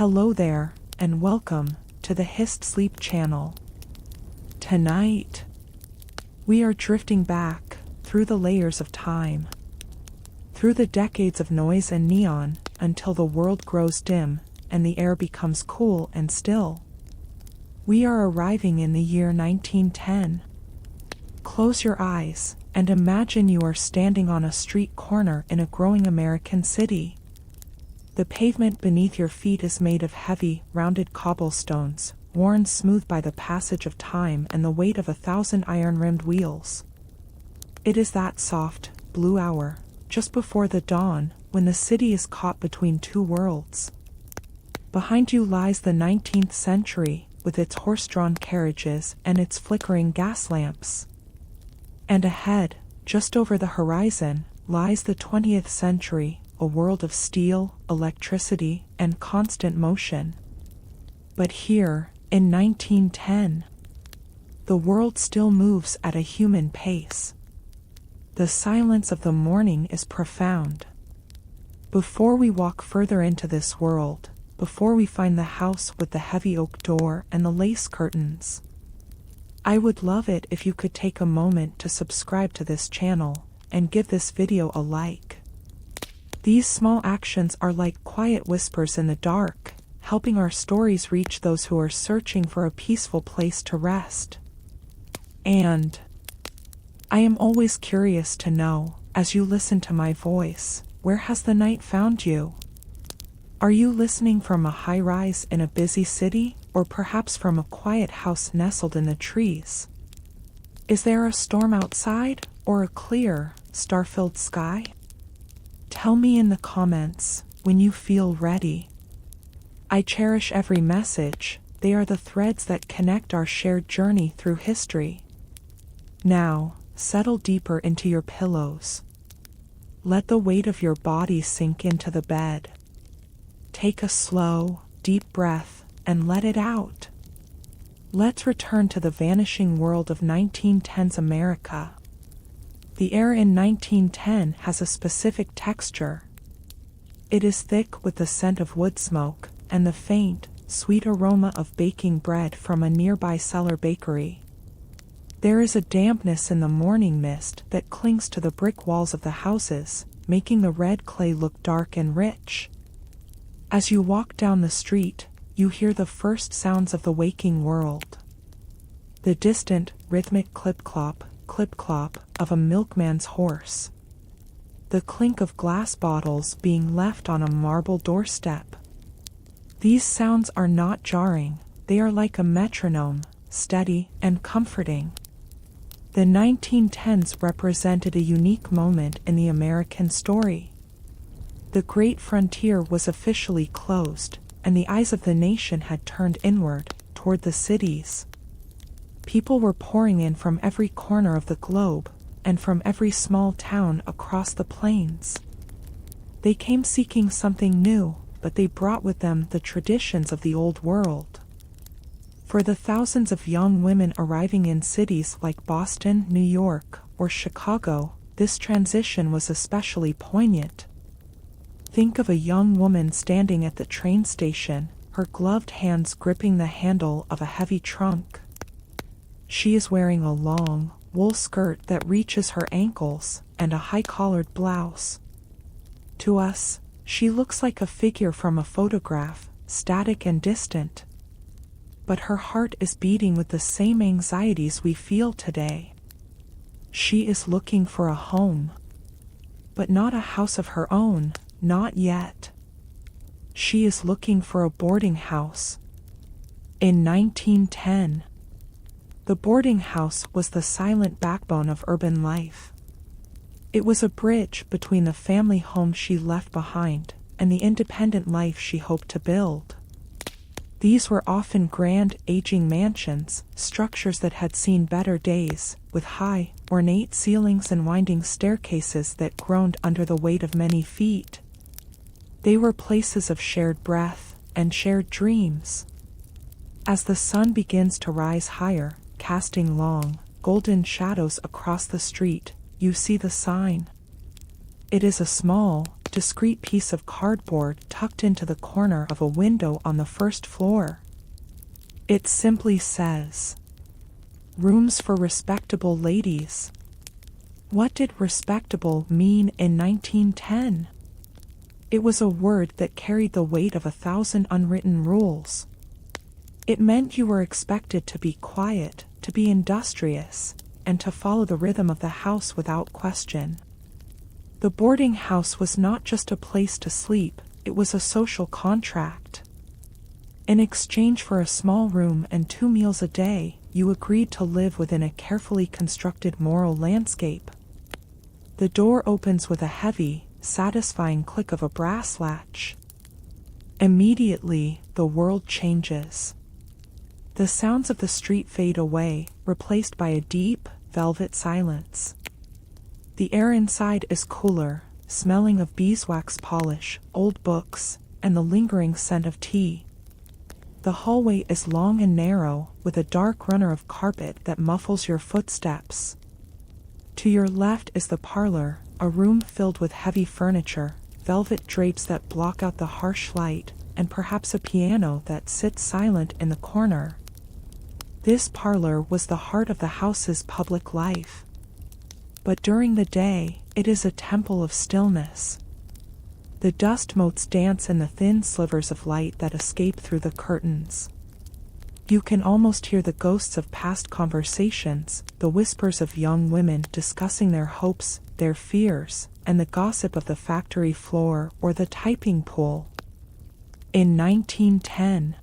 Hello there, and welcome to the HistSleep channel. Tonight, we are drifting back through the layers of time, through the decades of noise and neon, until the world grows dim and the air becomes cool and still. We are arriving in the year 1910. Close your eyes and imagine you are standing on a street corner in a growing American city. The pavement beneath your feet is made of heavy, rounded cobblestones, worn smooth by the passage of time and the weight of 1,000 iron-rimmed wheels. It is that soft, blue hour, just before the dawn, when the city is caught between two worlds. Behind you lies the 19th century, with its horse-drawn carriages and its flickering gas lamps. And ahead, just over the horizon, lies the 20th century, a world of steel, electricity, and constant motion. But here, in 1910, the world still moves at a human pace. The silence of the morning is profound. Before we walk further into this world, before we find the house with the heavy oak door and the lace curtains, I would love it if you could take a moment to subscribe to this channel and give this video a like. These small actions are like quiet whispers in the dark, helping our stories reach those who are searching for a peaceful place to rest. And I am always curious to know, as you listen to my voice, where has the night found you? Are you listening from a high-rise in a busy city, or perhaps from a quiet house nestled in the trees? Is there a storm outside, or a clear, star-filled sky? Tell me in the comments when you feel ready. I cherish every message. They are the threads that connect our shared journey through history. Now, settle deeper into your pillows. Let the weight of your body sink into the bed. Take a slow, deep breath and let it out. Let's return to the vanishing world of 1910's America. The air in 1910 has a specific texture. It is thick with the scent of wood smoke and the faint, sweet aroma of baking bread from a nearby cellar bakery. There is a dampness in the morning mist that clings to the brick walls of the houses, making the red clay look dark and rich. As you walk down the street, you hear the first sounds of the waking world. The distant, rhythmic clip-clop of a milkman's horse. The clink of glass bottles being left on a marble doorstep. These sounds are not jarring, they are like a metronome, steady and comforting. The 1910s represented a unique moment in the American story. The great frontier was officially closed, and the eyes of the nation had turned inward, toward the cities. People were pouring in from every corner of the globe, and from every small town across the plains. They came seeking something new, but they brought with them the traditions of the old world. For the thousands of young women arriving in cities like Boston, New York, or Chicago, this transition was especially poignant. Think of a young woman standing at the train station, her gloved hands gripping the handle of a heavy trunk. She is wearing a long, wool skirt that reaches her ankles, and a high-collared blouse. To us, she looks like a figure from a photograph, static and distant. But her heart is beating with the same anxieties we feel today. She is looking for a home. But not a house of her own, not yet. She is looking for a boarding house. In 1910, the boarding house was the silent backbone of urban life. It was a bridge between the family home she left behind and the independent life she hoped to build. These were often grand, aging mansions, structures that had seen better days, with high, ornate ceilings and winding staircases that groaned under the weight of many feet. They were places of shared breath and shared dreams. As the sun begins to rise higher, casting long, golden shadows across the street, you see the sign. It is a small, discreet piece of cardboard tucked into the corner of a window on the first floor. It simply says, "Rooms for respectable ladies." What did respectable mean in 1910? It was a word that carried the weight of 1,000 unwritten rules. It meant you were expected to be quiet, to be industrious, and to follow the rhythm of the house without question. The boarding house was not just a place to sleep, it was a social contract. In exchange for a small room and 2 meals a day, you agreed to live within a carefully constructed moral landscape. The door opens with a heavy, satisfying click of a brass latch. Immediately, the world changes. The sounds of the street fade away, replaced by a deep, velvet silence. The air inside is cooler, smelling of beeswax polish, old books, and the lingering scent of tea. The hallway is long and narrow, with a dark runner of carpet that muffles your footsteps. To your left is the parlor, a room filled with heavy furniture, velvet drapes that block out the harsh light, and perhaps a piano that sits silent in the corner. This parlor was the heart of the house's public life. But during the day, it is a temple of stillness. The dust motes dance in the thin slivers of light that escape through the curtains. You can almost hear the ghosts of past conversations, the whispers of young women discussing their hopes, their fears, and the gossip of the factory floor or the typing pool. In 1910,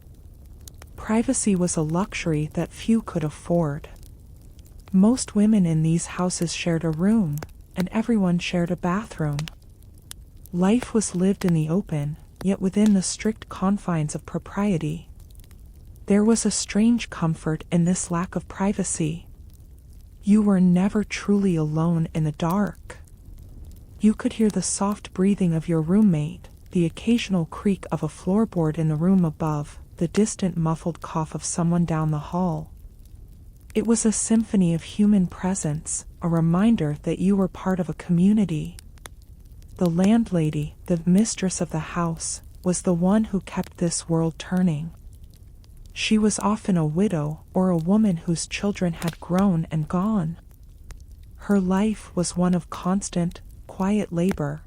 privacy was a luxury that few could afford. Most women in these houses shared a room, and everyone shared a bathroom. Life was lived in the open, yet within the strict confines of propriety. There was a strange comfort in this lack of privacy. You were never truly alone in the dark. You could hear the soft breathing of your roommate, the occasional creak of a floorboard in the room above, the distant muffled cough of someone down the hall. It was a symphony of human presence, a reminder that you were part of a community. The landlady, the mistress of the house, was the one who kept this world turning. She was often a widow or a woman whose children had grown and gone. Her life was one of constant, quiet labor.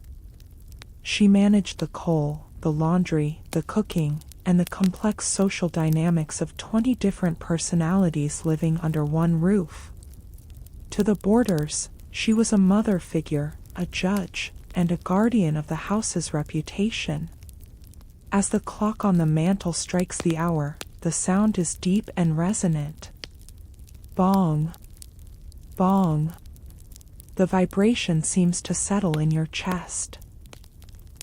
She managed the coal, the laundry, the cooking, and the complex social dynamics of 20 different personalities living under one roof. To the boarders, she was a mother figure, a judge, and a guardian of the house's reputation. As the clock on the mantel strikes the hour, the sound is deep and resonant. Bong. Bong. The vibration seems to settle in your chest.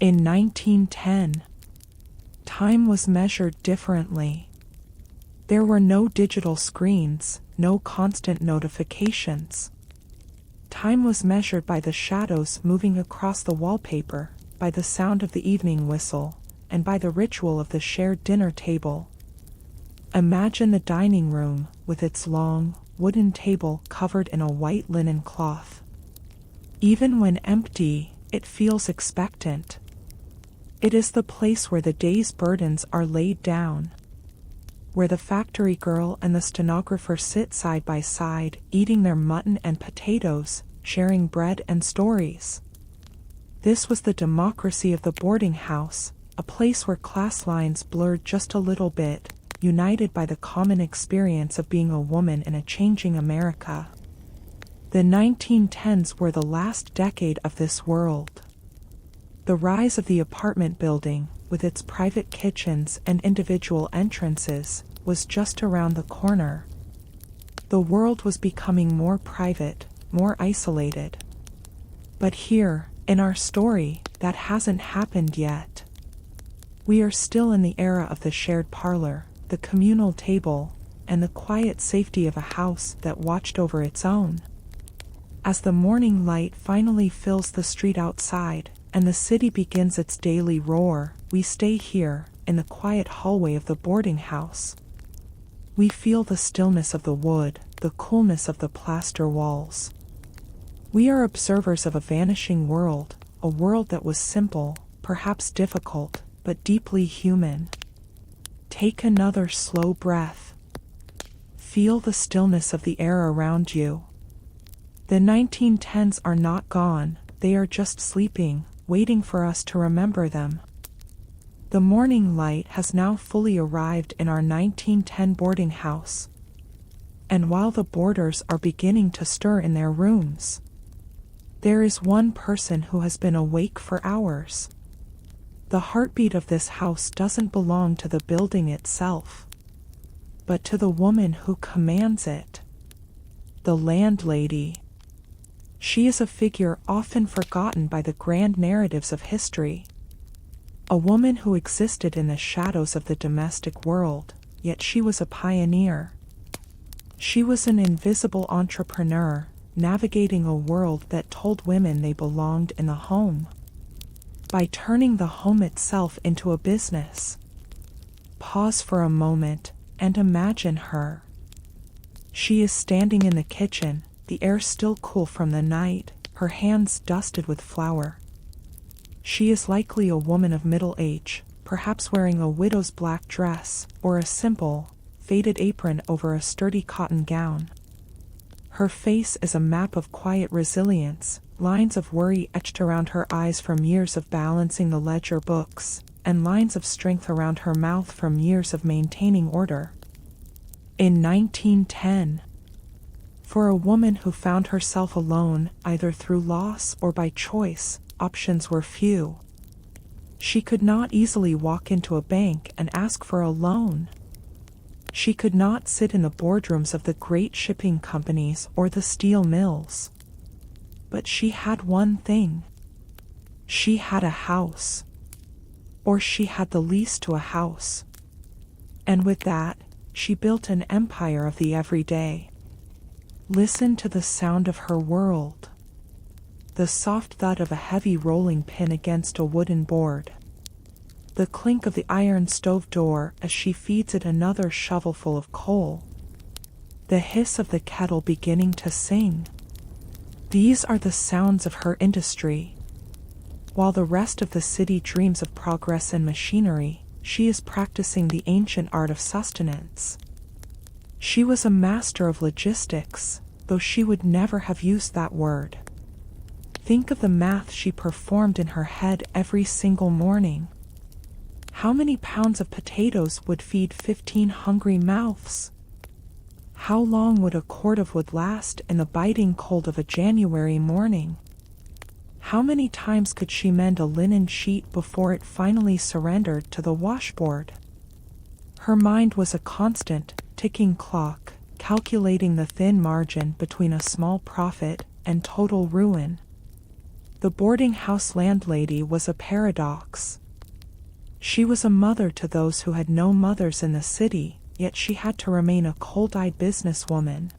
In 1910, time was measured differently. There were no digital screens, no constant notifications. Time was measured by the shadows moving across the wallpaper, by the sound of the evening whistle, and by the ritual of the shared dinner table. Imagine the dining room, with its long, wooden table covered in a white linen cloth. Even when empty, it feels expectant. It is the place where the day's burdens are laid down, where the factory girl and the stenographer sit side by side, eating their mutton and potatoes, sharing bread and stories. This was the democracy of the boarding house, a place where class lines blurred just a little bit, united by the common experience of being a woman in a changing America. The 1910s were the last decade of this world. The rise of the apartment building, with its private kitchens and individual entrances, was just around the corner. The world was becoming more private, more isolated. But here, in our story, that hasn't happened yet. We are still in the era of the shared parlor, the communal table, and the quiet safety of a house that watched over its own. As the morning light finally fills the street outside, and the city begins its daily roar, we stay here, in the quiet hallway of the boarding house. We feel the stillness of the wood, the coolness of the plaster walls. We are observers of a vanishing world, a world that was simple, perhaps difficult, but deeply human. Take another slow breath. Feel the stillness of the air around you. The 1910s are not gone, they are just sleeping, waiting for us to remember them. The morning light has now fully arrived in our 1910 boarding house. And while the boarders are beginning to stir in their rooms, there is one person who has been awake for hours. The heartbeat of this house doesn't belong to the building itself, but to the woman who commands it. The landlady. She is a figure often forgotten by the grand narratives of history. A woman who existed in the shadows of the domestic world, yet she was a pioneer. She was an invisible entrepreneur, navigating a world that told women they belonged in the home. By turning the home itself into a business. Pause for a moment and imagine her. She is standing in the kitchen, the air still cool from the night, her hands dusted with flour. She is likely a woman of middle age, perhaps wearing a widow's black dress, or a simple, faded apron over a sturdy cotton gown. Her face is a map of quiet resilience, lines of worry etched around her eyes from years of balancing the ledger books, and lines of strength around her mouth from years of maintaining order. In 1910, for a woman who found herself alone, either through loss or by choice, options were few. She could not easily walk into a bank and ask for a loan. She could not sit in the boardrooms of the great shipping companies or the steel mills. But she had one thing. She had a house. Or she had the lease to a house. And with that, she built an empire of the everyday. Listen to the sound of her world. The soft thud of a heavy rolling pin against a wooden board. The clink of the iron stove door as she feeds it another shovelful of coal. The hiss of the kettle beginning to sing. These are the sounds of her industry. While the rest of the city dreams of progress and machinery, she is practicing the ancient art of sustenance. She was a master of logistics, though she would never have used that word. Think of the math she performed in her head every single morning. How many pounds of potatoes would feed 15 hungry mouths? How long would a quart of wood last in the biting cold of a January morning? How many times could she mend a linen sheet before it finally surrendered to the washboard? Her mind was a constant, ticking clock, calculating the thin margin between a small profit and total ruin. The boarding house landlady was a paradox. She was a mother to those who had no mothers in the city, yet she had to remain a cold-eyed businesswoman.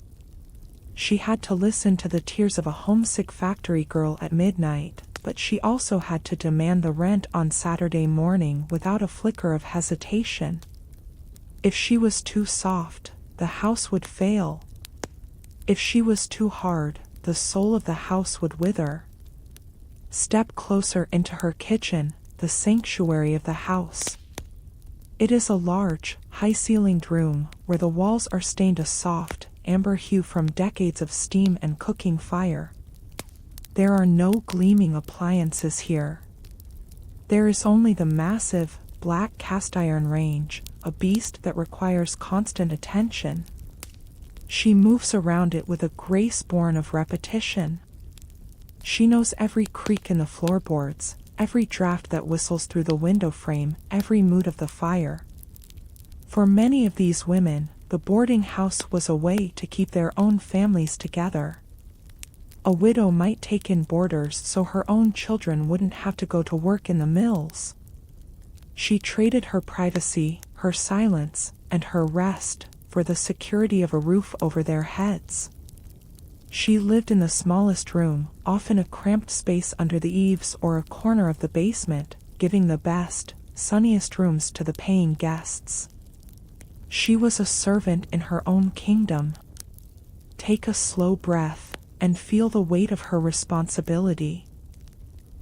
She had to listen to the tears of a homesick factory girl at midnight, but she also had to demand the rent on Saturday morning without a flicker of hesitation. If she was too soft, the house would fail. If she was too hard, the soul of the house would wither. Step closer into her kitchen, the sanctuary of the house. It is a large, high-ceilinged room where the walls are stained a soft, amber hue from decades of steam and cooking fire. There are no gleaming appliances here. There is only the massive, black cast-iron range, a beast that requires constant attention. She moves around it with a grace born of repetition. She knows every creak in the floorboards, every draft that whistles through the window frame, every mood of the fire. For many of these women, the boarding house was a way to keep their own families together. A widow might take in boarders so her own children wouldn't have to go to work in the mills. She traded her privacy, her silence, and her rest for the security of a roof over their heads. She lived in the smallest room, often a cramped space under the eaves or a corner of the basement, giving the best, sunniest rooms to the paying guests. She was a servant in her own kingdom. Take a slow breath and feel the weight of her responsibility.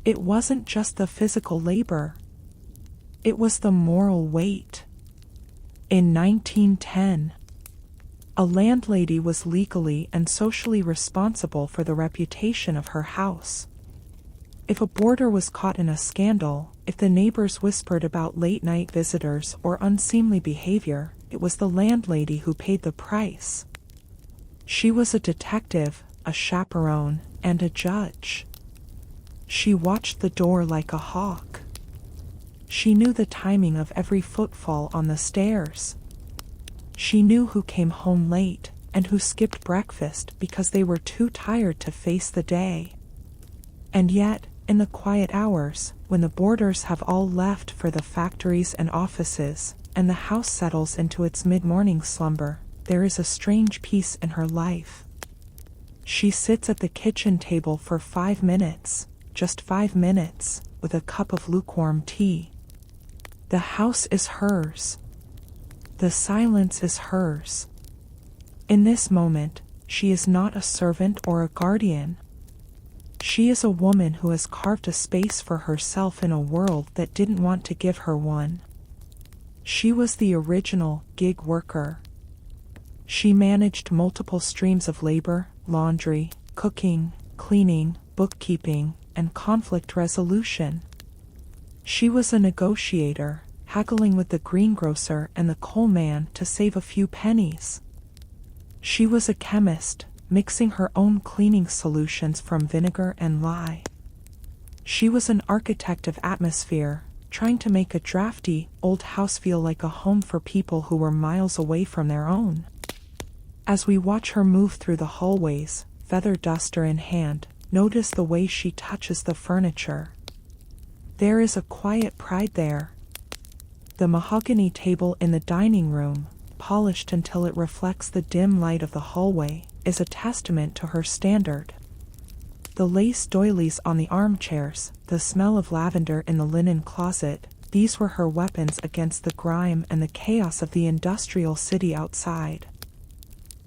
It wasn't just the physical labor. It was the moral weight. In 1910, a landlady was legally and socially responsible for the reputation of her house. If a boarder was caught in a scandal, if the neighbors whispered about late-night visitors or unseemly behavior, it was the landlady who paid the price. She was a detective, a chaperone, and a judge. She watched the door like a hawk. She knew the timing of every footfall on the stairs. She knew who came home late and who skipped breakfast because they were too tired to face the day. And yet, in the quiet hours, when the boarders have all left for the factories and offices, and the house settles into its mid-morning slumber, there is a strange peace in her life. She sits at the kitchen table for 5 minutes, just 5 minutes, with a cup of lukewarm tea. The house is hers. The silence is hers. In this moment, she is not a servant or a guardian. She is a woman who has carved a space for herself in a world that didn't want to give her one. She was the original gig worker. She managed multiple streams of labor, laundry, cooking, cleaning, bookkeeping, and conflict resolution. She was a negotiator, haggling with the greengrocer and the coal man to save a few pennies. She was a chemist, mixing her own cleaning solutions from vinegar and lye. She was an architect of atmosphere, trying to make a drafty, old house feel like a home for people who were miles away from their own. As we watch her move through the hallways, feather duster in hand, notice the way she touches the furniture. There is a quiet pride there. The mahogany table in the dining room, polished until it reflects the dim light of the hallway, is a testament to her standard. The lace doilies on the armchairs, the smell of lavender in the linen closet, these were her weapons against the grime and the chaos of the industrial city outside.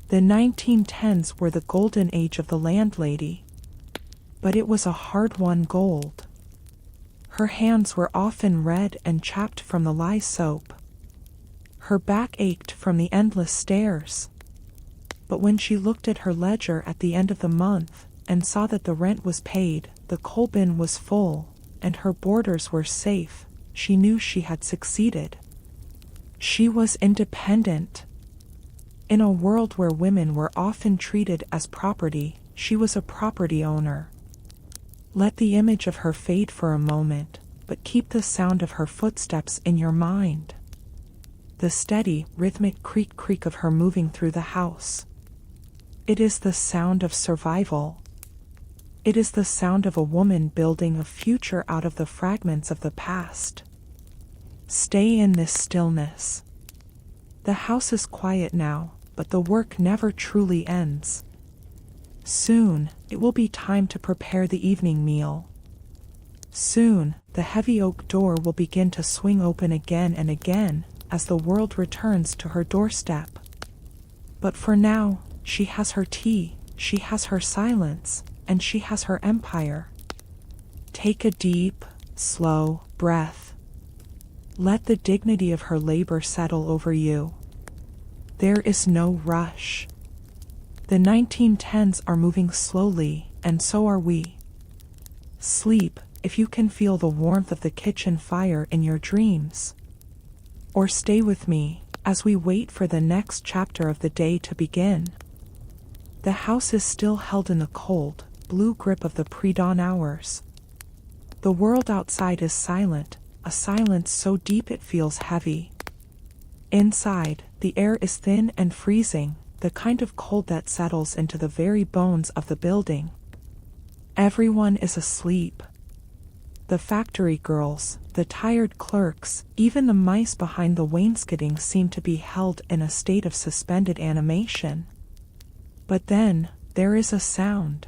The 1910s were the golden age of the landlady. But it was a hard-won gold. Her hands were often red and chapped from the lye soap. Her back ached from the endless stairs. But when she looked at her ledger at the end of the month and saw that the rent was paid, the coal bin was full, and her boarders were safe, she knew she had succeeded. She was independent. In a world where women were often treated as property, she was a property owner. Let the image of her fade for a moment, but keep the sound of her footsteps in your mind. The steady, rhythmic creak-creak of her moving through the house. It is the sound of survival. It is the sound of a woman building a future out of the fragments of the past. Stay in this stillness. The house is quiet now, but the work never truly ends. Soon, it will be time to prepare the evening meal. Soon, the heavy oak door will begin to swing open again and again as the world returns to her doorstep. But for now, she has her tea, she has her silence, and she has her empire. Take a deep, slow breath. Let the dignity of her labor settle over you. There is no rush. The 1910s are moving slowly, and so are we. Sleep, if you can feel the warmth of the kitchen fire in your dreams. Or stay with me, as we wait for the next chapter of the day to begin. The house is still held in the cold, blue grip of the pre-dawn hours. The world outside is silent, a silence so deep it feels heavy. Inside, the air is thin and freezing, the kind of cold that settles into the very bones of the building. Everyone is asleep. The factory girls, the tired clerks, even the mice behind the wainscoting seem to be held in a state of suspended animation. But then, there is a sound.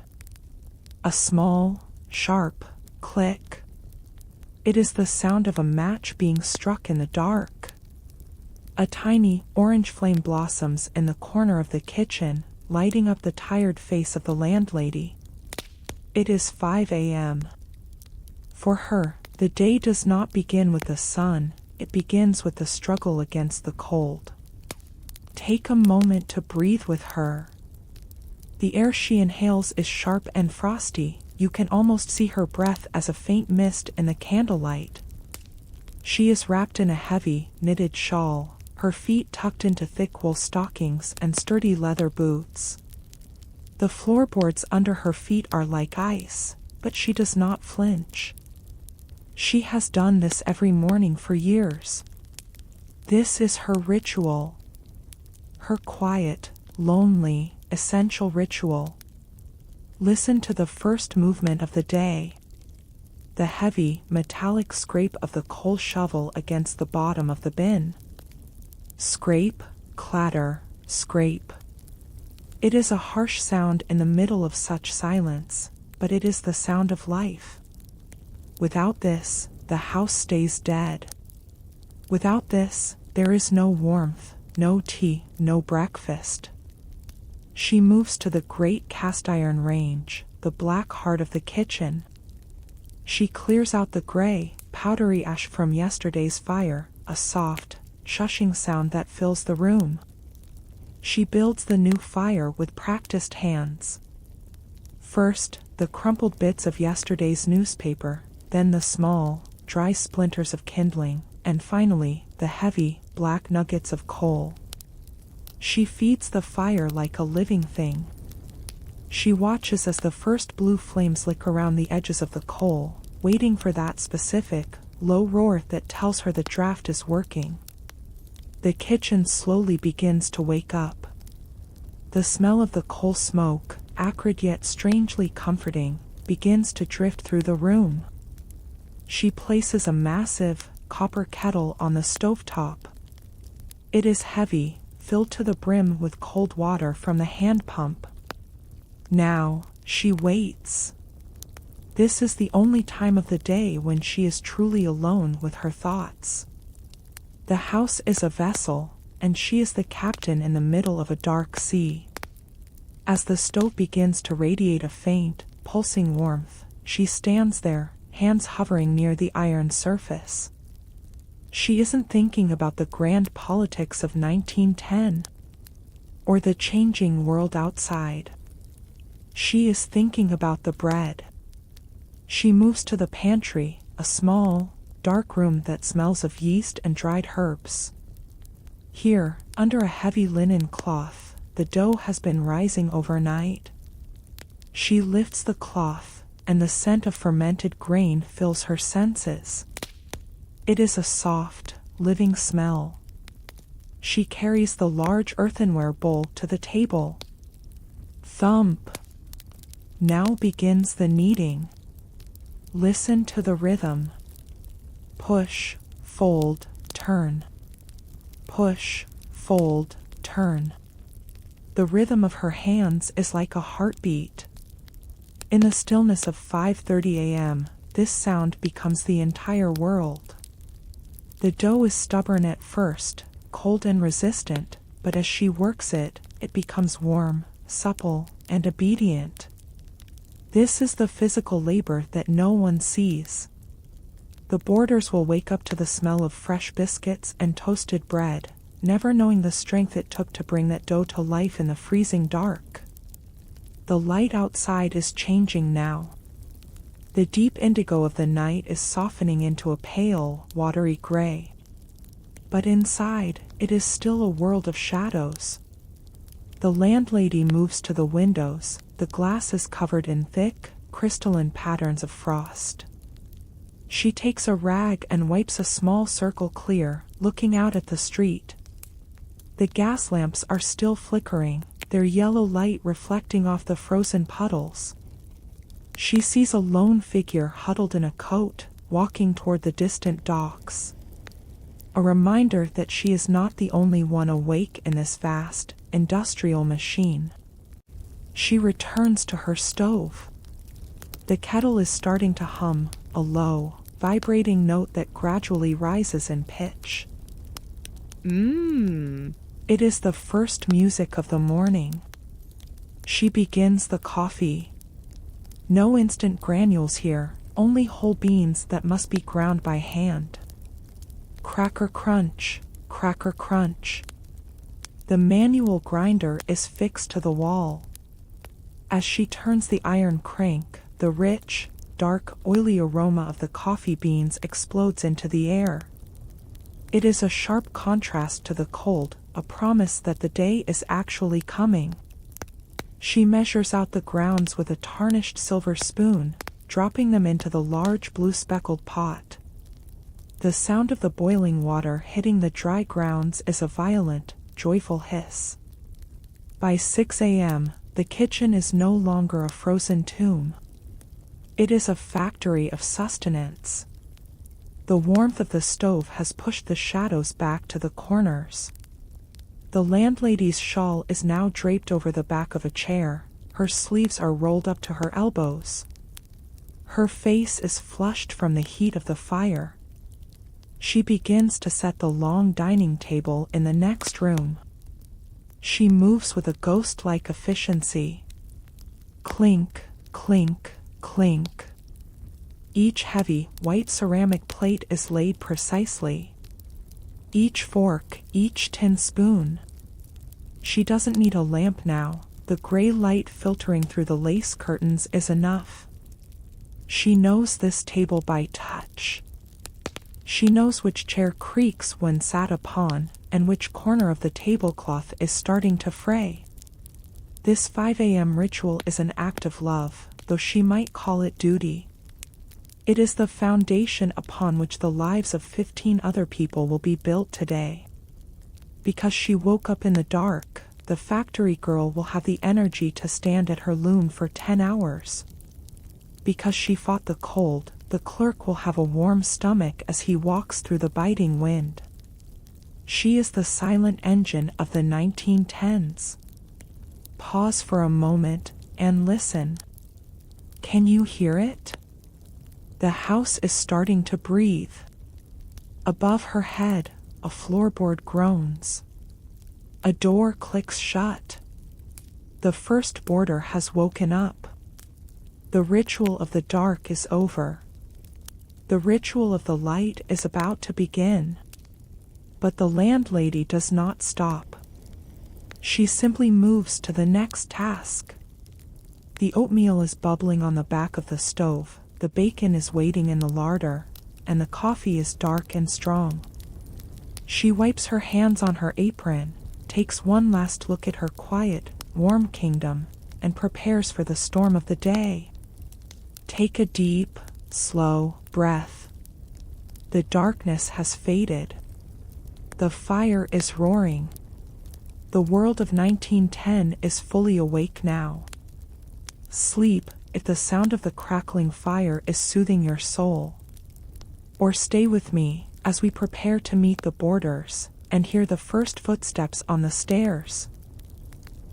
A small, sharp click. It is the sound of a match being struck in the dark. A tiny, orange flame blossoms in the corner of the kitchen, lighting up the tired face of the landlady. It is 5 a.m. For her, the day does not begin with the sun, it begins with the struggle against the cold. Take a moment to breathe with her. The air she inhales is sharp and frosty, you can almost see her breath as a faint mist in the candlelight. She is wrapped in a heavy, knitted shawl, her feet tucked into thick wool stockings and sturdy leather boots. The floorboards under her feet are like ice, but she does not flinch. She has done this every morning for years. This is her ritual. Her quiet, lonely, essential ritual. Listen to the first movement of the day. The heavy, metallic scrape of the coal shovel against the bottom of the bin. Scrape, clatter, scrape. It is a harsh sound in the middle of such silence, but it is the sound of life. Without this, the house stays dead. Without this, there is no warmth, no tea, no breakfast. She moves to the great cast-iron range, the black heart of the kitchen. She clears out the gray, powdery ash from yesterday's fire, a soft, shushing sound that fills the room. She builds the new fire with practiced hands. First, the crumpled bits of yesterday's newspaper, then the small, dry splinters of kindling, and finally, the heavy, black nuggets of coal. She feeds the fire like a living thing. She watches as the first blue flames lick around the edges of the coal, waiting for that specific, low roar that tells her the draft is working. The kitchen slowly begins to wake up. The smell of the coal smoke, acrid yet strangely comforting, begins to drift through the room. She places a massive, copper kettle on the stovetop. It is heavy, filled to the brim with cold water from the hand pump. Now, she waits. This is the only time of the day when she is truly alone with her thoughts. The house is a vessel, and she is the captain in the middle of a dark sea. As the stove begins to radiate a faint, pulsing warmth, she stands there, hands hovering near the iron surface. She isn't thinking about the grand politics of 1910, or the changing world outside. She is thinking about the bread. She moves to the pantry, a small, dark room that smells of yeast and dried herbs. Here, under a heavy linen cloth, the dough has been rising overnight. She lifts the cloth, and the scent of fermented grain fills her senses. It is a soft, living smell. She carries the large earthenware bowl to the table. Thump. Now begins the kneading. Listen to the rhythm. Push, fold, turn. Push, fold, turn. The rhythm of her hands is like a heartbeat. In the stillness of 5:30 a.m., this sound becomes the entire world. The dough is stubborn at first, cold and resistant, but as she works it, it becomes warm, supple, and obedient. This is the physical labor that no one sees. The boarders will wake up to the smell of fresh biscuits and toasted bread, never knowing the strength it took to bring that dough to life in the freezing dark. The light outside is changing now. The deep indigo of the night is softening into a pale, watery gray. But inside, it is still a world of shadows. The landlady moves to the windows, the glass is covered in thick, crystalline patterns of frost. She takes a rag and wipes a small circle clear, looking out at the street. The gas lamps are still flickering, their yellow light reflecting off the frozen puddles. She sees a lone figure huddled in a coat, walking toward the distant docks. A reminder that she is not the only one awake in this vast, industrial machine. She returns to her stove. The kettle is starting to hum, a low, vibrating note that gradually rises in pitch. It is the first music of the morning. She begins the coffee. No instant granules here, only whole beans that must be ground by hand. Cracker crunch, cracker crunch. The manual grinder is fixed to the wall. As she turns the iron crank, the rich, dark, oily aroma of the coffee beans explodes into the air. It is a sharp contrast to the cold, a promise that the day is actually coming. She measures out the grounds with a tarnished silver spoon, dropping them into the large blue speckled pot. The sound of the boiling water hitting the dry grounds is a violent, joyful hiss. By 6 a.m., the kitchen is no longer a frozen tomb. It is a factory of sustenance. The warmth of the stove has pushed the shadows back to the corners. The landlady's shawl is now draped over the back of a chair, her sleeves are rolled up to her elbows. Her face is flushed from the heat of the fire. She begins to set the long dining table in the next room. She moves with a ghost-like efficiency. Clink, clink, clink. Each heavy, white ceramic plate is laid precisely. Each fork, each tin spoon. She doesn't need a lamp now, the gray light filtering through the lace curtains is enough. She knows this table by touch. She knows which chair creaks when sat upon, and which corner of the tablecloth is starting to fray. This 5 a.m. ritual is an act of love, though she might call it duty. It is the foundation upon which the lives of 15 other people will be built today. Because she woke up in the dark, the factory girl will have the energy to stand at her loom for 10 hours. Because she fought the cold, the clerk will have a warm stomach as he walks through the biting wind. She is the silent engine of the 1910s. Pause for a moment and listen. Can you hear it? The house is starting to breathe. Above her head, a floorboard groans. A door clicks shut. The first boarder has woken up. The ritual of the dark is over. The ritual of the light is about to begin. But the landlady does not stop. She simply moves to the next task. The oatmeal is bubbling on the back of the stove, the bacon is waiting in the larder, and the coffee is dark and strong. She wipes her hands on her apron, takes one last look at her quiet, warm kingdom, and prepares for the storm of the day. Take a deep, slow breath. The darkness has faded. The fire is roaring. The world of 1910 is fully awake now. Sleep if the sound of the crackling fire is soothing your soul. Or stay with me as we prepare to meet the boarders and hear the first footsteps on the stairs.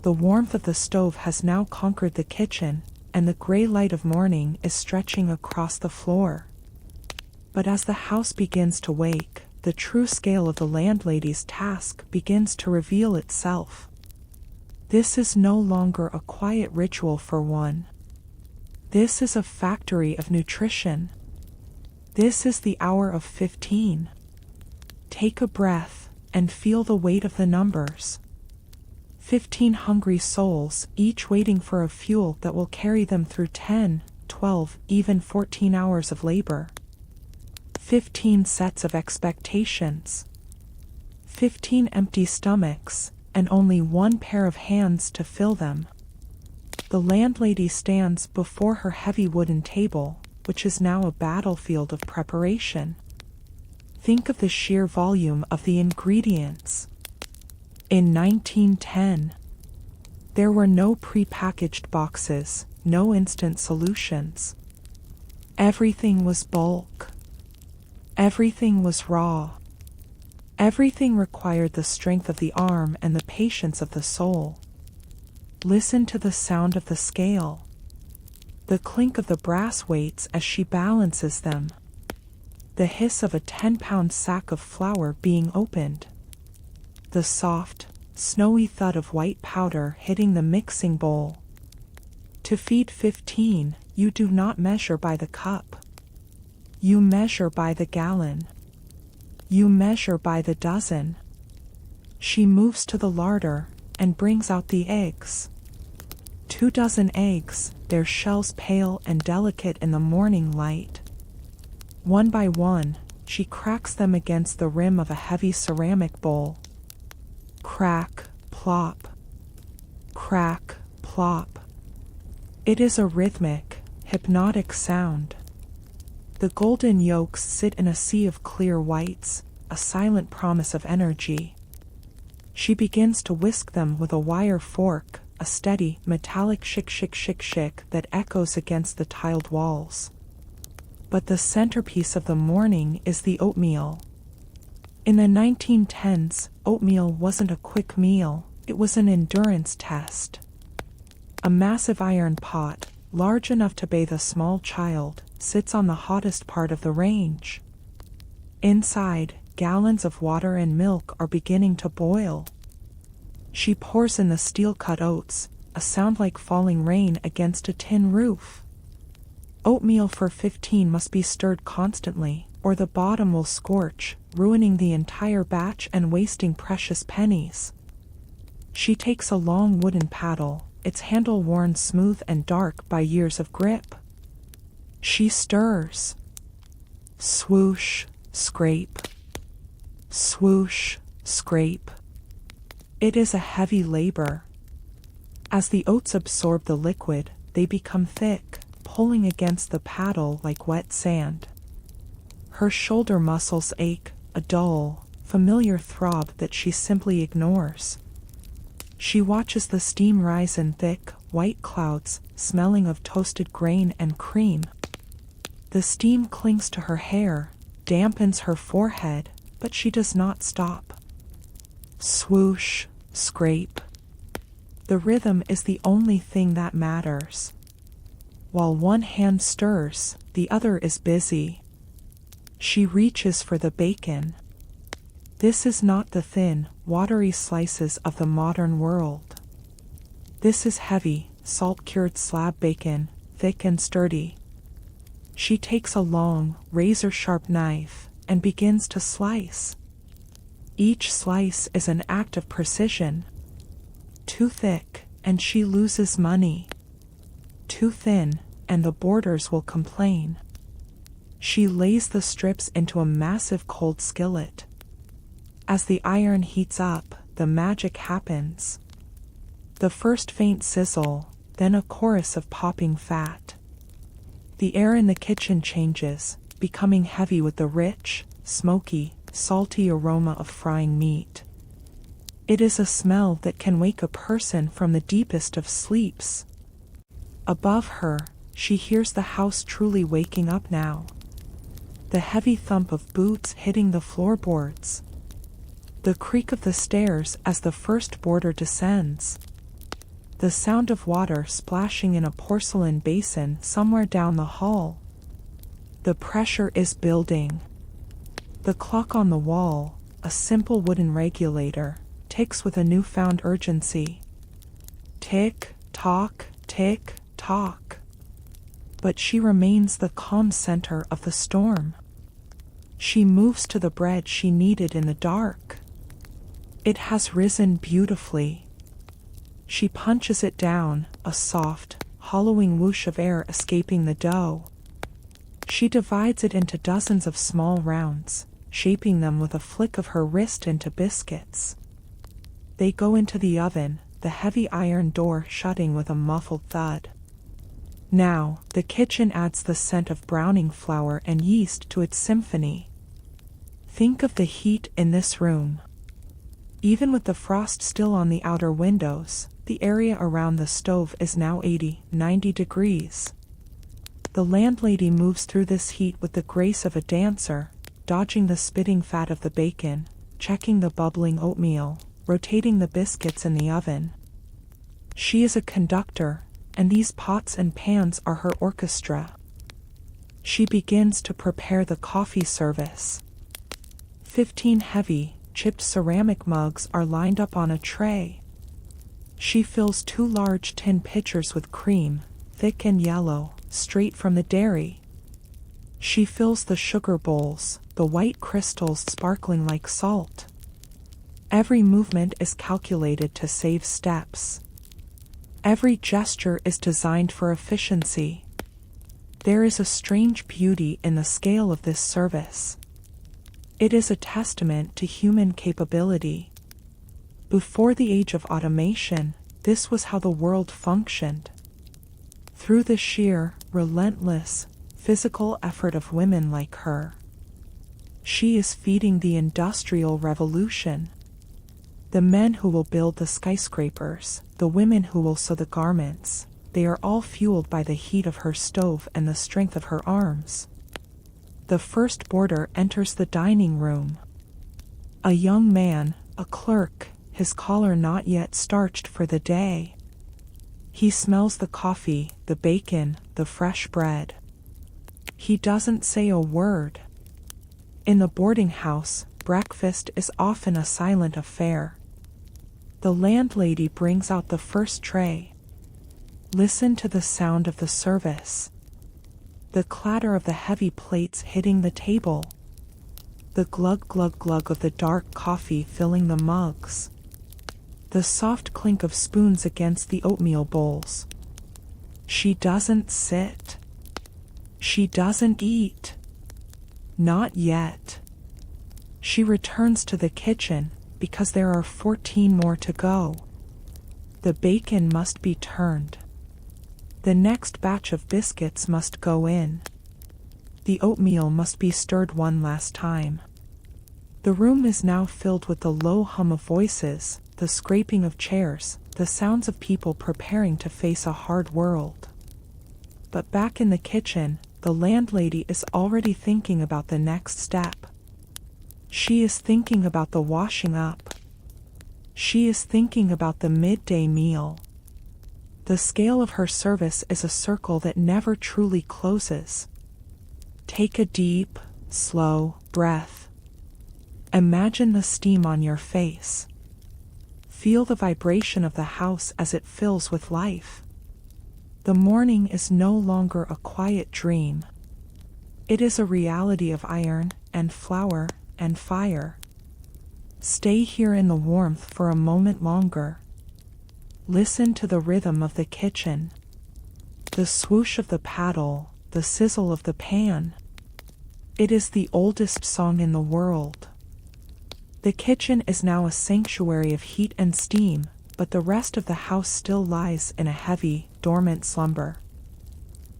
The warmth of the stove has now conquered the kitchen, and the gray light of morning is stretching across the floor. But as the house begins to wake, the true scale of the landlady's task begins to reveal itself. This is no longer a quiet ritual for one. This is a factory of nutrition. This is the hour of 15. Take a breath and feel the weight of the numbers. 15 hungry souls, each waiting for a fuel that will carry them through 10, 12, even 14 hours of labor. 15 sets of expectations. 15 empty stomachs, and only one pair of hands to fill them. The landlady stands before her heavy wooden table, which is now a battlefield of preparation. Think of the sheer volume of the ingredients. In 1910, there were no pre-packaged boxes, no instant solutions. Everything was bulk. Everything was raw. Everything required the strength of the arm and the patience of the soul. Listen to the sound of the scale. The clink of the brass weights as she balances them. The hiss of a 10-pound sack of flour being opened. The soft, snowy thud of white powder hitting the mixing bowl. To feed 15, you do not measure by the cup, You measure by the gallon. You measure by the dozen. She moves to the larder and brings out the eggs. 2 dozen eggs, their shells pale and delicate in the morning light. One by one, she cracks them against the rim of a heavy ceramic bowl. Crack, plop. Crack, plop. It is a rhythmic, hypnotic sound. The golden yolks sit in a sea of clear whites, a silent promise of energy. She begins to whisk them with a wire fork, a steady, metallic shick that echoes against the tiled walls. But the centerpiece of the morning is the oatmeal. In the 1910s, oatmeal wasn't a quick meal, it was an endurance test. A massive iron pot, large enough to bathe a small child, sits on the hottest part of the range. Inside, gallons of water and milk are beginning to boil. She pours in the steel-cut oats, a sound like falling rain against a tin roof. Oatmeal for 15 must be stirred constantly, or the bottom will scorch, ruining the entire batch and wasting precious pennies. She takes a long wooden paddle, its handle worn smooth and dark by years of grip. She stirs. Swoosh, scrape. Swoosh, scrape. It is a heavy labor. As the oats absorb the liquid, they become thick, pulling against the paddle like wet sand. Her shoulder muscles ache, a dull, familiar throb that she simply ignores. She watches the steam rise in thick, white clouds, smelling of toasted grain and cream. The steam clings to her hair, dampens her forehead, but she does not stop. Swoosh, scrape. The rhythm is the only thing that matters. While one hand stirs, the other is busy. She reaches for the bacon. This is not the thin, watery slices of the modern world. This is heavy, salt-cured slab bacon, thick and sturdy. She takes a long, razor-sharp knife and begins to slice. Each slice is an act of precision. Too thick, and she loses money. Too thin, and the boarders will complain. She lays the strips into a massive cold skillet. As the iron heats up, the magic happens. The first faint sizzle, then a chorus of popping fat. The air in the kitchen changes, becoming heavy with the rich, smoky, salty aroma of frying meat. It is a smell that can wake a person from the deepest of sleeps. Above her, she hears the house truly waking up now. The heavy thump of boots hitting the floorboards. The creak of the stairs as the first boarder descends. The sound of water splashing in a porcelain basin somewhere down the hall. The pressure is building. The clock on the wall, a simple wooden regulator, ticks with a newfound urgency. Tick, tock, tick, tock. But she remains the calm center of the storm. She moves to the bread she kneaded in the dark. It has risen beautifully. She punches it down, a soft, hollowing whoosh of air escaping the dough. She divides it into dozens of small rounds, shaping them with a flick of her wrist into biscuits. They go into the oven, the heavy iron door shutting with a muffled thud. Now, the kitchen adds the scent of browning flour and yeast to its symphony. Think of the heat in this room. Even with the frost still on the outer windows, the area around the stove is now 80-90 degrees. The landlady moves through this heat with the grace of a dancer, dodging the spitting fat of the bacon, checking the bubbling oatmeal, rotating the biscuits in the oven. She is a conductor, and these pots and pans are her orchestra. She begins to prepare the coffee service. 15 heavy, chipped ceramic mugs are lined up on a tray. She fills 2 large tin pitchers with cream, thick and yellow, straight from the dairy. She fills the sugar bowls, the white crystals sparkling like salt. Every movement is calculated to save steps. Every gesture is designed for efficiency. There is a strange beauty in the scale of this service. It is a testament to human capability. Before the age of automation, this was how the world functioned. Through the sheer, relentless, physical effort of women like her. She is feeding the Industrial Revolution. The men who will build the skyscrapers, the women who will sew the garments, they are all fueled by the heat of her stove and the strength of her arms. The first boarder enters the dining room. A young man, a clerk, his collar not yet starched for the day. He smells the coffee, the bacon, the fresh bread. He doesn't say a word. In the boarding house, breakfast is often a silent affair. The landlady brings out the first tray. Listen to the sound of the service. The clatter of the heavy plates hitting the table. The glug glug glug of the dark coffee filling the mugs. The soft clink of spoons against the oatmeal bowls. She doesn't sit. She doesn't eat. Not yet. She returns to the kitchen, because there are 14 more to go. The bacon must be turned. The next batch of biscuits must go in. The oatmeal must be stirred one last time. The room is now filled with the low hum of voices, the scraping of chairs, the sounds of people preparing to face a hard world. But back in the kitchen, the landlady is already thinking about the next step. She is thinking about the washing up. She is thinking about the midday meal. The scale of her service is a circle that never truly closes. Take a deep, slow breath. Imagine the steam on your face. Feel the vibration of the house as it fills with life. The morning is no longer a quiet dream. It is a reality of iron and flour and fire. Stay here in the warmth for a moment longer. Listen to the rhythm of the kitchen. The swoosh of the paddle, the sizzle of the pan. It is the oldest song in the world. The kitchen is now a sanctuary of heat and steam, but the rest of the house still lies in a heavy, dormant slumber.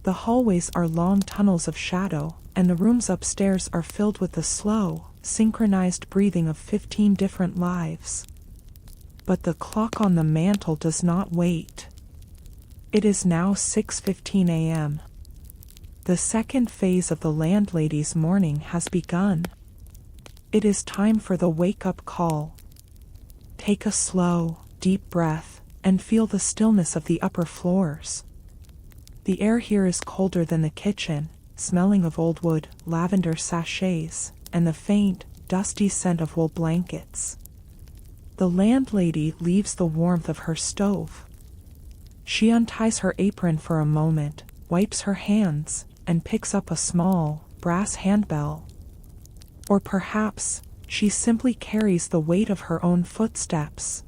The hallways are long tunnels of shadow, and the rooms upstairs are filled with the slow, synchronized breathing of 15 different lives. But the clock on the mantel does not wait. It is now 6:15 a.m. The second phase of the landlady's morning has begun. It is time for the wake-up call. Take a slow, deep breath, and feel the stillness of the upper floors. The air here is colder than the kitchen, smelling of old wood, lavender sachets, and the faint, dusty scent of wool blankets. The landlady leaves the warmth of her stove. She unties her apron for a moment, wipes her hands, and picks up a small, brass handbell. Or perhaps, she simply carries the weight of her own footsteps.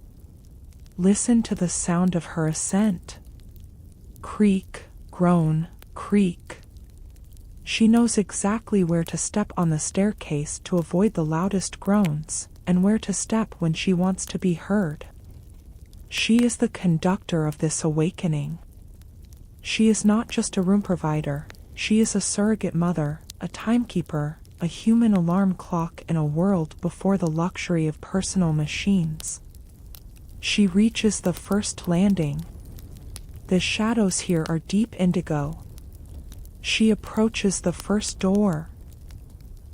Listen to the sound of her ascent. Creak, groan, creak. She knows exactly where to step on the staircase to avoid the loudest groans, and where to step when she wants to be heard. She is the conductor of this awakening. She is not just a room provider, she is a surrogate mother, a timekeeper, a human alarm clock in a world before the luxury of personal machines. She reaches the first landing. The shadows here are deep indigo. She approaches the first door.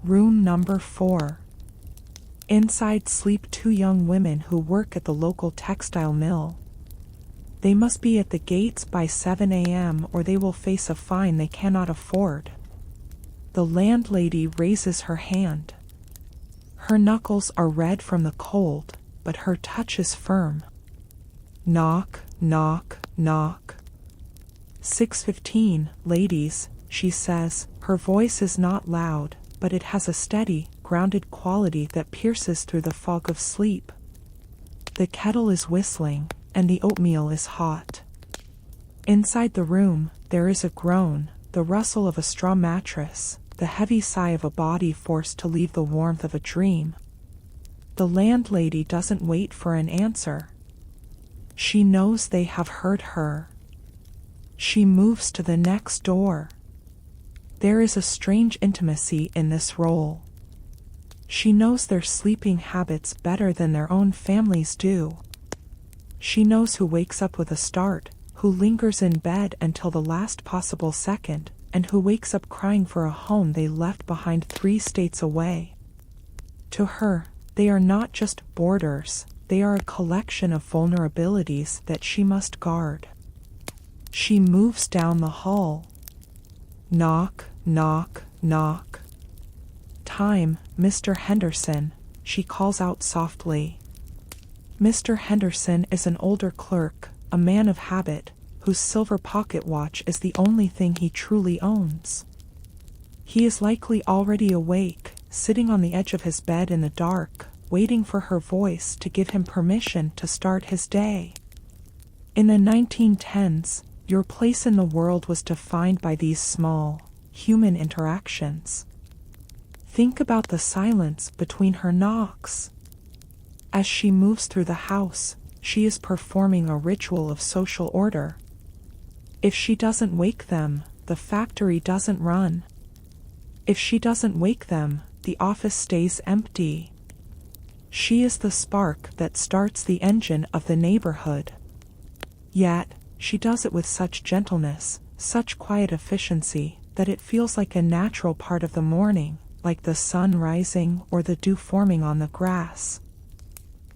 Room number 4. Inside sleep 2 young women who work at the local textile mill. They must be at the gates by 7 a.m. or they will face a fine they cannot afford. The landlady raises her hand. Her knuckles are red from the cold, but her touch is firm. Knock, knock, knock. 6:15, ladies, she says, Her voice is not loud, but it has a steady, grounded quality that pierces through the fog of sleep. The kettle is whistling, and the oatmeal is hot. Inside the room, there is a groan, the rustle of a straw mattress, the heavy sigh of a body forced to leave the warmth of a dream. The landlady doesn't wait for an answer. She knows they have heard her. She moves to the next door. There is a strange intimacy in this role. She knows their sleeping habits better than their own families do. She knows who wakes up with a start, who lingers in bed until the last possible second, and who wakes up crying for a home they left behind 3 states away. To her, they are not just boarders, they are a collection of vulnerabilities that she must guard. She moves down the hall. Knock, knock, knock. Time, Mr. Henderson, she calls out softly. Mr. Henderson is an older clerk, a man of habit, whose silver pocket watch is the only thing he truly owns. He is likely already awake, sitting on the edge of his bed in the dark, waiting for her voice to give him permission to start his day. In the 1910s, your place in the world was defined by these small, human interactions. Think about the silence between her knocks. As she moves through the house, she is performing a ritual of social order. If she doesn't wake them, the factory doesn't run. If she doesn't wake them, the office stays empty. She is the spark that starts the engine of the neighborhood. Yet, she does it with such gentleness, such quiet efficiency, that it feels like a natural part of the morning, like the sun rising or the dew forming on the grass.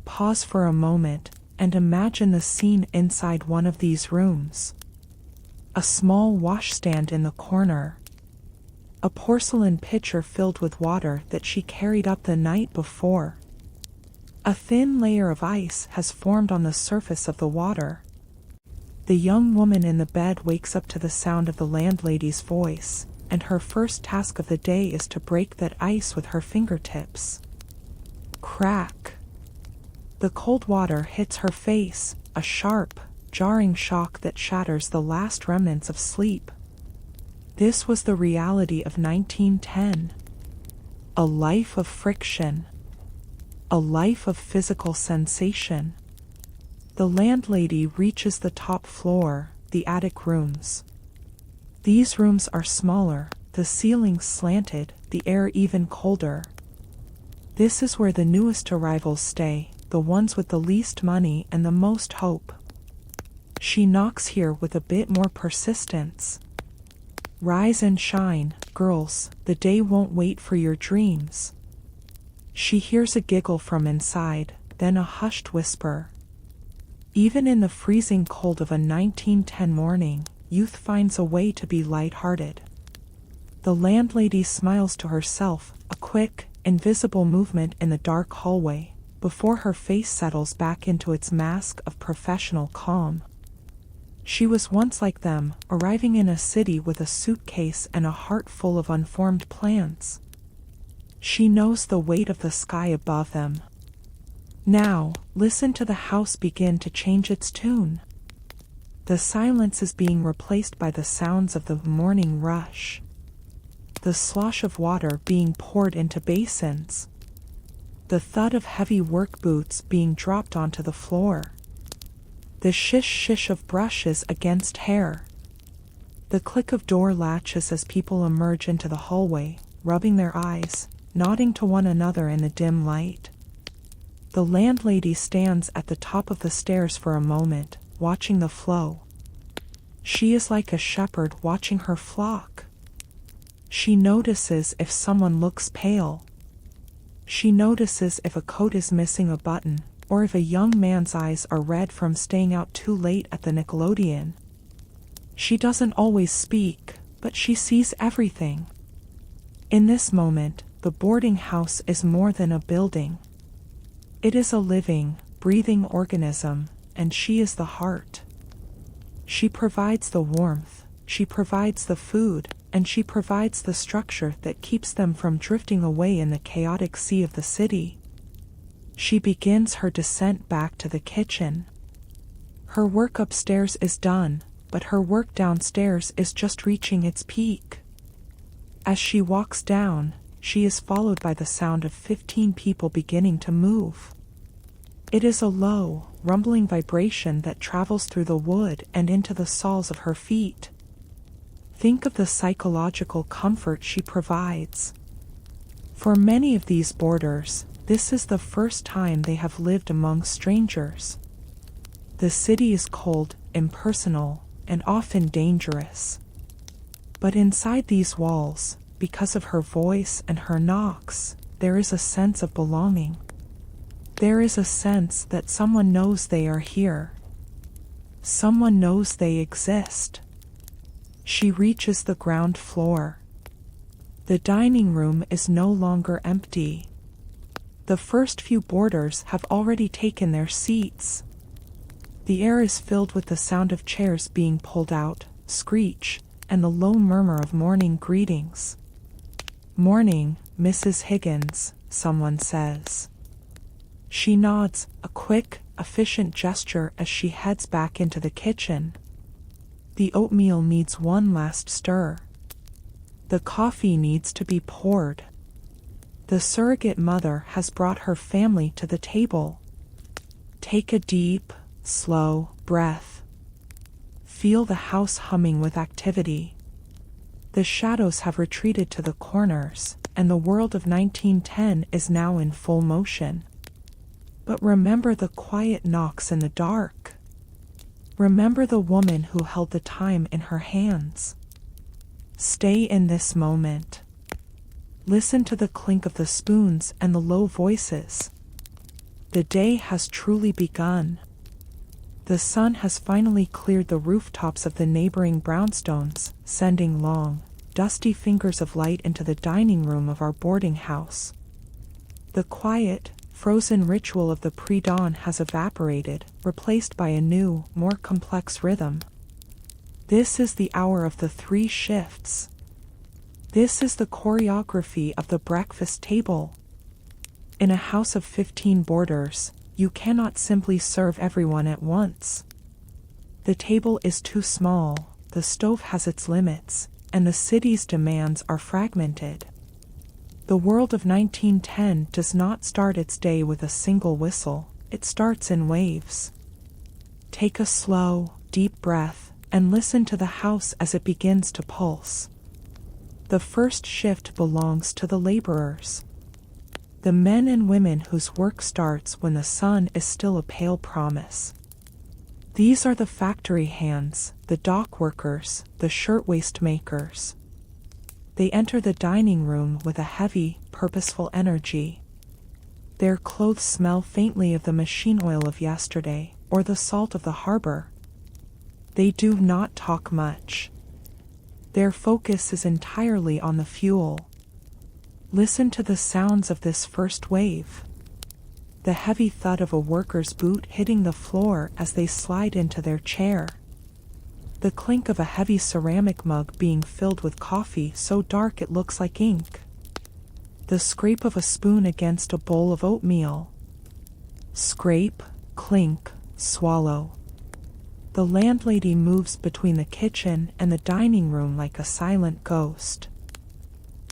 Pause for a moment, and imagine the scene inside one of these rooms. A small washstand in the corner. A porcelain pitcher filled with water that she carried up the night before. A thin layer of ice has formed on the surface of the water. The young woman in the bed wakes up to the sound of the landlady's voice, and her first task of the day is to break that ice with her fingertips. Crack. The cold water hits her face, a sharp, jarring shock that shatters the last remnants of sleep. This was the reality of 1910. A life of friction. A life of physical sensation. The landlady reaches the top floor, the attic rooms. These rooms are smaller, the ceilings slanted, the air even colder. This is where the newest arrivals stay, the ones with the least money and the most hope. She knocks here with a bit more persistence. Rise and shine, girls, the day won't wait for your dreams. She hears a giggle from inside, then a hushed whisper. Even in the freezing cold of a 1910 morning, youth finds a way to be light-hearted. The landlady smiles to herself, a quick, invisible movement in the dark hallway, before her face settles back into its mask of professional calm. She was once like them, arriving in a city with a suitcase and a heart full of unformed plans. She knows the weight of the sky above them. Now, listen to the house begin to change its tune. The silence is being replaced by the sounds of the morning rush. The slosh of water being poured into basins. The thud of heavy work boots being dropped onto the floor. The shish-shish of brushes against hair. The click of door latches as people emerge into the hallway, rubbing their eyes, nodding to one another in the dim light. The landlady stands at the top of the stairs for a moment, watching the flow. She is like a shepherd watching her flock. She notices if someone looks pale. She notices if a coat is missing a button, or if a young man's eyes are red from staying out too late at the Nickelodeon. She doesn't always speak, but she sees everything. In this moment, the boarding house is more than a building. It is a living, breathing organism, and she is the heart. She provides the warmth, she provides the food, and she provides the structure that keeps them from drifting away in the chaotic sea of the city. She begins her descent back to the kitchen. Her work upstairs is done, but her work downstairs is just reaching its peak. As she walks down, she is followed by the sound of 15 people beginning to move. It is a low, rumbling vibration that travels through the wood and into the soles of her feet. Think of the psychological comfort she provides. For many of these boarders, this is the first time they have lived among strangers. The city is cold, impersonal, and often dangerous. But inside these walls, because of her voice and her knocks, there is a sense of belonging. There is a sense that someone knows they are here. Someone knows they exist. She reaches the ground floor. The dining room is no longer empty. The first few boarders have already taken their seats. The air is filled with the sound of chairs being pulled out, screech, and the low murmur of morning greetings. "Morning, Mrs. Higgins," someone says. She nods, a quick, efficient gesture as she heads back into the kitchen. The oatmeal needs one last stir. The coffee needs to be poured. The surrogate mother has brought her family to the table. Take a deep, slow breath. Feel the house humming with activity. The shadows have retreated to the corners, and the world of 1910 is now in full motion. But remember the quiet knocks in the dark. Remember the woman who held the time in her hands. Stay in this moment. Listen to the clink of the spoons and the low voices. The day has truly begun. The sun has finally cleared the rooftops of the neighboring brownstones, sending long, dusty fingers of light into the dining room of our boarding house. The quiet, frozen ritual of the pre-dawn has evaporated, replaced by a new, more complex rhythm. This is the hour of the 3 shifts. This is the choreography of the breakfast table. In a house of 15 boarders, you cannot simply serve everyone at once. The table is too small, the stove has its limits, and the city's demands are fragmented. The world of 1910 does not start its day with a single whistle, it starts in waves. Take a slow, deep breath, and listen to the house as it begins to pulse. The first shift belongs to the laborers. The men and women whose work starts when the sun is still a pale promise. These are the factory hands, the dock workers, the shirtwaist makers. They enter the dining room with a heavy, purposeful energy. Their clothes smell faintly of the machine oil of yesterday, or the salt of the harbor. They do not talk much. Their focus is entirely on the fuel. Listen to the sounds of this first wave. The heavy thud of a worker's boot hitting the floor as they slide into their chair. The clink of a heavy ceramic mug being filled with coffee so dark it looks like ink. The scrape of a spoon against a bowl of oatmeal. Scrape, clink, swallow. The landlady moves between the kitchen and the dining room like a silent ghost.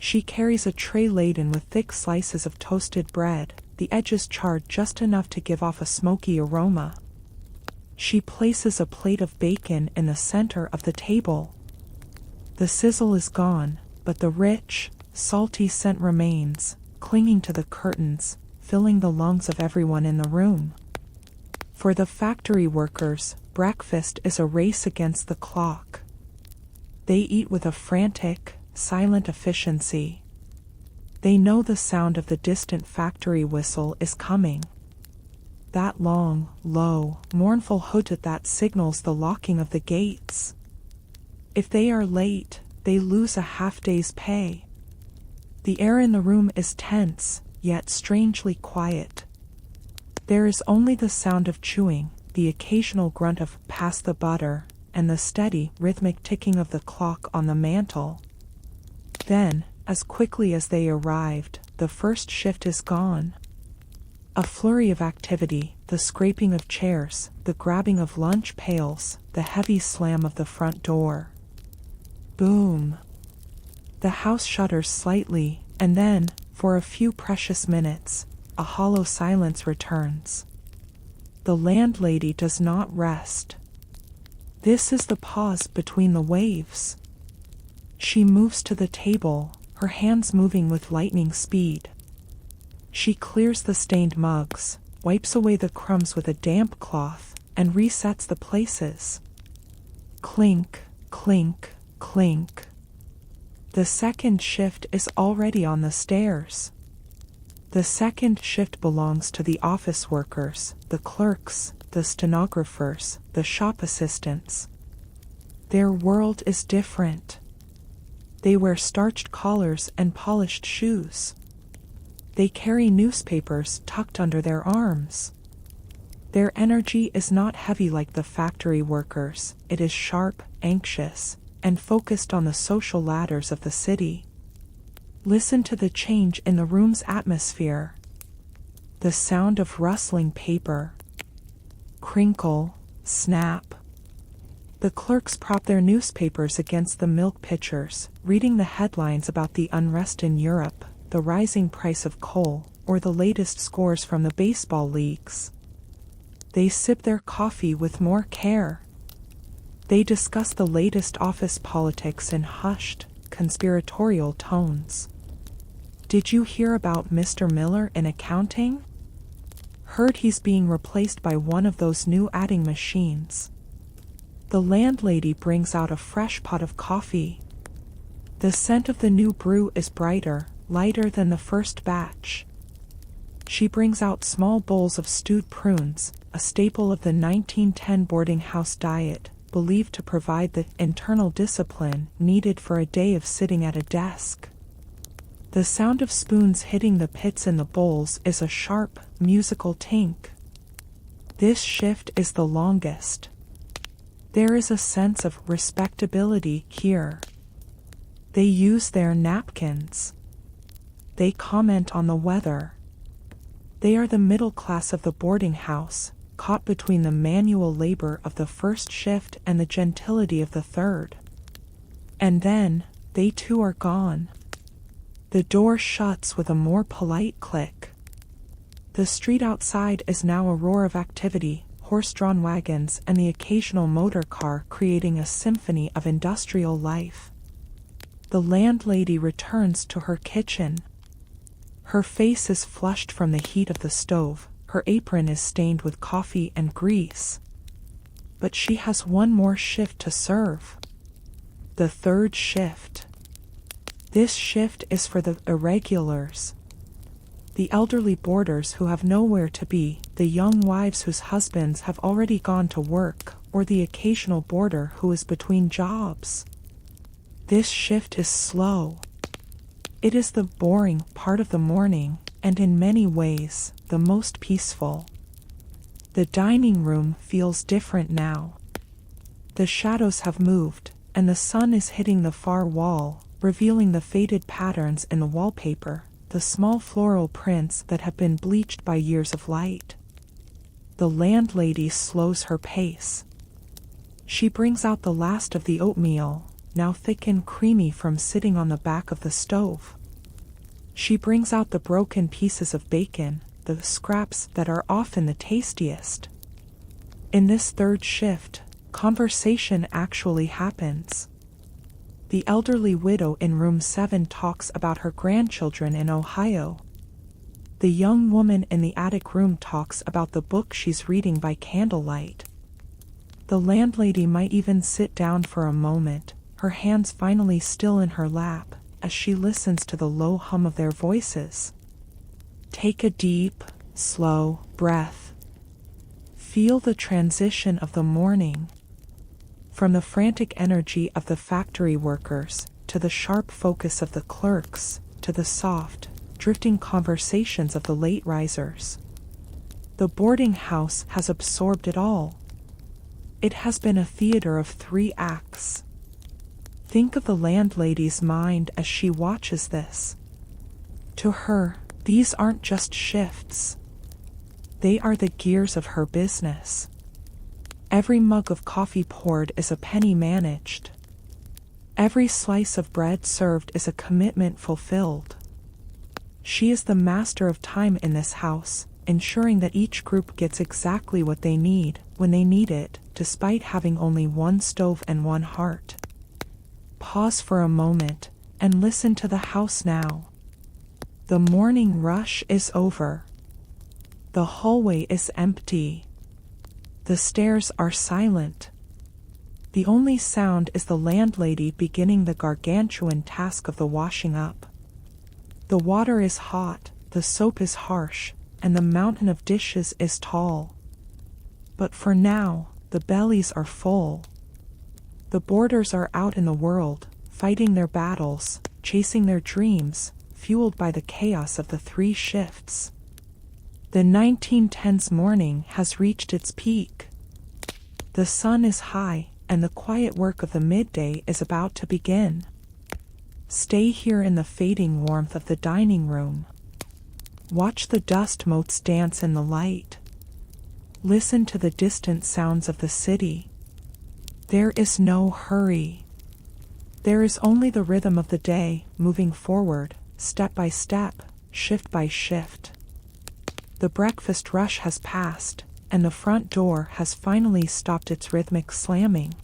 She carries a tray laden with thick slices of toasted bread, the edges charred just enough to give off a smoky aroma. She places a plate of bacon in the center of the table. The sizzle is gone, but the rich, salty scent remains, clinging to the curtains, filling the lungs of everyone in the room. For the factory workers, breakfast is a race against the clock. They eat with a frantic, silent efficiency. They know the sound of the distant factory whistle is coming. That long, low, mournful hoot that signals the locking of the gates. If they are late, they lose a half-day's pay. The air in the room is tense, yet strangely quiet. There is only the sound of chewing, the occasional grunt of "pass the butter," and the steady, rhythmic ticking of the clock on the mantel. Then, as quickly as they arrived, the first shift is gone. A flurry of activity, the scraping of chairs, the grabbing of lunch pails, the heavy slam of the front door. Boom. The house shudders slightly, and then, for a few precious minutes, a hollow silence returns. The landlady does not rest. This is the pause between the waves. She moves to the table, her hands moving with lightning speed. She clears the stained mugs, wipes away the crumbs with a damp cloth, and resets the places. Clink, clink, clink. The second shift is already on the stairs. The second shift belongs to the office workers, the clerks, the stenographers, the shop assistants. Their world is different. They wear starched collars and polished shoes. They carry newspapers tucked under their arms. Their energy is not heavy like the factory workers, it is sharp, anxious, and focused on the social ladders of the city. Listen to the change in the room's atmosphere. The sound of rustling paper. Crinkle, snap. The clerks prop their newspapers against the milk pitchers, reading the headlines about the unrest in Europe, the rising price of coal, or the latest scores from the baseball leagues. They sip their coffee with more care. They discuss the latest office politics in hushed, conspiratorial tones. Did you hear about Mr. Miller in accounting? Heard he's being replaced by one of those new adding machines. The landlady brings out a fresh pot of coffee. The scent of the new brew is brighter, lighter than the first batch. She brings out small bowls of stewed prunes, a staple of the 1910 boarding house diet, believed to provide the internal discipline needed for a day of sitting at a desk. The sound of spoons hitting the pits in the bowls is a sharp, musical tink. This shift is the longest. There is a sense of respectability here. They use their napkins. They comment on the weather. They are the middle class of the boarding house, caught between the manual labor of the first shift and the gentility of the third. And then, they too are gone. The door shuts with a more polite click. The street outside is now a roar of activity, horse-drawn wagons and the occasional motor car creating a symphony of industrial life. The landlady returns to her kitchen. Her face is flushed from the heat of the stove, her apron is stained with coffee and grease. But she has one more shift to serve. The third shift. This shift is for the irregulars. The elderly boarders who have nowhere to be, the young wives whose husbands have already gone to work, or the occasional boarder who is between jobs. This shift is slow. It is the boring part of the morning, and in many ways, the most peaceful. The dining room feels different now. The shadows have moved, and the sun is hitting the far wall, revealing the faded patterns in the wallpaper, the small floral prints that have been bleached by years of light. The landlady slows her pace. She brings out the last of the oatmeal, now thick and creamy from sitting on the back of the stove. She brings out the broken pieces of bacon, the scraps that are often the tastiest. In this third shift, conversation actually happens. The elderly widow in room 7 talks about her grandchildren in Ohio. The young woman in the attic room talks about the book she's reading by candlelight. The landlady might even sit down for a moment, her hands finally still in her lap, as she listens to the low hum of their voices. Take a deep, slow breath. Feel the transition of the morning. From the frantic energy of the factory workers, to the sharp focus of the clerks, to the soft, drifting conversations of the late risers. The boarding house has absorbed it all. It has been a theater of 3 acts. Think of the landlady's mind as she watches this. To her, these aren't just shifts. They are the gears of her business. Every mug of coffee poured is a penny managed. Every slice of bread served is a commitment fulfilled. She is the master of time in this house, ensuring that each group gets exactly what they need, when they need it, despite having only one stove and one heart. Pause for a moment, and listen to the house now. The morning rush is over. The hallway is empty. The stairs are silent. The only sound is the landlady beginning the gargantuan task of the washing up. The water is hot, the soap is harsh, and the mountain of dishes is tall. But for now, the bellies are full. The boarders are out in the world, fighting their battles, chasing their dreams, fueled by the chaos of the 3 shifts. The 1910s morning has reached its peak. The sun is high, and the quiet work of the midday is about to begin. Stay here in the fading warmth of the dining room. Watch the dust motes dance in the light. Listen to the distant sounds of the city. There is no hurry. There is only the rhythm of the day, moving forward, step by step, shift by shift. The breakfast rush has passed, and the front door has finally stopped its rhythmic slamming.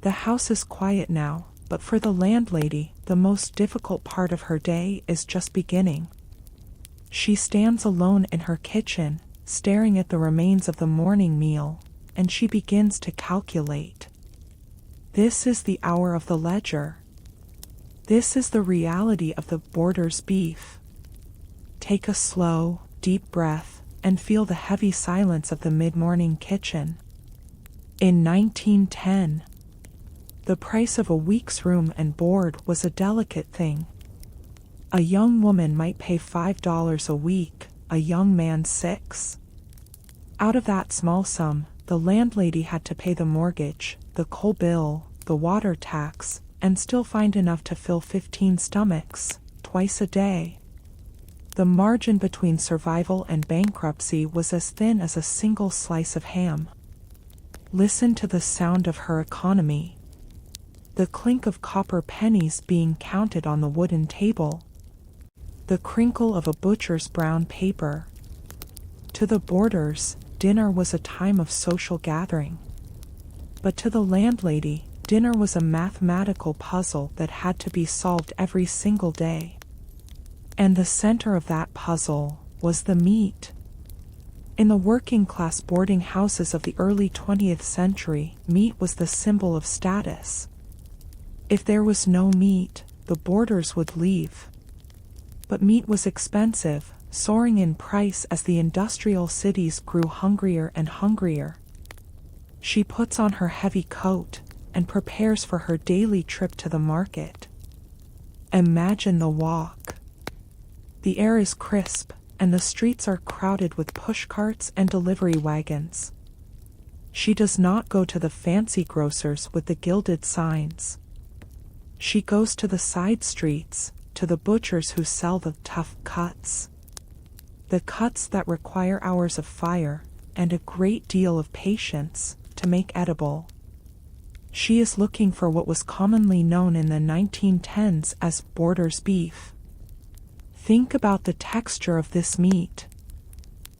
The house is quiet now, but for the landlady, the most difficult part of her day is just beginning. She stands alone in her kitchen, staring at the remains of the morning meal, and she begins to calculate. This is the hour of the ledger. This is the reality of the boarder's beef. Take a slow, deep breath, and feel the heavy silence of the mid-morning kitchen. In 1910, the price of a week's room and board was a delicate thing. A young woman might pay $5 a week, a young man $6. Out of that small sum, the landlady had to pay the mortgage, the coal bill, the water tax, and still find enough to fill 15 stomachs, twice a day. The margin between survival and bankruptcy was as thin as a single slice of ham. Listen to the sound of her economy. The clink of copper pennies being counted on the wooden table. The crinkle of a butcher's brown paper. To the boarders, dinner was a time of social gathering. But to the landlady, dinner was a mathematical puzzle that had to be solved every single day. And the center of that puzzle was the meat. In the working-class boarding houses of the early 20th century, meat was the symbol of status. If there was no meat, the boarders would leave. But meat was expensive, soaring in price as the industrial cities grew hungrier and hungrier. She puts on her heavy coat and prepares for her daily trip to the market. Imagine the walk. The air is crisp, and the streets are crowded with pushcarts and delivery wagons. She does not go to the fancy grocers with the gilded signs. She goes to the side streets, to the butchers who sell the tough cuts. The cuts that require hours of fire and a great deal of patience to make edible. She is looking for what was commonly known in the 1910s as boarder's beef. Think about the texture of this meat.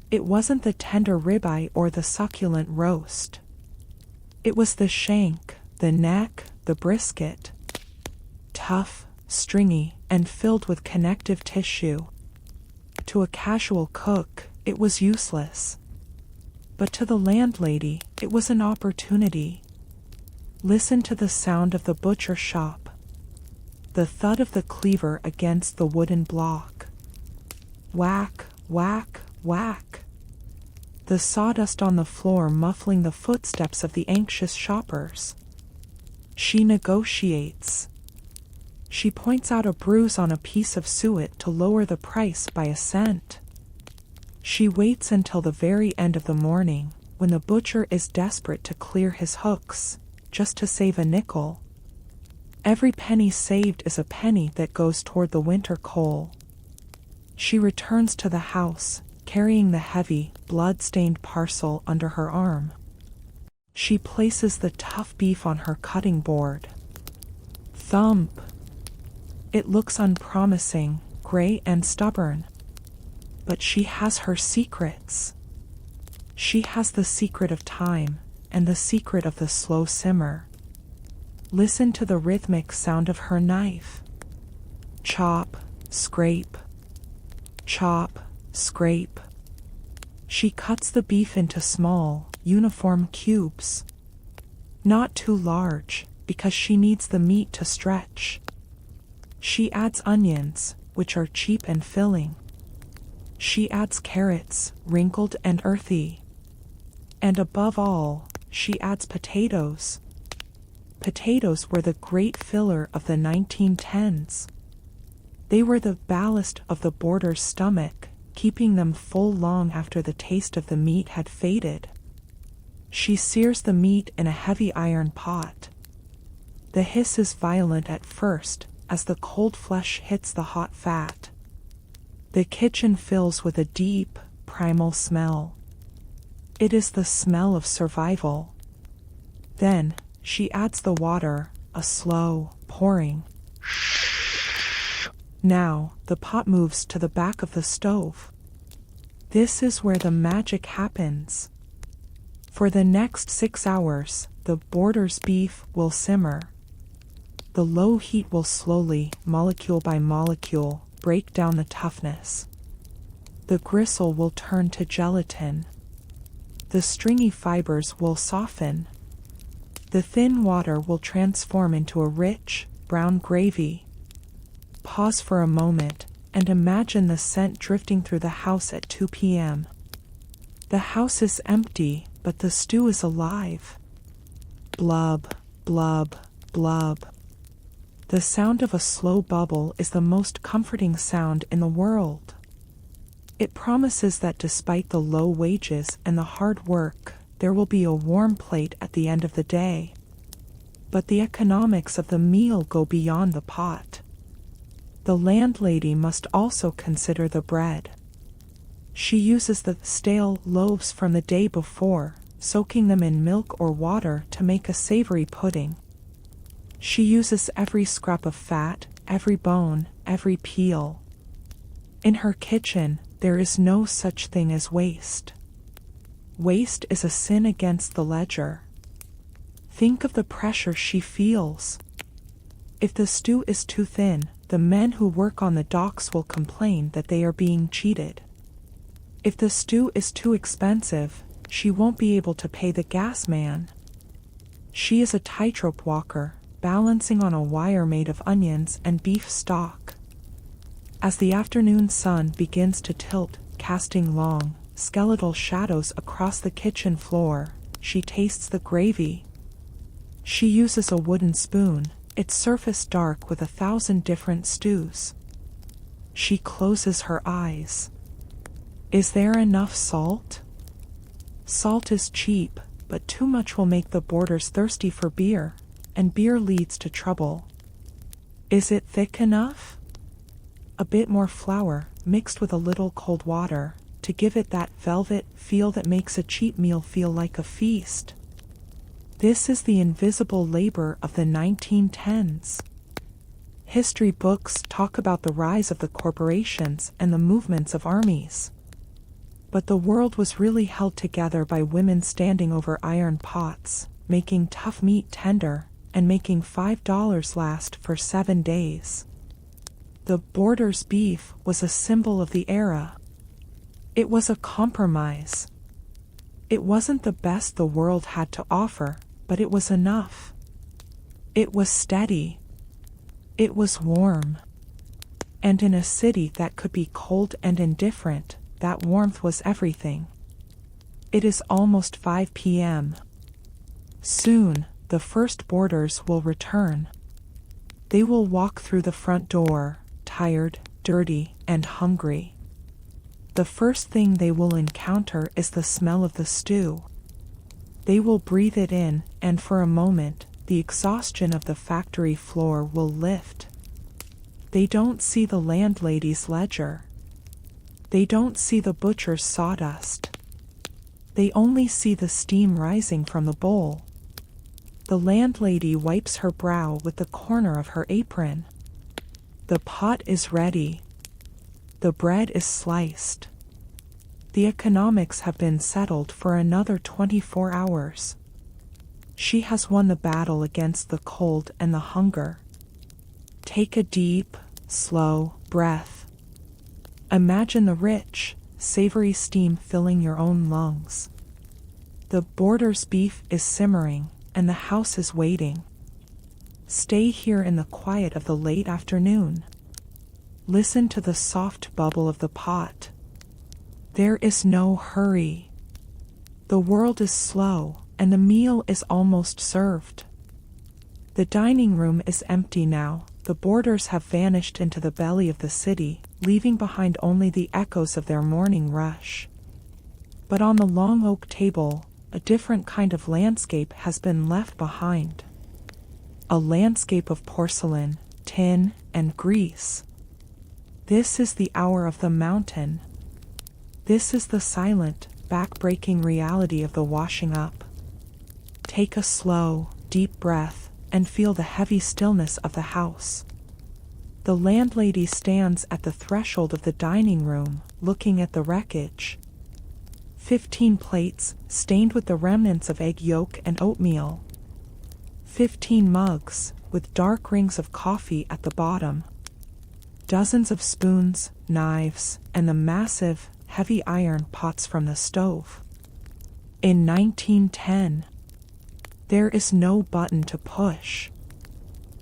It wasn't the tender ribeye or the succulent roast. It was the shank, the neck, the brisket. Tough, stringy, and filled with connective tissue. To a casual cook, it was useless. But to the landlady, it was an opportunity. Listen to the sound of the butcher shop. The thud of the cleaver against the wooden block. Whack, whack, whack. The sawdust on the floor muffling the footsteps of the anxious shoppers. She negotiates. She points out a bruise on a piece of suet to lower the price by a cent. She waits until the very end of the morning, when the butcher is desperate to clear his hooks, just to save a nickel. Every penny saved is a penny that goes toward the winter coal. She returns to the house, carrying the heavy, blood-stained parcel under her arm. She places the tough beef on her cutting board. Thump! It looks unpromising, gray and stubborn. But she has her secrets. She has the secret of time, and the secret of the slow simmer. Listen to the rhythmic sound of her knife. Chop, scrape. Chop, scrape. She cuts the beef into small, uniform cubes. Not too large, because she needs the meat to stretch. She adds onions, which are cheap and filling. She adds carrots, wrinkled and earthy. And above all, she adds potatoes. Potatoes were the great filler of the 1910s. They were the ballast of the boarder's stomach, keeping them full long after the taste of the meat had faded. She sears the meat in a heavy iron pot. The hiss is violent at first, as the cold flesh hits the hot fat. The kitchen fills with a deep, primal smell. It is the smell of survival. Then, she adds the water, a slow pouring. Now, the pot moves to the back of the stove. This is where the magic happens. For the next 6 hours, the boarder's beef will simmer. The low heat will slowly, molecule by molecule, break down the toughness. The gristle will turn to gelatin. The stringy fibers will soften. The thin water will transform into a rich, brown gravy. Pause for a moment, and imagine the scent drifting through the house at 2 p.m. The house is empty, but the stew is alive. Blub, blub, blub. The sound of a slow bubble is the most comforting sound in the world. It promises that despite the low wages and the hard work, there will be a warm plate at the end of the day. But the economics of the meal go beyond the pot. The landlady must also consider the bread. She uses the stale loaves from the day before, soaking them in milk or water to make a savory pudding. She uses every scrap of fat, every bone, every peel. In her kitchen, there is no such thing as waste. Waste is a sin against the ledger. Think of the pressure she feels. If the stew is too thin, the men who work on the docks will complain that they are being cheated. If the stew is too expensive, she won't be able to pay the gas man. She is a tightrope walker, balancing on a wire made of onions and beef stock. As the afternoon sun begins to tilt, casting long, skeletal shadows across the kitchen floor, she tastes the gravy. She uses a wooden spoon, its surface dark with 1,000 different stews. She closes her eyes. Is there enough salt? Salt is cheap, but too much will make the boarders thirsty for beer, and beer leads to trouble. Is it thick enough? A bit more flour, mixed with a little cold water, to give it that velvet feel that makes a cheap meal feel like a feast. This is the invisible labor of the 1910s. History books talk about the rise of the corporations and the movements of armies. But the world was really held together by women standing over iron pots, making tough meat tender, and making $5 last for 7 days. The boarder's beef was a symbol of the era. It was a compromise. It wasn't the best the world had to offer, but it was enough. It was steady. It was warm. And in a city that could be cold and indifferent, that warmth was everything. It is almost 5 p.m. Soon, the first boarders will return. They will walk through the front door, tired, dirty, and hungry. The first thing they will encounter is the smell of the stew. They will breathe it in, and for a moment, the exhaustion of the factory floor will lift. They don't see the landlady's ledger. They don't see the butcher's sawdust. They only see the steam rising from the bowl. The landlady wipes her brow with the corner of her apron. The pot is ready. The bread is sliced. The economics have been settled for another 24 hours. She has won the battle against the cold and the hunger. Take a deep, slow breath. Imagine the rich, savory steam filling your own lungs. The boarder's beef is simmering, and the house is waiting. Stay here in the quiet of the late afternoon. Listen to the soft bubble of the pot. There is no hurry. The world is slow, and the meal is almost served. The dining room is empty now. The boarders have vanished into the belly of the city, leaving behind only the echoes of their morning rush. But on the long oak table, a different kind of landscape has been left behind. A landscape of porcelain, tin, and grease. This is the hour of the mountain. This is the silent, back-breaking reality of the washing up. Take a slow, deep breath and feel the heavy stillness of the house. The landlady stands at the threshold of the dining room, looking at the wreckage. 15 plates, stained with the remnants of egg yolk and oatmeal. 15 mugs, with dark rings of coffee at the bottom. Dozens of spoons, knives, and the massive, heavy iron pots from the stove. In 1910, there is no button to push.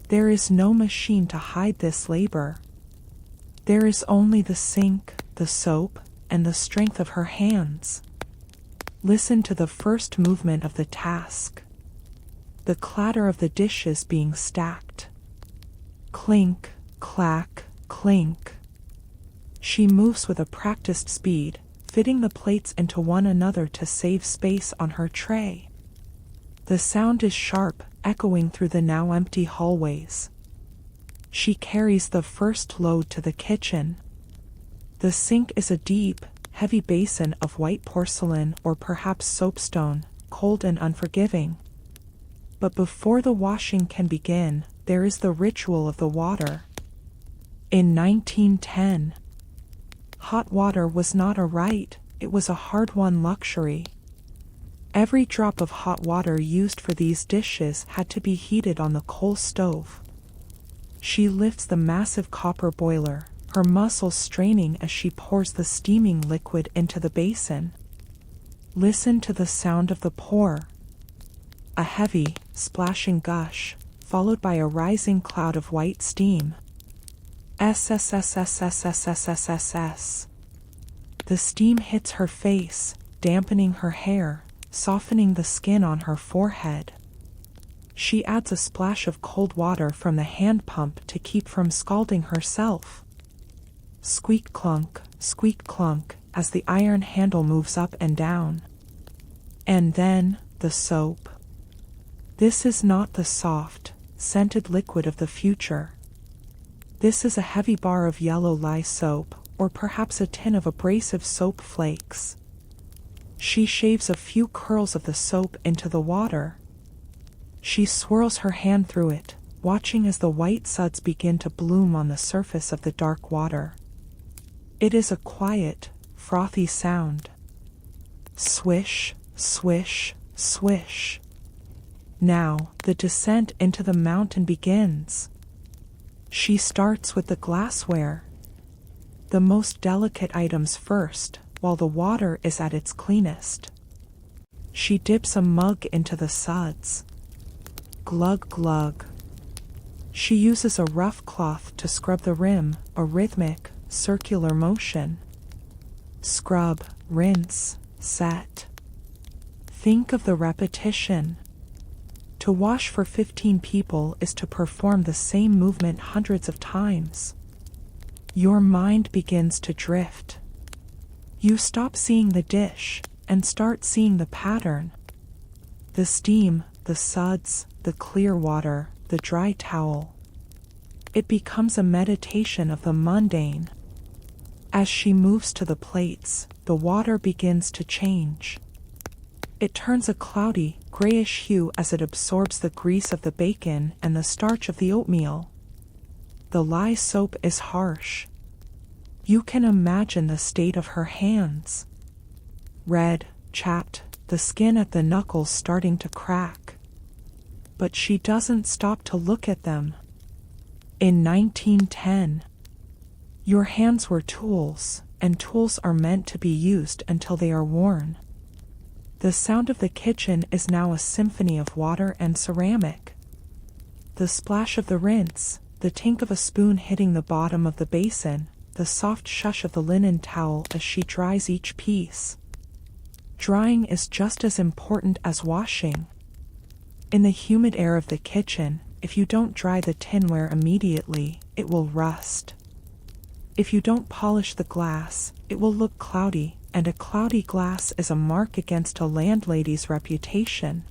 There is no machine to hide this labor. There is only the sink, the soap, and the strength of her hands. Listen to the first movement of the task. The clatter of the dishes being stacked. Clink, clack, clink. She moves with a practiced speed, fitting the plates into one another to save space on her tray. The sound is sharp, echoing through the now empty hallways. She carries the first load to the kitchen. The sink is a deep, heavy basin of white porcelain or perhaps soapstone, cold and unforgiving. But before the washing can begin, there is the ritual of the water. In 1910, hot water was not a right, it was a hard-won luxury. Every drop of hot water used for these dishes had to be heated on the coal stove. She lifts the massive copper boiler, her muscles straining as she pours the steaming liquid into the basin. Listen to the sound of the pour. A heavy, splashing gush, followed by a rising cloud of white steam. SSSSSSSSSS. The steam hits her face, dampening her hair, softening the skin on her forehead. She adds a splash of cold water from the hand pump to keep from scalding herself. Squeak clunk, as the iron handle moves up and down. And then, the soap. This is not the soft, scented liquid of the future. This is a heavy bar of yellow lye soap, or perhaps a tin of abrasive soap flakes. She shaves a few curls of the soap into the water. She swirls her hand through it, watching as the white suds begin to bloom on the surface of the dark water. It is a quiet, frothy sound. Swish, swish, swish. Now, the descent into the mountain begins. She starts with the glassware. The most delicate items first, while the water is at its cleanest. She dips a mug into the suds. Glug glug. She uses a rough cloth to scrub the rim, a rhythmic, circular motion. Scrub, rinse, set. Think of the repetition. To wash for 15 people is to perform the same movement hundreds of times. Your mind begins to drift. You stop seeing the dish and start seeing the pattern. The steam, the the suds, the clear water, the dry towel. It becomes a meditation of the mundane. As she moves to the plates, the water begins to change. It turns a cloudy, grayish hue as it absorbs the grease of the bacon and the starch of the oatmeal. The lye soap is harsh. You can imagine the state of her hands. Red, chapped, the skin at the knuckles starting to crack. But she doesn't stop to look at them. In 1910, your hands were tools, and tools are meant to be used until they are worn. The sound of the kitchen is now a symphony of water and ceramic. The splash of the rinse, the tink of a spoon hitting the bottom of the basin, the soft shush of the linen towel as she dries each piece. Drying is just as important as washing. In the humid air of the kitchen, if you don't dry the tinware immediately, it will rust. If you don't polish the glass, it will look cloudy, and a cloudy glass is a mark against a landlady's reputation.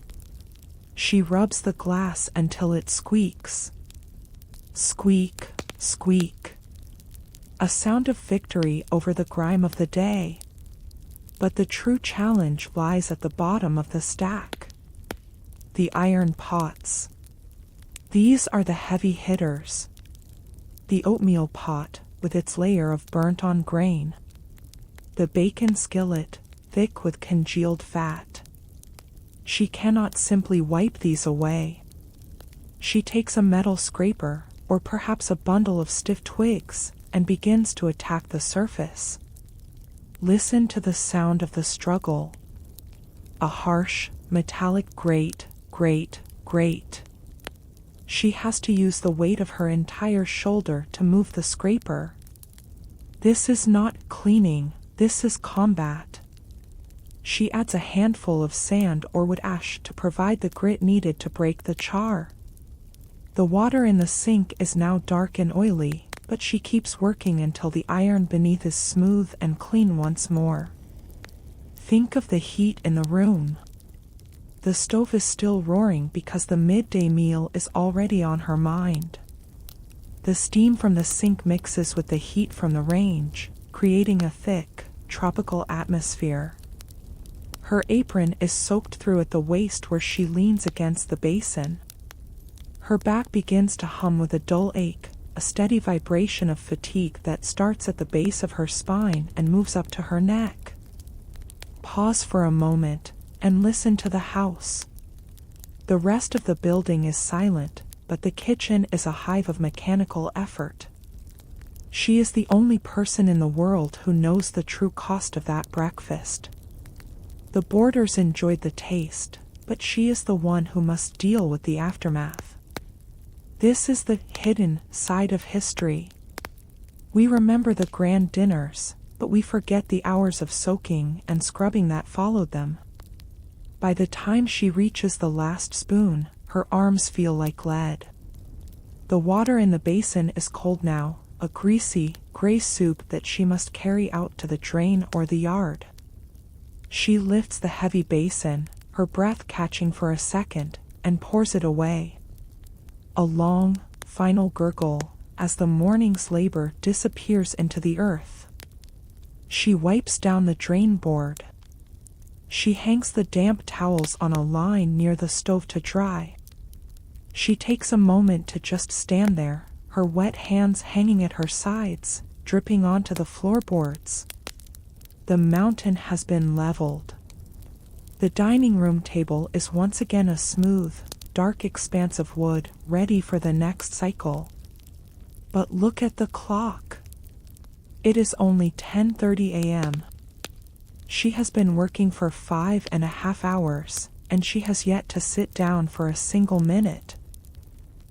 She rubs the glass until it squeaks. Squeak, squeak. A sound of victory over the grime of the day. But the true challenge lies at the bottom of the stack. The iron pots. These are the heavy hitters. The oatmeal pot, with its layer of burnt-on grain. The bacon skillet, thick with congealed fat. She cannot simply wipe these away. She takes a metal scraper, or perhaps a bundle of stiff twigs, and begins to attack the surface. Listen to the sound of the struggle. A harsh, metallic grate, grate, grate. She has to use the weight of her entire shoulder to move the scraper. This is not cleaning, this is combat. She adds a handful of sand or wood ash to provide the grit needed to break the char. The water in the sink is now dark and oily, but she keeps working until the iron beneath is smooth and clean once more. Think of the heat in the room. The stove is still roaring because the midday meal is already on her mind. The steam from the sink mixes with the heat from the range, creating a thick, tropical atmosphere. Her apron is soaked through at the waist where she leans against the basin. Her back begins to hum with a dull ache, a steady vibration of fatigue that starts at the base of her spine and moves up to her neck. Pause for a moment and listen to the house. The rest of the building is silent, but the kitchen is a hive of mechanical effort. She is the only person in the world who knows the true cost of that breakfast. The boarders enjoyed the taste, but she is the one who must deal with the aftermath. This is the hidden side of history. We remember the grand dinners, but we forget the hours of soaking and scrubbing that followed them. By the time she reaches the last spoon, her arms feel like lead. The water in the basin is cold now, a greasy, gray soup that she must carry out to the drain or the yard. She lifts the heavy basin, her breath catching for a second, and pours it away. A long, final gurgle as the morning's labor disappears into the earth. She wipes down the drain board. She hangs the damp towels on a line near the stove to dry. She takes a moment to just stand there, her wet hands hanging at her sides, dripping onto the floorboards. The mountain has been leveled. The dining room table is once again a smooth, dark expanse of wood, ready for the next cycle. But look at the clock. It is only 10:30 a.m. She has been working for 5.5 hours, and she has yet to sit down for a single minute.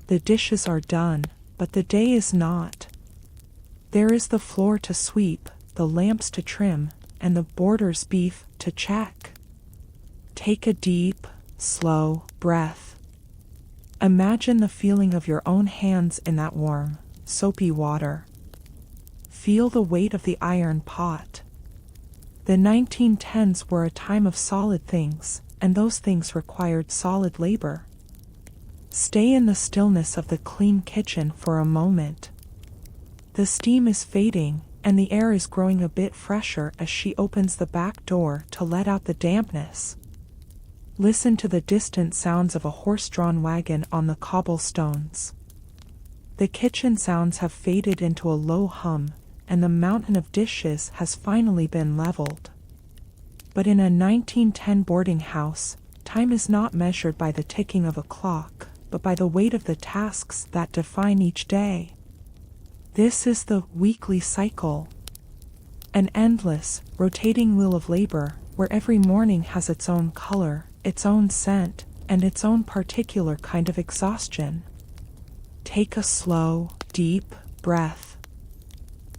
The dishes are done, but the day is not. There is the floor to sweep, the lamps to trim, and the boarder's beef to check. Take a deep, slow breath. Imagine the feeling of your own hands in that warm, soapy water. Feel the weight of the iron pot. The 1910s were a time of solid things, and those things required solid labor. Stay in the stillness of the clean kitchen for a moment. The steam is fading, and the air is growing a bit fresher as she opens the back door to let out the dampness. Listen to the distant sounds of a horse-drawn wagon on the cobblestones. The kitchen sounds have faded into a low hum, and the mountain of dishes has finally been leveled. But in a 1910 boarding house, time is not measured by the ticking of a clock, but by the weight of the tasks that define each day. This is the weekly cycle. An endless, rotating wheel of labor, where every morning has its own color, its own scent, and its own particular kind of exhaustion. Take a slow, deep breath.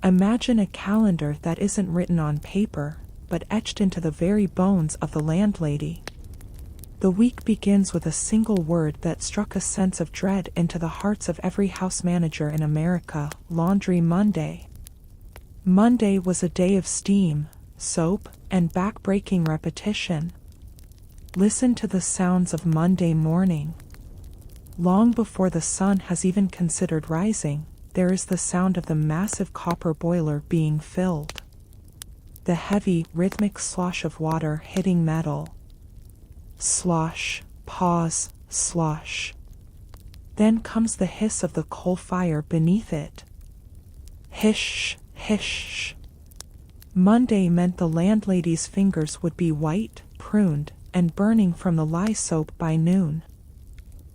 Imagine a calendar that isn't written on paper, but etched into the very bones of the landlady. The week begins with a single word that struck a sense of dread into the hearts of every house manager in America: Laundry Monday. Monday was a day of steam, soap, and back-breaking repetition. Listen to the sounds of Monday morning. Long before the sun has even considered rising, there is the sound of the massive copper boiler being filled. The heavy, rhythmic slosh of water hitting metal. Slosh, pause, slosh. Then comes the hiss of the coal fire beneath it. Hish, hish. Monday meant the landlady's fingers would be white, pruned, and burning from the lye soap by noon.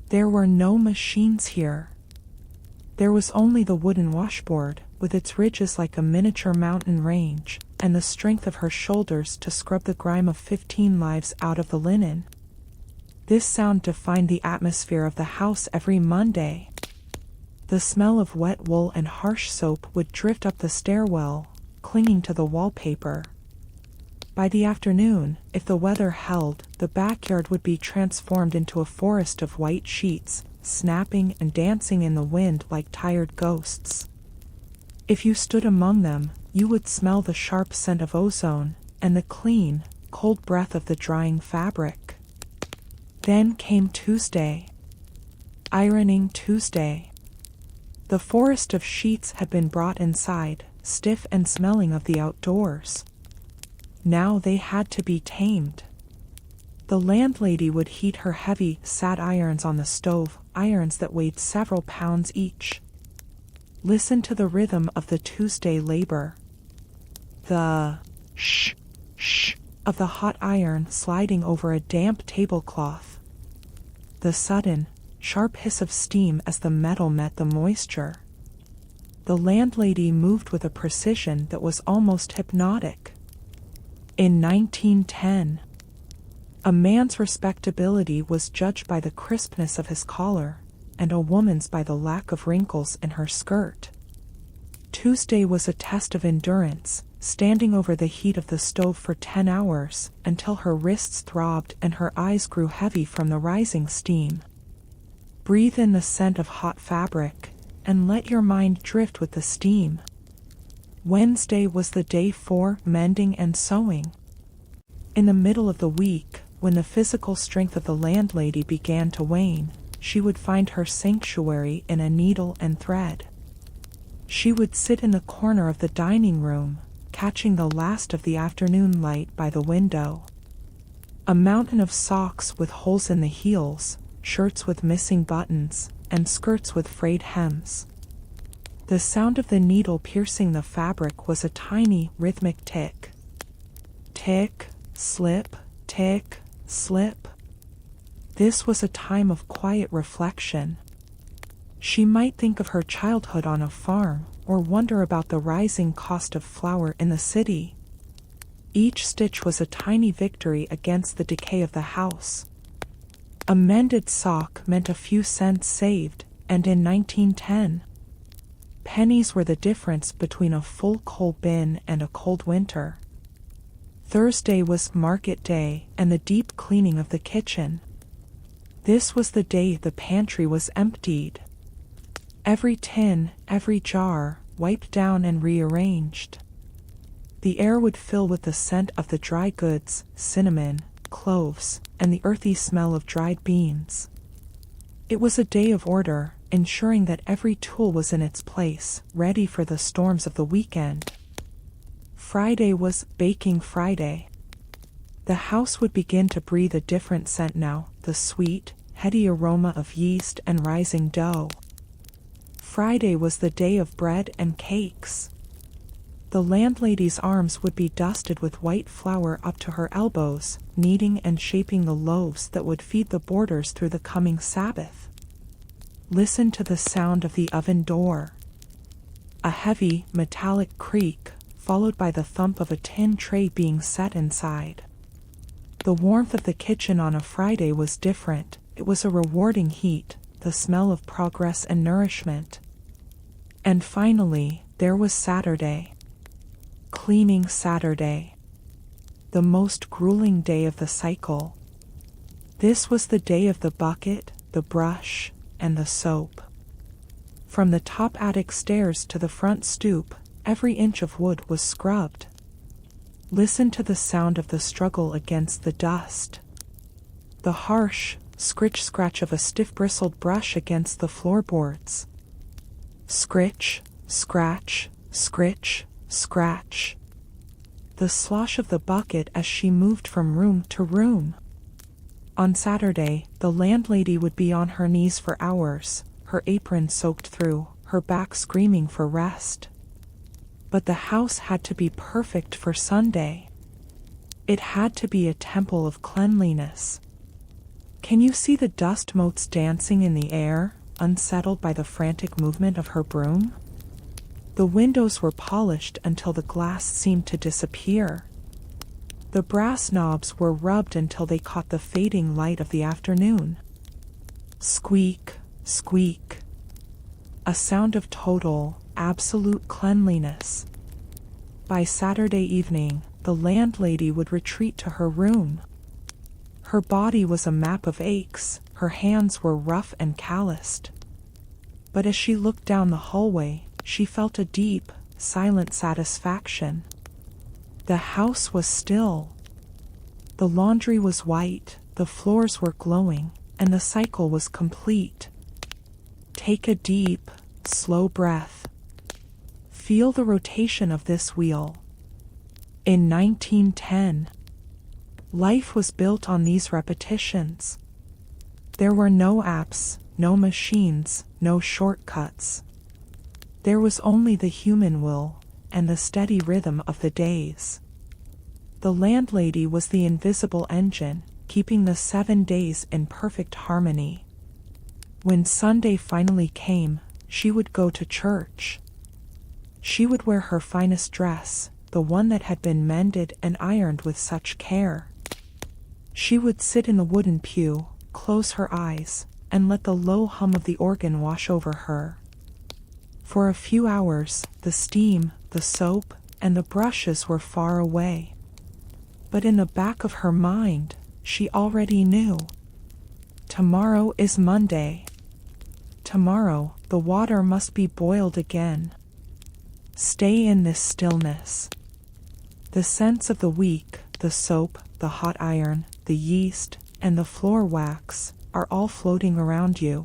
There were no machines here. There was only the wooden washboard, with its ridges like a miniature mountain range, and the strength of her shoulders to scrub the grime of 15 lives out of the linen. This sound defined the atmosphere of the house every Monday. The smell of wet wool and harsh soap would drift up the stairwell, clinging to the wallpaper. By the afternoon, if the weather held, the backyard would be transformed into a forest of white sheets, snapping and dancing in the wind like tired ghosts. If you stood among them, you would smell the sharp scent of ozone, and the clean, cold breath of the drying fabric. Then came Tuesday. Ironing Tuesday. The forest of sheets had been brought inside, stiff and smelling of the outdoors. Now they had to be tamed. The landlady would heat her heavy, sad irons on the stove, irons that weighed several pounds each. Listen to the rhythm of the Tuesday labor. The shh, shh of the hot iron sliding over a damp tablecloth. The sudden, sharp hiss of steam as the metal met the moisture. The landlady moved with a precision that was almost hypnotic. In 1910, a man's respectability was judged by the crispness of his collar, and a woman's by the lack of wrinkles in her skirt. Tuesday was a test of endurance, standing over the heat of the stove for 10 hours, until her wrists throbbed and her eyes grew heavy from the rising steam. Breathe in the scent of hot fabric, and let your mind drift with the steam. Wednesday was the day for mending and sewing. In the middle of the week, when the physical strength of the landlady began to wane, she would find her sanctuary in a needle and thread. She would sit in the corner of the dining room, catching the last of the afternoon light by the window. A mountain of socks with holes in the heels, shirts with missing buttons, and skirts with frayed hems. The sound of the needle piercing the fabric was a tiny, rhythmic tick. Tick, slip, tick, slip. This was a time of quiet reflection. She might think of her childhood on a farm, or wonder about the rising cost of flour in the city. Each stitch was a tiny victory against the decay of the house. A mended sock meant a few cents saved, and in 1910, pennies were the difference between a full coal bin and a cold winter. Thursday was market day and the deep cleaning of the kitchen. This was the day the pantry was emptied. Every tin, every jar, wiped down and rearranged. The air would fill with the scent of the dry goods, cinnamon, cloves, and the earthy smell of dried beans. It was a day of order, ensuring that every tool was in its place, ready for the storms of the weekend. Friday was Baking Friday. The house would begin to breathe a different scent now, the sweet, heady aroma of yeast and rising dough. Friday was the day of bread and cakes. The landlady's arms would be dusted with white flour up to her elbows, kneading and shaping the loaves that would feed the boarders through the coming Sabbath. Listen to the sound of the oven door. A heavy, metallic creak, followed by the thump of a tin tray being set inside. The warmth of the kitchen on a Friday was different. It was a rewarding heat, the smell of progress and nourishment. And finally, there was Saturday. Cleaning Saturday. The most grueling day of the cycle. This was the day of the bucket, the brush, and the soap. From the top attic stairs to the front stoop, every inch of wood was scrubbed. Listen to the sound of the struggle against the dust. The harsh, scritch-scratch of a stiff-bristled brush against the floorboards. Scritch, scratch, scritch, scratch. The slosh of the bucket as she moved from room to room. On Saturday, the landlady would be on her knees for hours, her apron soaked through, her back screaming for rest. But the house had to be perfect for Sunday. It had to be a temple of cleanliness. Can you see the dust motes dancing in the air, unsettled by the frantic movement of her broom? The windows were polished until the glass seemed to disappear. The brass knobs were rubbed until they caught the fading light of the afternoon. Squeak, squeak. A sound of total, absolute cleanliness. By Saturday evening, the landlady would retreat to her room. Her body was a map of aches, her hands were rough and calloused. But as she looked down the hallway, she felt a deep, silent satisfaction. The house was still. The laundry was white, the floors were glowing, and the cycle was complete. Take a deep, slow breath. Feel the rotation of this wheel. In 1910, life was built on these repetitions. There were no apps, no machines, no shortcuts. There was only the human will and the steady rhythm of the days. The landlady was the invisible engine, keeping the 7 days in perfect harmony. When Sunday finally came, she would go to church. She would wear her finest dress, the one that had been mended and ironed with such care. She would sit in the wooden pew, close her eyes, and let the low hum of the organ wash over her. For a few hours, the steam, the soap, and the brushes were far away. But in the back of her mind, she already knew. Tomorrow is Monday. Tomorrow, the water must be boiled again. Stay in this stillness. The scents of the week, the soap, the hot iron, the yeast, and the floor wax, are all floating around you.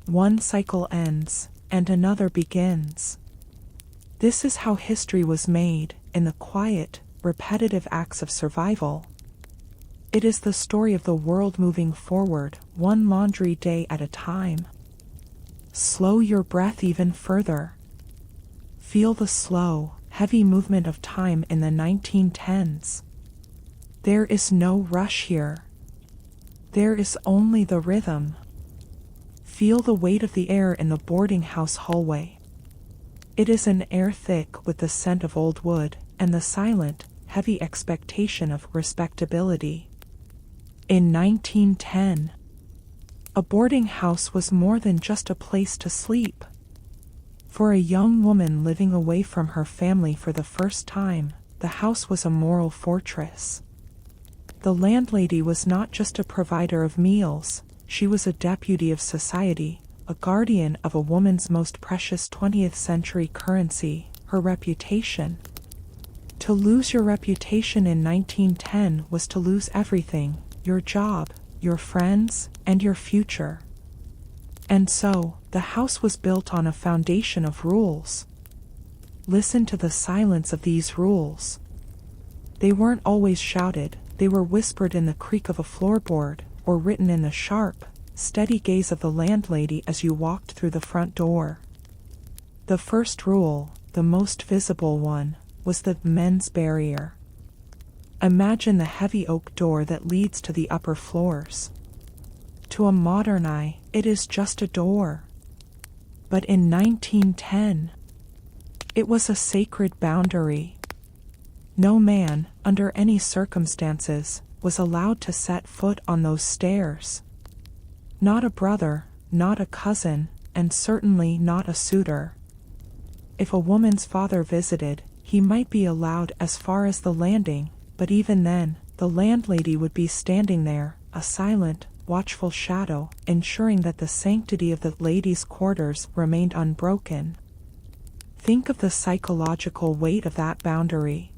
One cycle ends, and another begins. This is how history was made, in the quiet, repetitive acts of survival. It is the story of the world moving forward, one laundry day at a time. Slow your breath even further. Feel the slow, heavy movement of time in the 1910s. There is no rush here. There is only the rhythm. Feel the weight of the air in the boarding house hallway. It is an air thick with the scent of old wood and the silent, heavy expectation of respectability. In 1910, a boarding house was more than just a place to sleep. For a young woman living away from her family for the first time, the house was a moral fortress. The landlady was not just a provider of meals, she was a deputy of society, a guardian of a woman's most precious 20th century currency, her reputation. To lose your reputation in 1910 was to lose everything: your job, your friends, and your future. And so, the house was built on a foundation of rules. Listen to the silence of these rules. They weren't always shouted, they were whispered in the creak of a floorboard, or written in the sharp, steady gaze of the landlady as you walked through the front door. The first rule, the most visible one, was the men's barrier. Imagine the heavy oak door that leads to the upper floors. To a modern eye, it is just a door. But in 1910, it was a sacred boundary. No man, under any circumstances, was allowed to set foot on those stairs. Not a brother, not a cousin, and certainly not a suitor. If a woman's father visited, he might be allowed as far as the landing, but even then, the landlady would be standing there, a silent, watchful shadow, ensuring that the sanctity of the ladies' quarters remained unbroken. Think of the psychological weight of that boundary.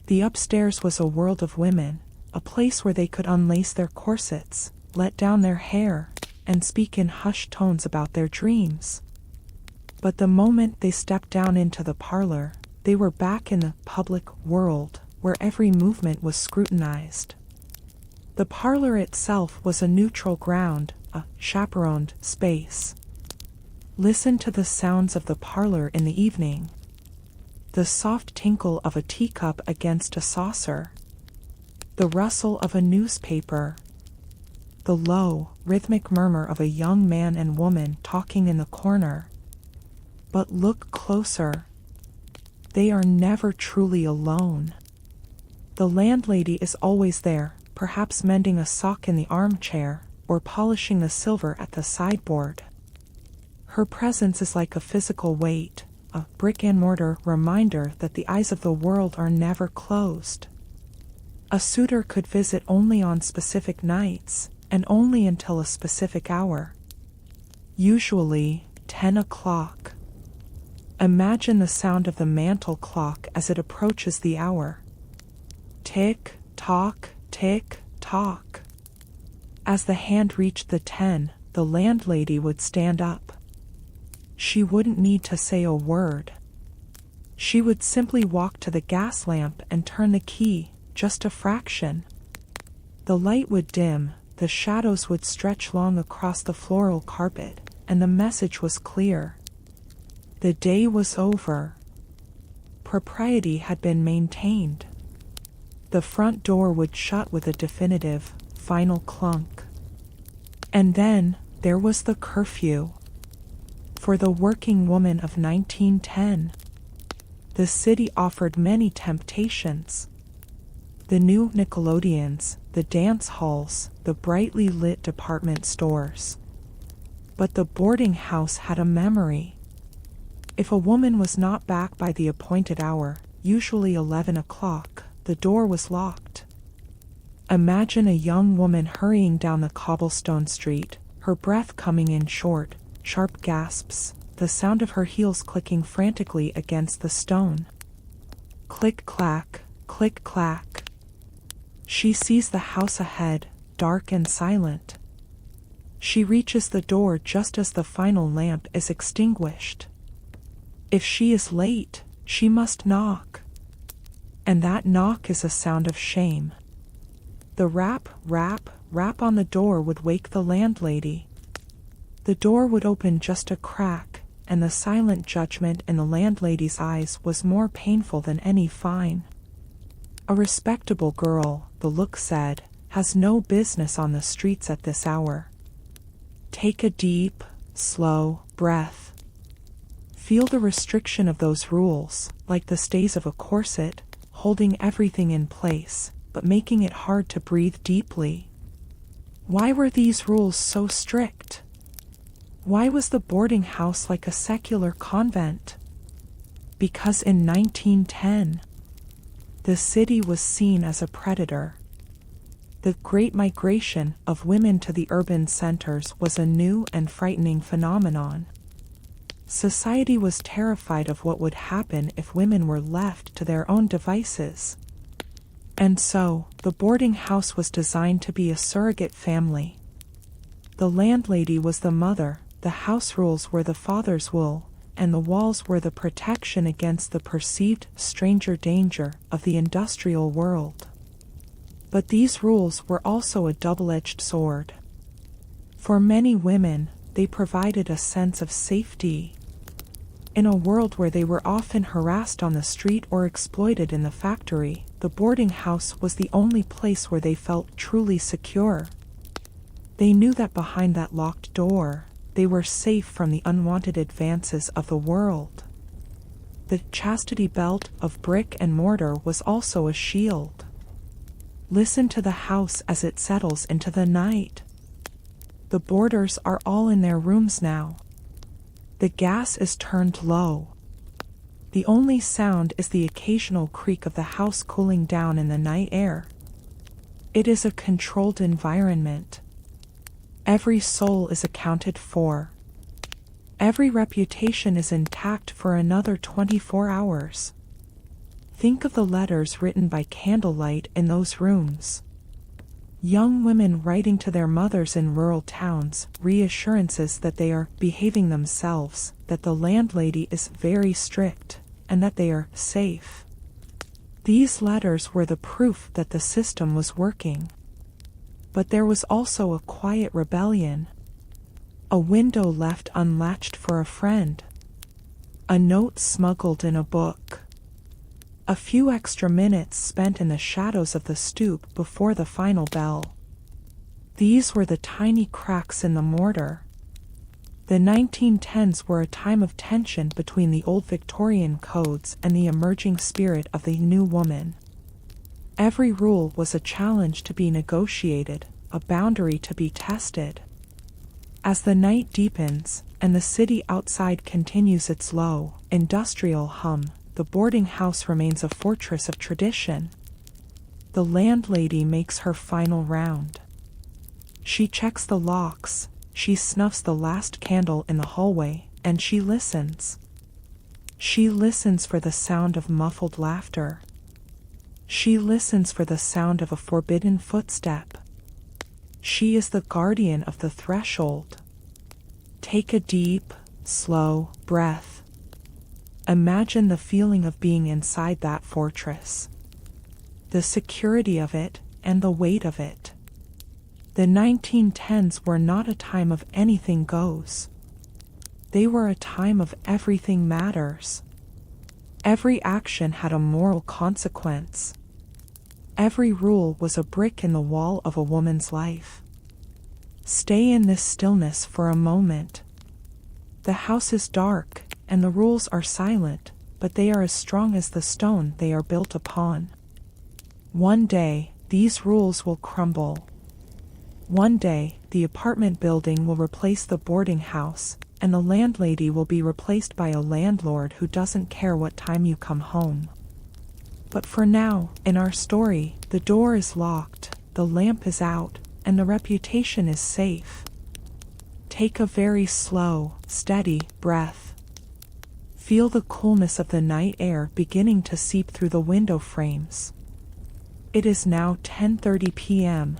The upstairs was a world of women, a place where they could unlace their corsets, let down their hair, and speak in hushed tones about their dreams. But the moment they stepped down into the parlor, they were back in the public world, where every movement was scrutinized. The parlor itself was a neutral ground, a chaperoned space. Listen to the sounds of the parlor in the evening. The soft tinkle of a teacup against a saucer. The rustle of a newspaper. The low, rhythmic murmur of a young man and woman talking in the corner. But look closer. They are never truly alone. The landlady is always there, perhaps mending a sock in the armchair, or polishing the silver at the sideboard. Her presence is like a physical weight, a brick-and-mortar reminder that the eyes of the world are never closed. A suitor could visit only on specific nights, and only until a specific hour. Usually, 10 o'clock. Imagine the sound of the mantel clock as it approaches the hour. Tick, tock, tick, tock. As the hand reached the 10, the landlady would stand up. She wouldn't need to say a word. She would simply walk to the gas lamp and turn the key, just a fraction. The light would dim, the shadows would stretch long across the floral carpet, and the message was clear. The day was over. Propriety had been maintained. The front door would shut with a definitive, final clunk. And then, there was the curfew. For the working woman of 1910, the city offered many temptations. The new Nickelodeons, the dance halls, the brightly lit department stores. But the boarding house had a memory. If a woman was not back by the appointed hour, usually 11 o'clock, the door was locked. Imagine a young woman hurrying down the cobblestone street, her breath coming in short, sharp gasps, the sound of her heels clicking frantically against the stone. Click-clack, click-clack. She sees the house ahead, dark and silent. She reaches the door just as the final lamp is extinguished. If she is late, she must knock. And that knock is a sound of shame. The rap, rap, rap on the door would wake the landlady. The door would open just a crack, and the silent judgment in the landlady's eyes was more painful than any fine. A respectable girl, the look said, has no business on the streets at this hour. Take a deep, slow breath. Feel the restriction of those rules, like the stays of a corset, holding everything in place, but making it hard to breathe deeply. Why were these rules so strict? Why was the boarding house like a secular convent? Because in 1910, the city was seen as a predator. The great migration of women to the urban centers was a new and frightening phenomenon. Society was terrified of what would happen if women were left to their own devices. And so, the boarding house was designed to be a surrogate family. The landlady was the mother, the house rules were the father's wool, and the walls were the protection against the perceived stranger danger of the industrial world. But these rules were also a double-edged sword. For many women, they provided a sense of safety. In a world where they were often harassed on the street or exploited in the factory, the boarding house was the only place where they felt truly secure. They knew that behind that locked door, they were safe from the unwanted advances of the world. The chastity belt of brick and mortar was also a shield. Listen to the house as it settles into the night. The boarders are all in their rooms now. The gas is turned low. The only sound is the occasional creak of the house cooling down in the night air. It is a controlled environment. Every soul is accounted for. Every reputation is intact for another 24 hours. Think of the letters written by candlelight in those rooms. Young women writing to their mothers in rural towns, reassurances that they are behaving themselves, that the landlady is very strict, and that they are safe. These letters were the proof that the system was working. But there was also a quiet rebellion. A window left unlatched for a friend. A note smuggled in a book. A few extra minutes spent in the shadows of the stoop before the final bell. These were the tiny cracks in the mortar. The 1910s were a time of tension between the old Victorian codes and the emerging spirit of the new woman. Every rule was a challenge to be negotiated, a boundary to be tested. As the night deepens, and the city outside continues its low, industrial hum, the boarding house remains a fortress of tradition. The landlady makes her final round. She checks the locks, she snuffs the last candle in the hallway, and she listens. She listens for the sound of muffled laughter. She listens for the sound of a forbidden footstep. She is the guardian of the threshold. Take a deep, slow breath. Imagine the feeling of being inside that fortress. The security of it, and the weight of it. The 1910s were not a time of anything goes. They were a time of everything matters. Every action had a moral consequence. Every rule was a brick in the wall of a woman's life. Stay in this stillness for a moment. The house is dark, and the rules are silent, but they are as strong as the stone they are built upon. One day, these rules will crumble. One day, the apartment building will replace the boarding house, and the landlady will be replaced by a landlord who doesn't care what time you come home. But for now, in our story, the door is locked, the lamp is out, and the reputation is safe. Take a very slow, steady breath. Feel the coolness of the night air beginning to seep through the window frames. It is now 10:30 p.m.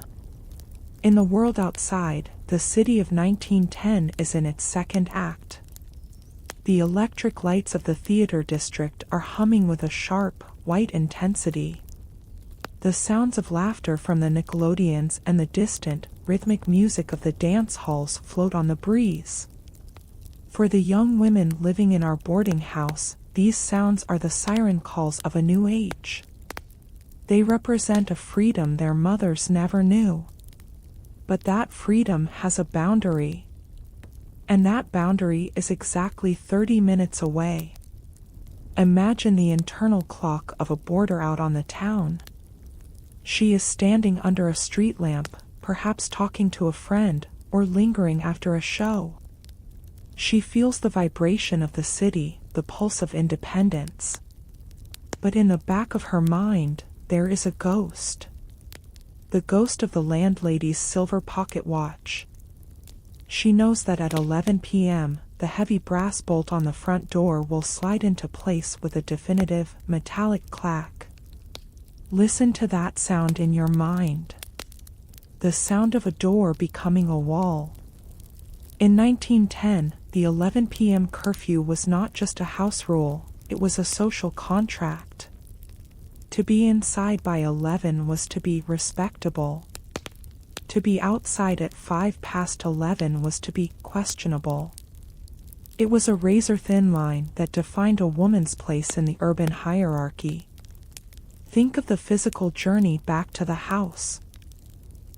In the world outside, the city of 1910 is in its second act. The electric lights of the theater district are humming with a sharp, white intensity. The sounds of laughter from the Nickelodeons and the distant, rhythmic music of the dance halls float on the breeze. For the young women living in our boarding house, these sounds are the siren calls of a new age. They represent a freedom their mothers never knew. But that freedom has a boundary. And that boundary is exactly 30 minutes away. Imagine the internal clock of a boarder out on the town. She is standing under a street lamp, perhaps talking to a friend, or lingering after a show. She feels the vibration of the city, the pulse of independence. But in the back of her mind, there is a ghost. The ghost of the landlady's silver pocket watch. She knows that at 11 p.m., the heavy brass bolt on the front door will slide into place with a definitive, metallic clack. Listen to that sound in your mind. The sound of a door becoming a wall. In 1910, the 11 p.m. curfew was not just a house rule, it was a social contract. To be inside by 11 was to be respectable. To be outside at 11 was to be questionable. It was a razor-thin line that defined a woman's place in the urban hierarchy. Think of the physical journey back to the house.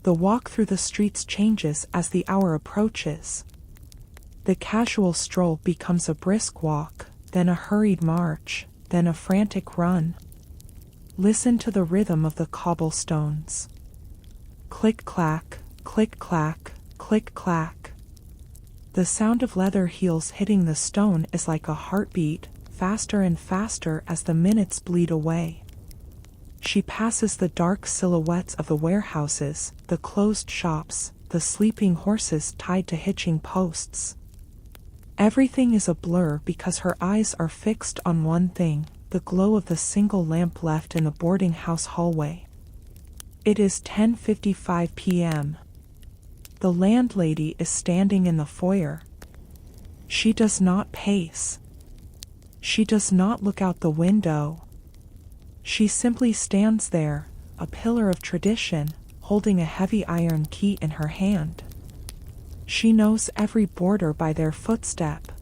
The walk through the streets changes as the hour approaches. The casual stroll becomes a brisk walk, then a hurried march, then a frantic run. Listen to the rhythm of the cobblestones. Click-clack, click-clack, click-clack. The sound of leather heels hitting the stone is like a heartbeat, faster and faster as the minutes bleed away. She passes the dark silhouettes of the warehouses, the closed shops, the sleeping horses tied to hitching posts. Everything is a blur because her eyes are fixed on one thing, the glow of the single lamp left in the boarding house hallway. It is 10:55 p.m. The landlady is standing in the foyer. She does not pace. She does not look out the window. She simply stands there, a pillar of tradition, holding a heavy iron key in her hand. She knows every boarder by their footstep.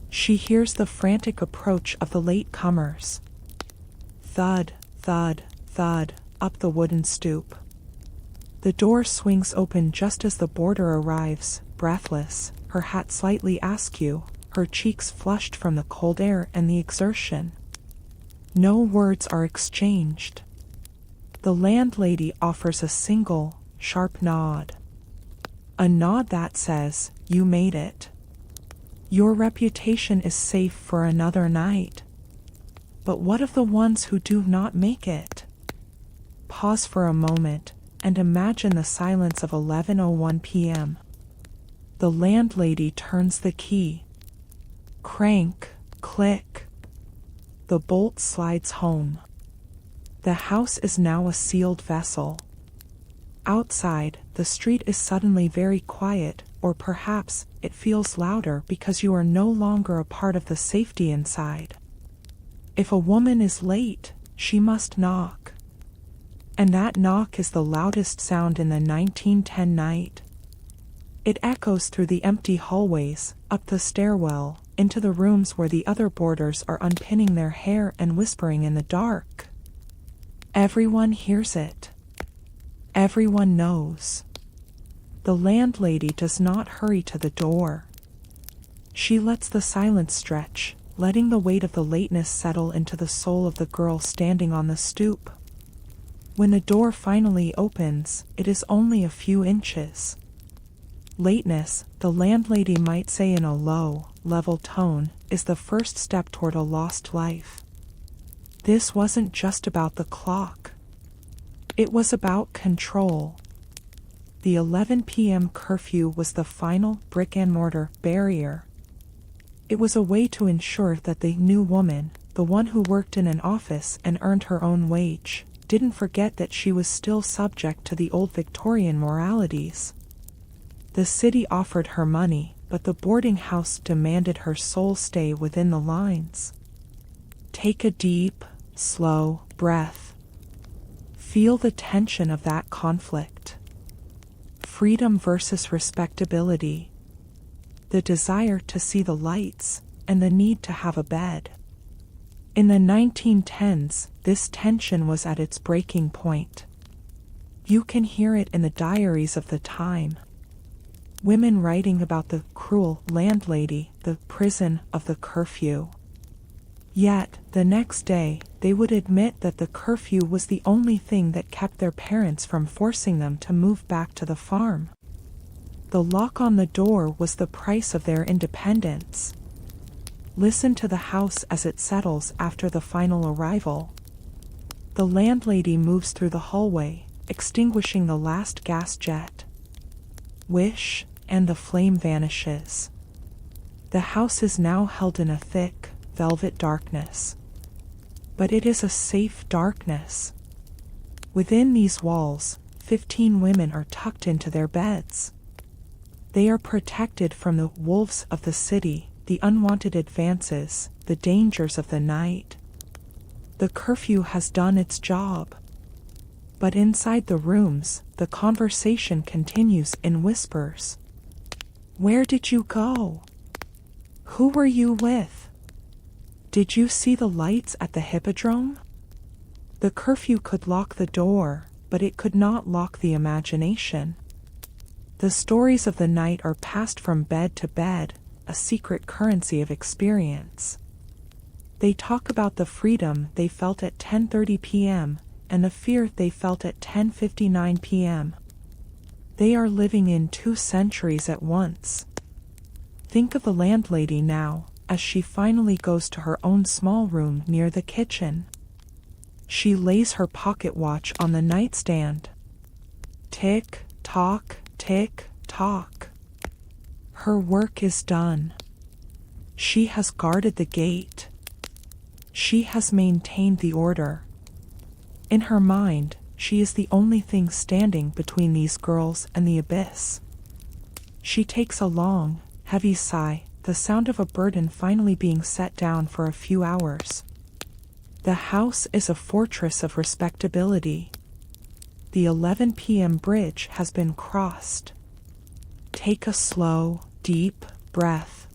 She hears the frantic approach of the late-comers. Thud, thud, thud, up the wooden stoop. The door swings open just as the boarder arrives, breathless, her hat slightly askew, her cheeks flushed from the cold air and the exertion. No words are exchanged. The landlady offers a single, sharp nod. A nod that says, "You made it. Your reputation is safe for another night." But what of the ones who do not make it? Pause for a moment, and imagine the silence of 11:01 p.m. The landlady turns the key. Crank, click. The bolt slides home. The house is now a sealed vessel. Outside, the street is suddenly very quiet, or perhaps it feels louder because you are no longer a part of the safety inside. If a woman is late, she must knock. And that knock is the loudest sound in the 1910 night. It echoes through the empty hallways, up the stairwell, into the rooms where the other boarders are unpinning their hair and whispering in the dark. Everyone hears it. Everyone knows. The landlady does not hurry to the door. She lets the silence stretch, letting the weight of the lateness settle into the soul of the girl standing on the stoop. When the door finally opens, it is only a few inches. Lateness, the landlady might say in a low, level tone, is the first step toward a lost life. This wasn't just about the clock. It was about control. The 11 p.m. curfew was the final brick-and-mortar barrier. It was a way to ensure that the new woman, the one who worked in an office and earned her own wage, didn't forget that she was still subject to the old Victorian moralities. The city offered her money, but the boarding house demanded her soul stay within the lines. Take a deep, slow breath. Feel the tension of that conflict. Freedom versus respectability. The desire to see the lights, and the need to have a bed. In the 1910s, this tension was at its breaking point. You can hear it in the diaries of the time. Women writing about the cruel landlady, the prison of the curfew. Yet, the next day, they would admit that the curfew was the only thing that kept their parents from forcing them to move back to the farm. The lock on the door was the price of their independence. Listen to the house as it settles after the final arrival. The landlady moves through the hallway, extinguishing the last gas jet. Wish, and the flame vanishes. The house is now held in a thick, velvet darkness. But it is a safe darkness. Within these walls, 15 women are tucked into their beds. They are protected from the wolves of the city, the unwanted advances, the dangers of the night. The curfew has done its job. But inside the rooms, the conversation continues in whispers. Where did you go? Who were you with? Did you see the lights at the hippodrome? The curfew could lock the door, but it could not lock the imagination. The stories of the night are passed from bed to bed, a secret currency of experience. They talk about the freedom they felt at 10:30 p.m. and the fear they felt at 10:59 p.m. They are living in 2 centuries at once. Think of the landlady now, as she finally goes to her own small room near the kitchen. She lays her pocket watch on the nightstand. Tick, tock, tick, tock. Her work is done. She has guarded the gate. She has maintained the order. In her mind, she is the only thing standing between these girls and the abyss. She takes a long, heavy sigh, the sound of a burden finally being set down for a few hours. The house is a fortress of respectability. The 11 p.m. bridge has been crossed. Take a slow, deep breath.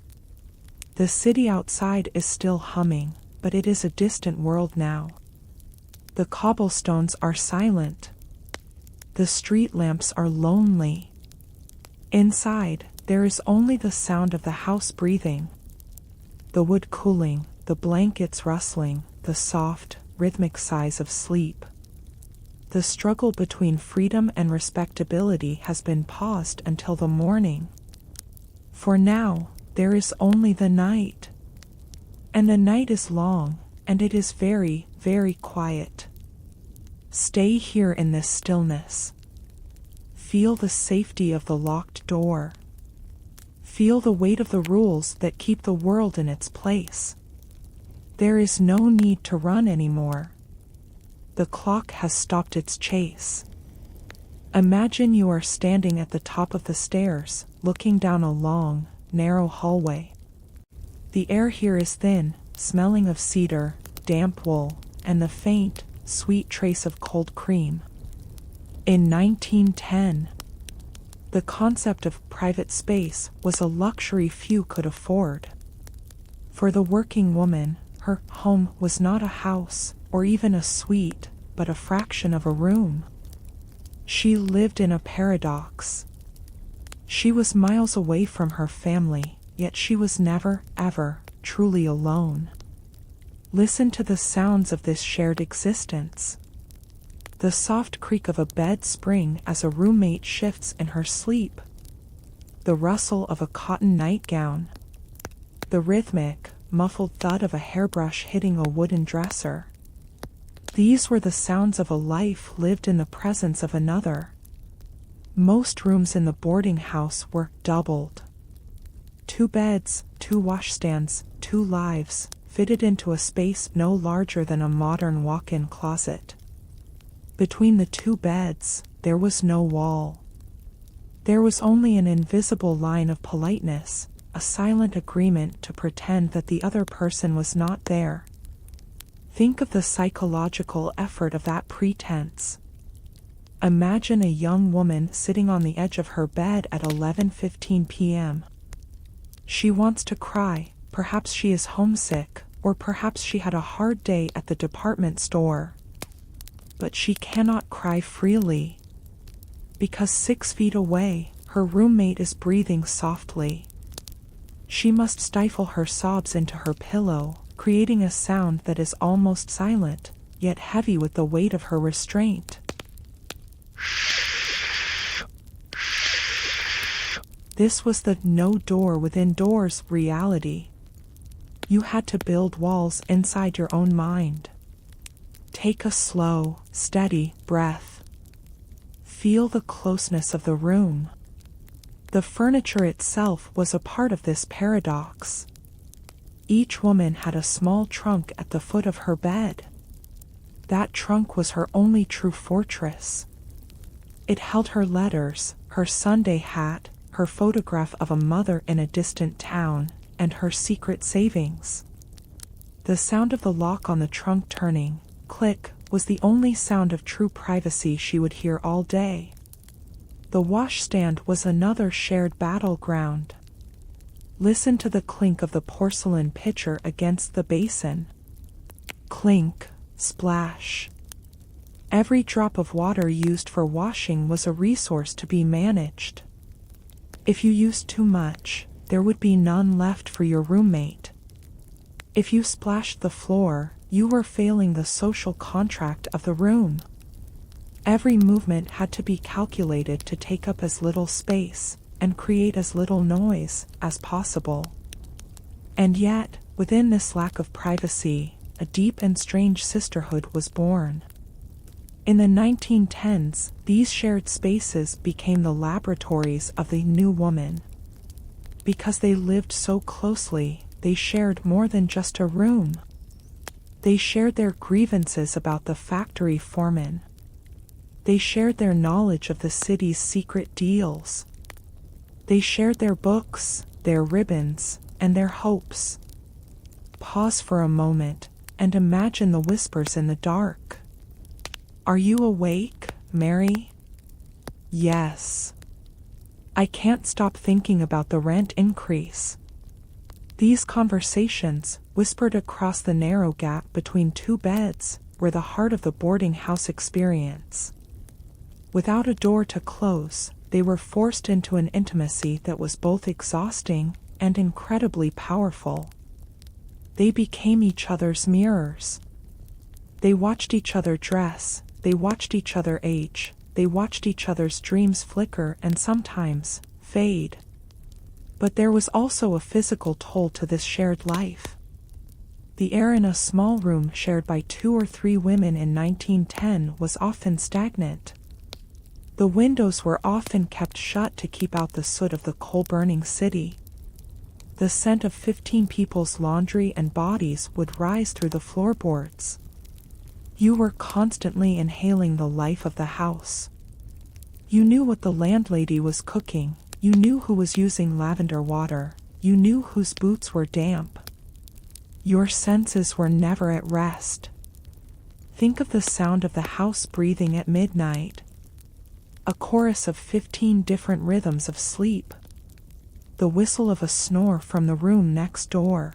The city outside is still humming, but it is a distant world now. The cobblestones are silent. The street lamps are lonely. Inside, there is only the sound of the house breathing. The wood cooling, the blankets rustling, the soft, rhythmic sighs of sleep. The struggle between freedom and respectability has been paused until the morning. For now, there is only the night. And the night is long, and it is very, very quiet. Stay here in this stillness. Feel the safety of the locked door. Feel the weight of the rules that keep the world in its place. There is no need to run anymore. The clock has stopped its chase. Imagine you are standing at the top of the stairs, looking down a long, narrow hallway. The air here is thin, smelling of cedar, damp wool, and the faint, sweet trace of cold cream. In 1910, the concept of private space was a luxury few could afford. For the working woman, her home was not a house, or even a suite, but a fraction of a room. She lived in a paradox. She was miles away from her family, yet she was never, ever, truly alone. Listen to the sounds of this shared existence. The soft creak of a bed spring as a roommate shifts in her sleep. The rustle of a cotton nightgown. The rhythmic, muffled thud of a hairbrush hitting a wooden dresser. These were the sounds of a life lived in the presence of another. Most rooms in the boarding house were doubled. 2 beds, 2 washstands, 2 lives, fitted into a space no larger than a modern walk-in closet. Between the 2 beds, there was no wall. There was only an invisible line of politeness, a silent agreement to pretend that the other person was not there. Think of the psychological effort of that pretense. Imagine a young woman sitting on the edge of her bed at 11:15 p.m. She wants to cry, perhaps she is homesick, or perhaps she had a hard day at the department store. But she cannot cry freely. Because 6 feet away, her roommate is breathing softly. She must stifle her sobs into her pillow, creating a sound that is almost silent, yet heavy with the weight of her restraint. This was the no door within doors reality. You had to build walls inside your own mind. Take a slow, steady breath. Feel the closeness of the room. The furniture itself was a part of this paradox. Each woman had a small trunk at the foot of her bed. That trunk was her only true fortress. It held her letters, her Sunday hat, her photograph of a mother in a distant town, and her secret savings. The sound of the lock on the trunk turning, click, was the only sound of true privacy she would hear all day. The washstand was another shared battleground. Listen to the clink of the porcelain pitcher against the basin. Clink, splash. Every drop of water used for washing was a resource to be managed. If you used too much, there would be none left for your roommate. If you splashed the floor, you were failing the social contract of the room. Every movement had to be calculated to take up as little space and create as little noise as possible. And yet, within this lack of privacy, a deep and strange sisterhood was born. In the 1910s, these shared spaces became the laboratories of the new woman. Because they lived so closely, they shared more than just a room. They shared their grievances about the factory foreman. They shared their knowledge of the city's secret deals. They shared their books, their ribbons, and their hopes. Pause for a moment and imagine the whispers in the dark. Are you awake, Mary? Yes. I can't stop thinking about the rent increase. These conversations, whispered across the narrow gap between two beds, were the heart of the boarding house experience. Without a door to close, they were forced into an intimacy that was both exhausting and incredibly powerful. They became each other's mirrors. They watched each other dress, they watched each other age, they watched each other's dreams flicker and sometimes fade. But there was also a physical toll to this shared life. The air in a small room shared by 2 or 3 women in 1910 was often stagnant. The windows were often kept shut to keep out the soot of the coal-burning city. The scent of 15 people's laundry and bodies would rise through the floorboards. You were constantly inhaling the life of the house. You knew what the landlady was cooking, you knew who was using lavender water, you knew whose boots were damp. Your senses were never at rest. Think of the sound of the house breathing at midnight. A chorus of 15 different rhythms of sleep. The whistle of a snore from the room next door.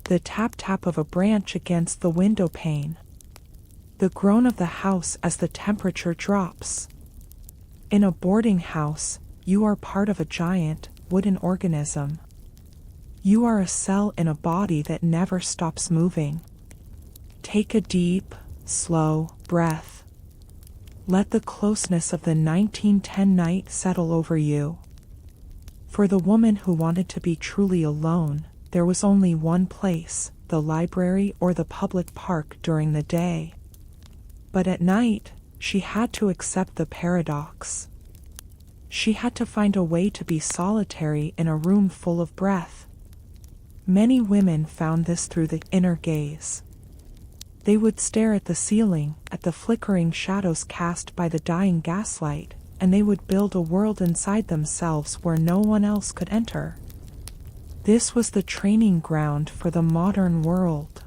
The tap-tap of a branch against the window pane. The groan of the house as the temperature drops. In a boarding house, you are part of a giant, wooden organism. You are a cell in a body that never stops moving. Take a deep, slow breath. Let the closeness of the 1910 night settle over you. For the woman who wanted to be truly alone, there was only one place, the library or the public park during the day. But at night, she had to accept the paradox. She had to find a way to be solitary in a room full of breath. Many women found this through the inner gaze. They would stare at the ceiling, at the flickering shadows cast by the dying gaslight, and they would build a world inside themselves where no one else could enter. This was the training ground for the modern world.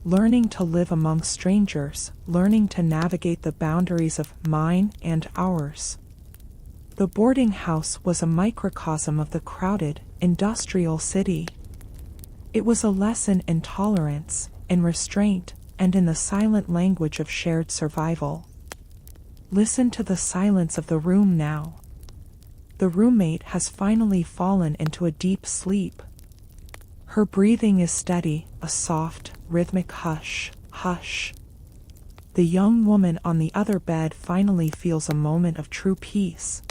Learning to live among strangers, learning to navigate the boundaries of mine and ours. The boarding house was a microcosm of the crowded, industrial city. It was a lesson in tolerance, in restraint, and in the silent language of shared survival. Listen to the silence of the room now. The roommate has finally fallen into a deep sleep. Her breathing is steady, a soft, rhythmic hush, hush. The young woman on the other bed finally feels a moment of true peace.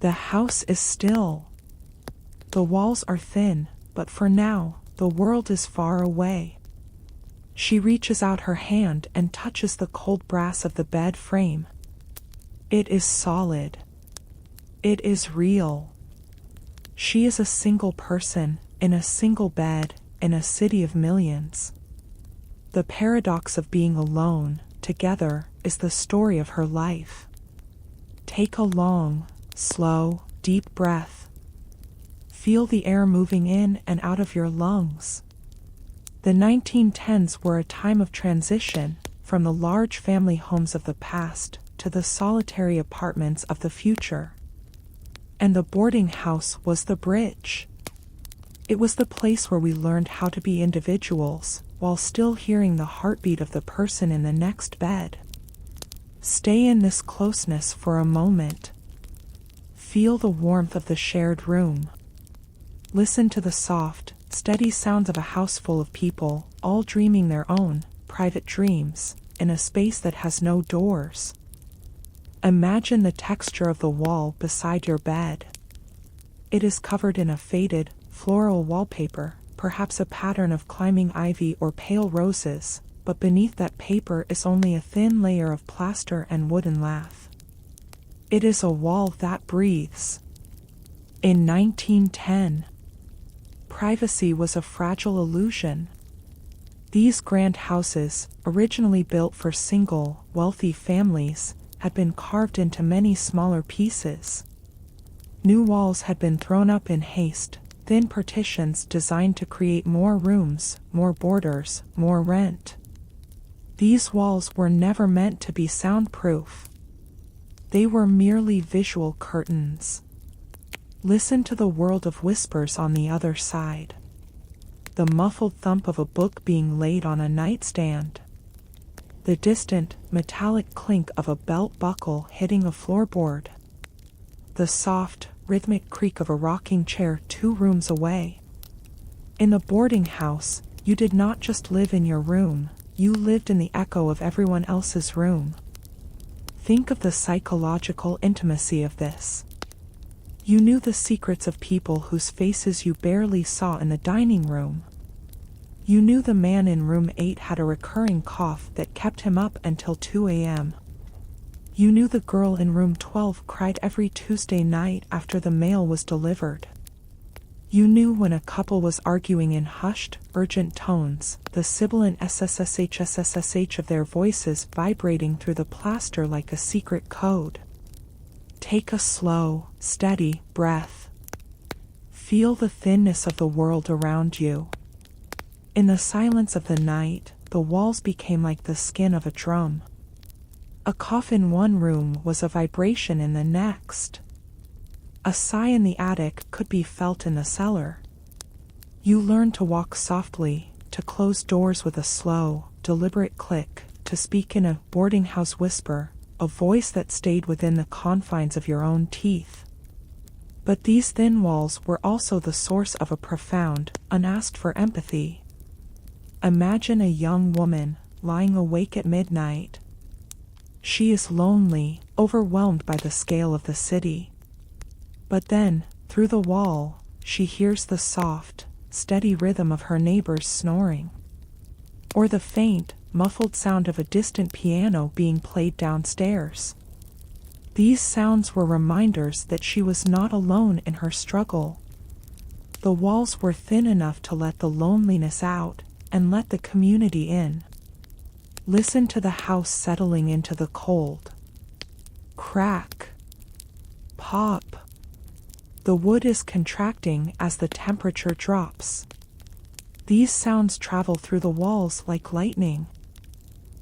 The house is still. The walls are thin, but for now, the world is far away. She reaches out her hand and touches the cold brass of the bed frame. It is solid. It is real. She is a single person, in a single bed, in a city of millions. The paradox of being alone, together, is the story of her life. Take a long, slow, deep breath. Feel the air moving in and out of your lungs. The 1910s were a time of transition, from the large family homes of the past to the solitary apartments of the future. And the boarding house was the bridge. It was the place where we learned how to be individuals, while still hearing the heartbeat of the person in the next bed. Stay in this closeness for a moment. Feel the warmth of the shared room. Listen to the soft, steady sounds of a house full of people, all dreaming their own, private dreams, in a space that has no doors. Imagine the texture of the wall beside your bed. It is covered in a faded, floral wallpaper, perhaps a pattern of climbing ivy or pale roses, but beneath that paper is only a thin layer of plaster and wooden lath. It is a wall that breathes. In 1910, privacy was a fragile illusion. These grand houses, originally built for single, wealthy families, had been carved into many smaller pieces. New walls had been thrown up in haste, thin partitions designed to create more rooms, more boarders, more rent. These walls were never meant to be soundproof. They were merely visual curtains. Listen to the world of whispers on the other side. The muffled thump of a book being laid on a nightstand. The distant, metallic clink of a belt buckle hitting a floorboard. The soft, rhythmic creak of a rocking chair 2 rooms away. In the boarding house, you did not just live in your room, you lived in the echo of everyone else's room. Think of the psychological intimacy of this. You knew the secrets of people whose faces you barely saw in the dining room. You knew the man in room 8 had a recurring cough that kept him up until 2 a.m. You knew the girl in room 12 cried every Tuesday night after the mail was delivered. You knew when a couple was arguing in hushed, urgent tones, the sibilant SSSH of their voices vibrating through the plaster like a secret code. Take a slow, steady breath. Feel the thinness of the world around you. In the silence of the night, the walls became like the skin of a drum. A cough in one room was a vibration in the next. A sigh in the attic could be felt in the cellar. You learned to walk softly, to close doors with a slow, deliberate click, to speak in a boarding house whisper, a voice that stayed within the confines of your own teeth. But these thin walls were also the source of a profound, unasked for empathy. Imagine a young woman, lying awake at midnight. She is lonely, overwhelmed by the scale of the city. But then, through the wall, she hears the soft, steady rhythm of her neighbors snoring. Or the faint, muffled sound of a distant piano being played downstairs. These sounds were reminders that she was not alone in her struggle. The walls were thin enough to let the loneliness out, and let the community in. Listen to the house settling into the cold. Crack. Pop. The wood is contracting as the temperature drops. These sounds travel through the walls like lightning.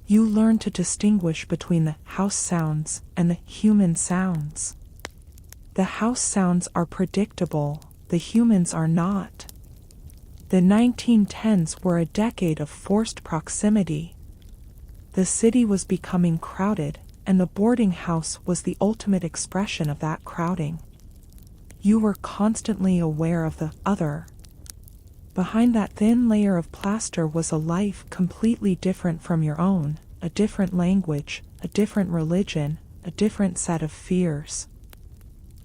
You learn to distinguish between the house sounds and the human sounds. The house sounds are predictable, the humans are not. The 1910s were a decade of forced proximity. The city was becoming crowded, and the boarding house was the ultimate expression of that crowding. You were constantly aware of the other. Behind that thin layer of plaster was a life completely different from your own, a different language, a different religion, a different set of fears.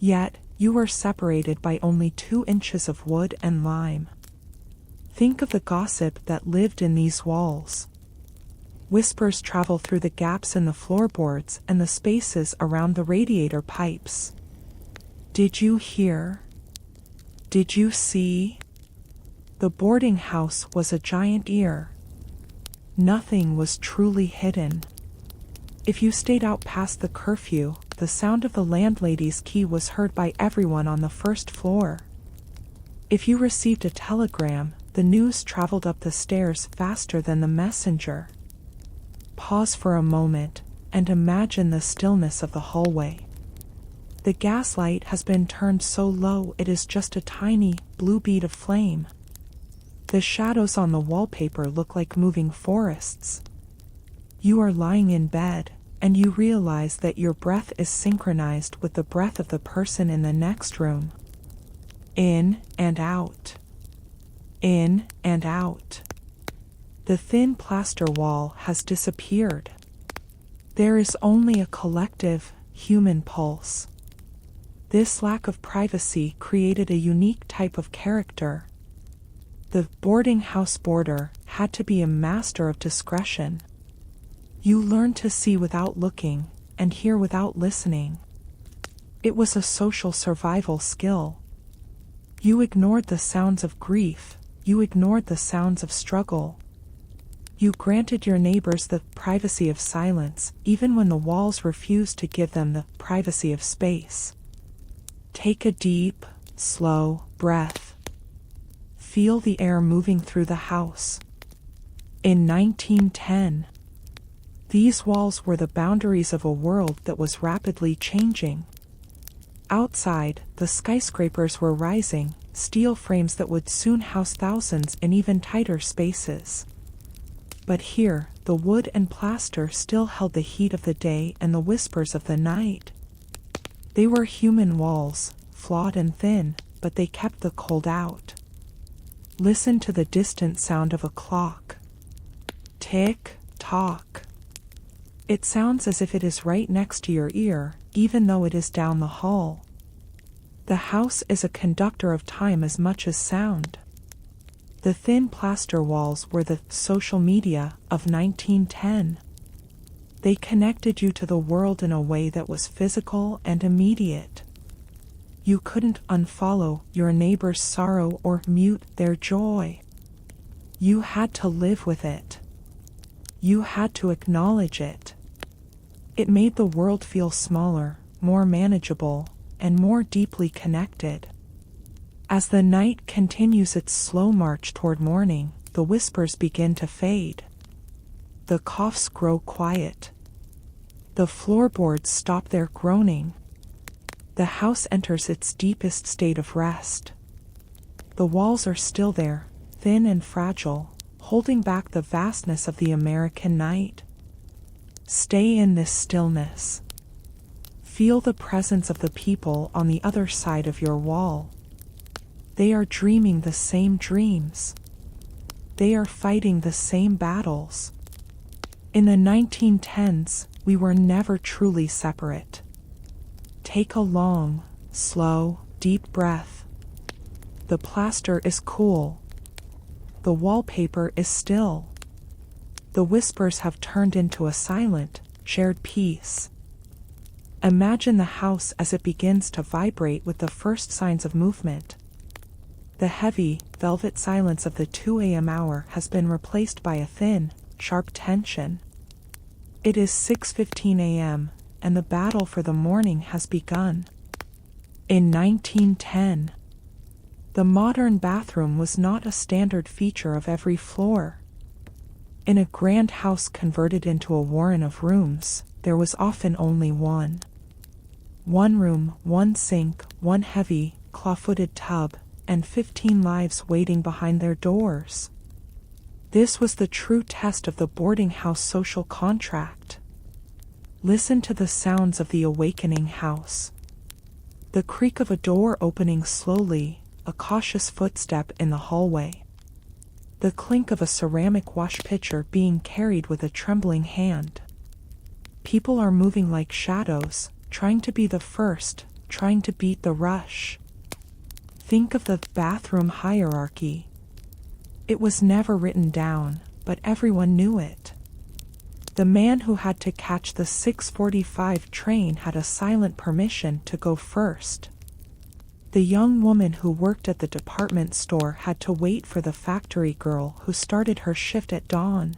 Yet, you were separated by only 2 inches of wood and lime. Think of the gossip that lived in these walls. Whispers travel through the gaps in the floorboards and the spaces around the radiator pipes. Did you hear? Did you see? The boarding house was a giant ear. Nothing was truly hidden. If you stayed out past the curfew, the sound of the landlady's key was heard by everyone on the first floor. If you received a telegram, the news traveled up the stairs faster than the messenger. Pause for a moment and imagine the stillness of the hallway. The gaslight has been turned so low it is just a tiny, blue bead of flame. The shadows on the wallpaper look like moving forests. You are lying in bed, and you realize that your breath is synchronized with the breath of the person in the next room. In and out. In and out. The thin plaster wall has disappeared. There is only a collective, human pulse. This lack of privacy created a unique type of character. The boarding house boarder had to be a master of discretion. You learned to see without looking, and hear without listening. It was a social survival skill. You ignored the sounds of grief, you ignored the sounds of struggle. You granted your neighbors the privacy of silence, even when the walls refused to give them the privacy of space. Take a deep, slow breath. Feel the air moving through the house. In 1910, these walls were the boundaries of a world that was rapidly changing. Outside, the skyscrapers were rising, steel frames that would soon house thousands in even tighter spaces. But here, the wood and plaster still held the heat of the day and the whispers of the night. They were human walls, flawed and thin, but they kept the cold out. Listen to the distant sound of a clock. Tick, tock. It sounds as if it is right next to your ear, even though it is down the hall. The house is a conductor of time as much as sound. The thin plaster walls were the social media of 1910. They connected you to the world in a way that was physical and immediate. You couldn't unfollow your neighbor's sorrow or mute their joy. You had to live with it. You had to acknowledge it. It made the world feel smaller, more manageable, and more deeply connected. As the night continues its slow march toward morning, the whispers begin to fade. The coughs grow quiet. The floorboards stop their groaning. The house enters its deepest state of rest. The walls are still there, thin and fragile, holding back the vastness of the American night. Stay in this stillness. Feel the presence of the people on the other side of your wall. They are dreaming the same dreams. They are fighting the same battles. In the 1910s, we were never truly separate. Take a long, slow, deep breath. The plaster is cool. The wallpaper is still. The whispers have turned into a silent, shared peace. Imagine the house as it begins to vibrate with the first signs of movement. The heavy, velvet silence of the 2 a.m. hour has been replaced by a thin, sharp tension. It is 6:15 a.m., and the battle for the morning has begun. In 1910, the modern bathroom was not a standard feature of every floor. In a grand house converted into a warren of rooms, there was often only one. One room, one sink, one heavy, claw-footed tub, and 15 lives waiting behind their doors. This was the true test of the boarding house social contract. Listen to the sounds of the awakening house. The creak of a door opening slowly, a cautious footstep in the hallway. The clink of a ceramic wash pitcher being carried with a trembling hand. People are moving like shadows, trying to be the first, trying to beat the rush. Think of the bathroom hierarchy. It was never written down, but everyone knew it. The man who had to catch the 6:45 train had a silent permission to go first. The young woman who worked at the department store had to wait for the factory girl who started her shift at dawn.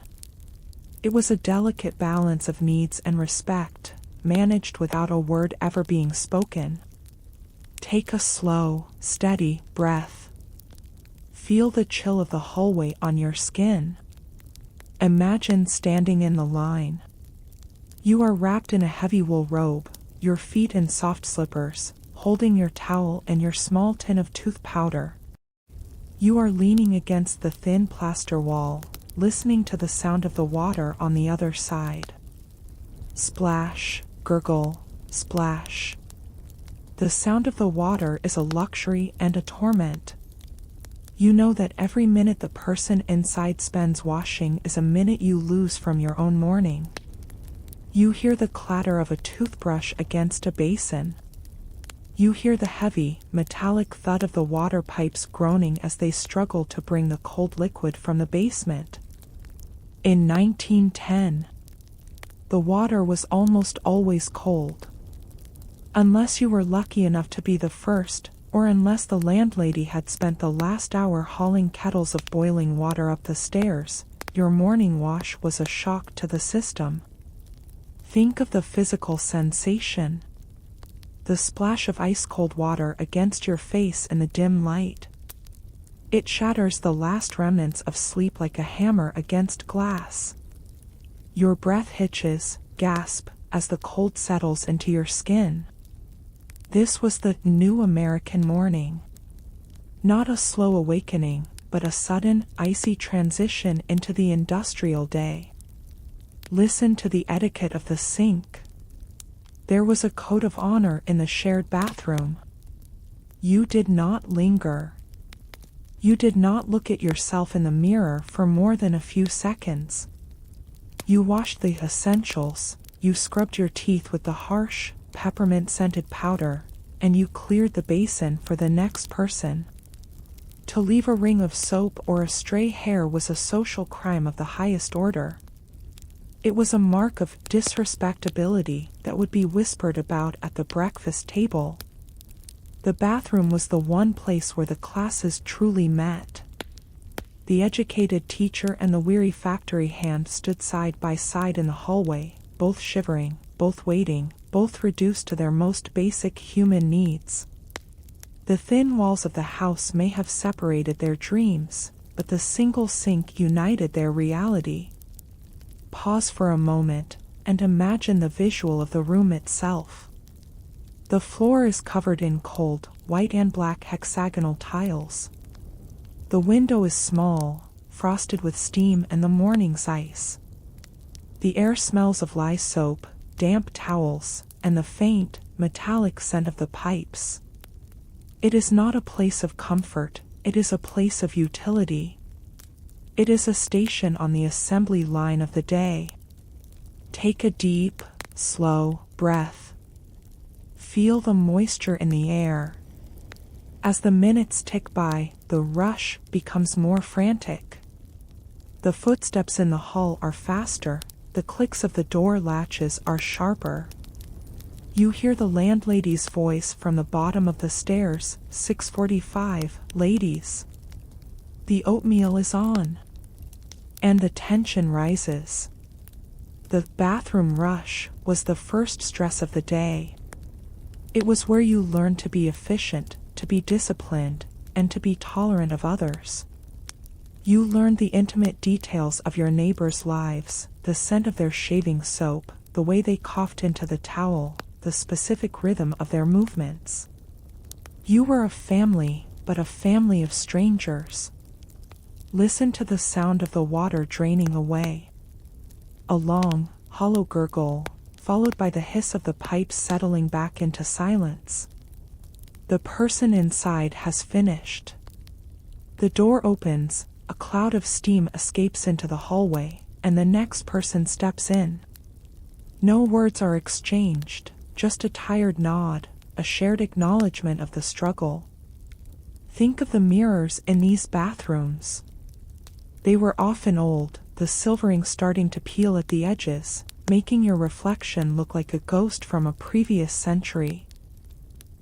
It was a delicate balance of needs and respect, managed without a word ever being spoken. Take a slow, steady breath. Feel the chill of the hallway on your skin. Imagine standing in the line. You are wrapped in a heavy wool robe, your feet in soft slippers, holding your towel and your small tin of tooth powder. You are leaning against the thin plaster wall, listening to the sound of the water on the other side. Splash, gurgle, splash. The sound of the water is a luxury and a torment. You know that every minute the person inside spends washing is a minute you lose from your own morning. You hear the clatter of a toothbrush against a basin. You hear the heavy, metallic thud of the water pipes groaning as they struggle to bring the cold liquid from the basement. In 1910, the water was almost always cold. Unless you were lucky enough to be the first, or unless the landlady had spent the last hour hauling kettles of boiling water up the stairs, your morning wash was a shock to the system. Think of the physical sensation. The splash of ice-cold water against your face in the dim light. It shatters the last remnants of sleep like a hammer against glass. Your breath hitches, gasp, as the cold settles into your skin. This was the new American morning. Not a slow awakening, but a sudden, icy transition into the industrial day. Listen to the etiquette of the sink. There was a code of honor in the shared bathroom. You did not linger. You did not look at yourself in the mirror for more than a few seconds. You washed the essentials, you scrubbed your teeth with the harsh, peppermint-scented powder, and you cleared the basin for the next person. To leave a ring of soap or a stray hair was a social crime of the highest order. It was a mark of disrespectability that would be whispered about at the breakfast table. The bathroom was the one place where the classes truly met. The educated teacher and the weary factory hand stood side by side in the hallway, both shivering, both waiting, both reduced to their most basic human needs. The thin walls of the house may have separated their dreams, but the single sink united their reality. Pause for a moment, and imagine the visual of the room itself. The floor is covered in cold, white and black hexagonal tiles. The window is small, frosted with steam and the morning's ice. The air smells of lye soap, damp towels, and the faint, metallic scent of the pipes. It is not a place of comfort, it is a place of utility. It is a station on the assembly line of the day. Take a deep, slow breath. Feel the moisture in the air. As the minutes tick by, the rush becomes more frantic. The footsteps in the hall are faster, the clicks of the door latches are sharper. You hear the landlady's voice from the bottom of the stairs, 6:45, ladies. The oatmeal is on. And the tension rises. The bathroom rush was the first stress of the day. It was where you learned to be efficient, to be disciplined, and to be tolerant of others. You learned the intimate details of your neighbors' lives, the scent of their shaving soap, the way they coughed into the towel, the specific rhythm of their movements. You were a family, but a family of strangers. Listen to the sound of the water draining away. A long, hollow gurgle, followed by the hiss of the pipes settling back into silence. The person inside has finished. The door opens, a cloud of steam escapes into the hallway, and the next person steps in. No words are exchanged, just a tired nod, a shared acknowledgement of the struggle. Think of the mirrors in these bathrooms. They were often old, the silvering starting to peel at the edges, making your reflection look like a ghost from a previous century.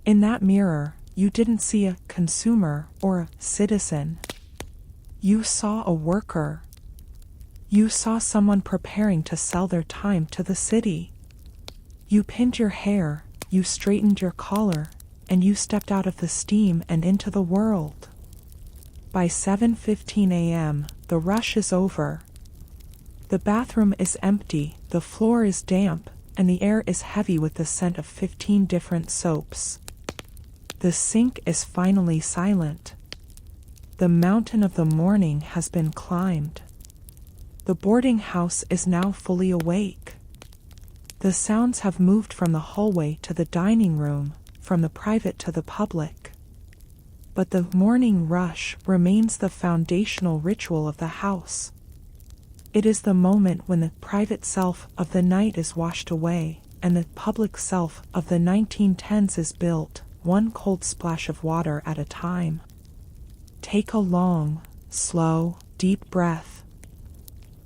In that mirror, you didn't see a consumer or a citizen. You saw a worker. You saw someone preparing to sell their time to the city. You pinned your hair, you straightened your collar, and you stepped out of the steam and into the world. By 7:15 a.m., the rush is over. The bathroom is empty, the floor is damp, and the air is heavy with the scent of 15 different soaps. The sink is finally silent. The mountain of the morning has been climbed. The boarding house is now fully awake. The sounds have moved from the hallway to the dining room, from the private to the public. But the morning rush remains the foundational ritual of the house. It is the moment when the private self of the night is washed away, and the public self of the 1910s is built, one cold splash of water at a time. Take a long, slow, deep breath.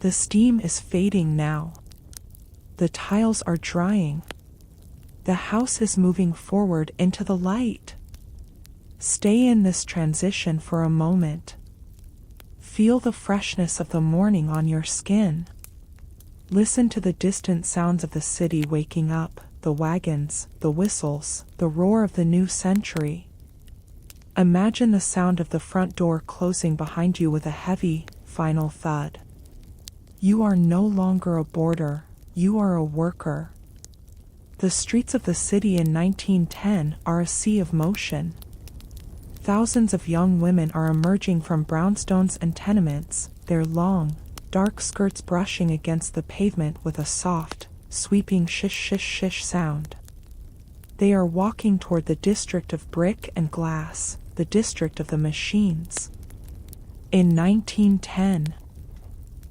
The steam is fading now. The tiles are drying. The house is moving forward into the light. Stay in this transition for a moment. Feel the freshness of the morning on your skin. Listen to the distant sounds of the city waking up, the wagons, the whistles, the roar of the new century. Imagine the sound of the front door closing behind you with a heavy, final thud. You are no longer a boarder, you are a worker. The streets of the city in 1910 are a sea of motion. Thousands of young women are emerging from brownstones and tenements, their long, dark skirts brushing against the pavement with a soft, sweeping shish shish shish sound. They are walking toward the district of brick and glass, the district of the machines. In 1910,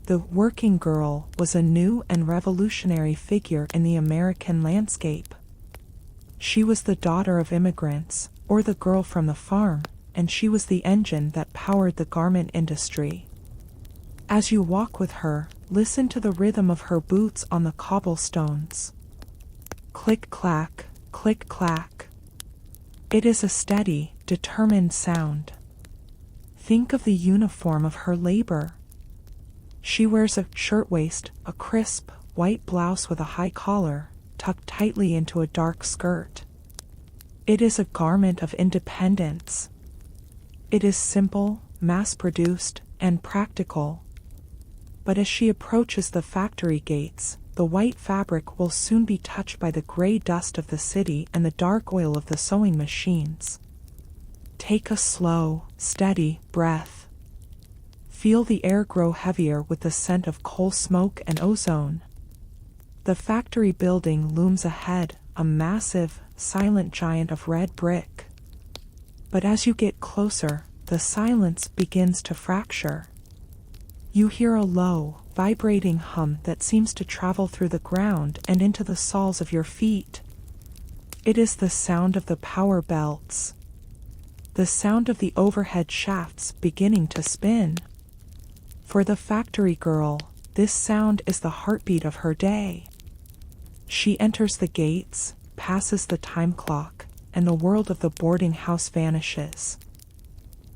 the working girl was a new and revolutionary figure in the American landscape. She was the daughter of immigrants, or the girl from the farm, and she was the engine that powered the garment industry. As you walk with her, listen to the rhythm of her boots on the cobblestones. Click-clack, click-clack. It is a steady, determined sound. Think of the uniform of her labor. She wears a shirtwaist, a crisp, white blouse with a high collar, tucked tightly into a dark skirt. It is a garment of independence. It is simple, mass-produced, and practical. But as she approaches the factory gates, the white fabric will soon be touched by the gray dust of the city and the dark oil of the sewing machines. Take a slow, steady breath. Feel the air grow heavier with the scent of coal smoke and ozone. The factory building looms ahead, a massive, silent giant of red brick. But as you get closer, the silence begins to fracture. You hear a low, vibrating hum that seems to travel through the ground and into the soles of your feet. It is the sound of the power belts. The sound of the overhead shafts beginning to spin. For the factory girl, this sound is the heartbeat of her day. She enters the gates, passes the time clock, and the world of the boarding house vanishes.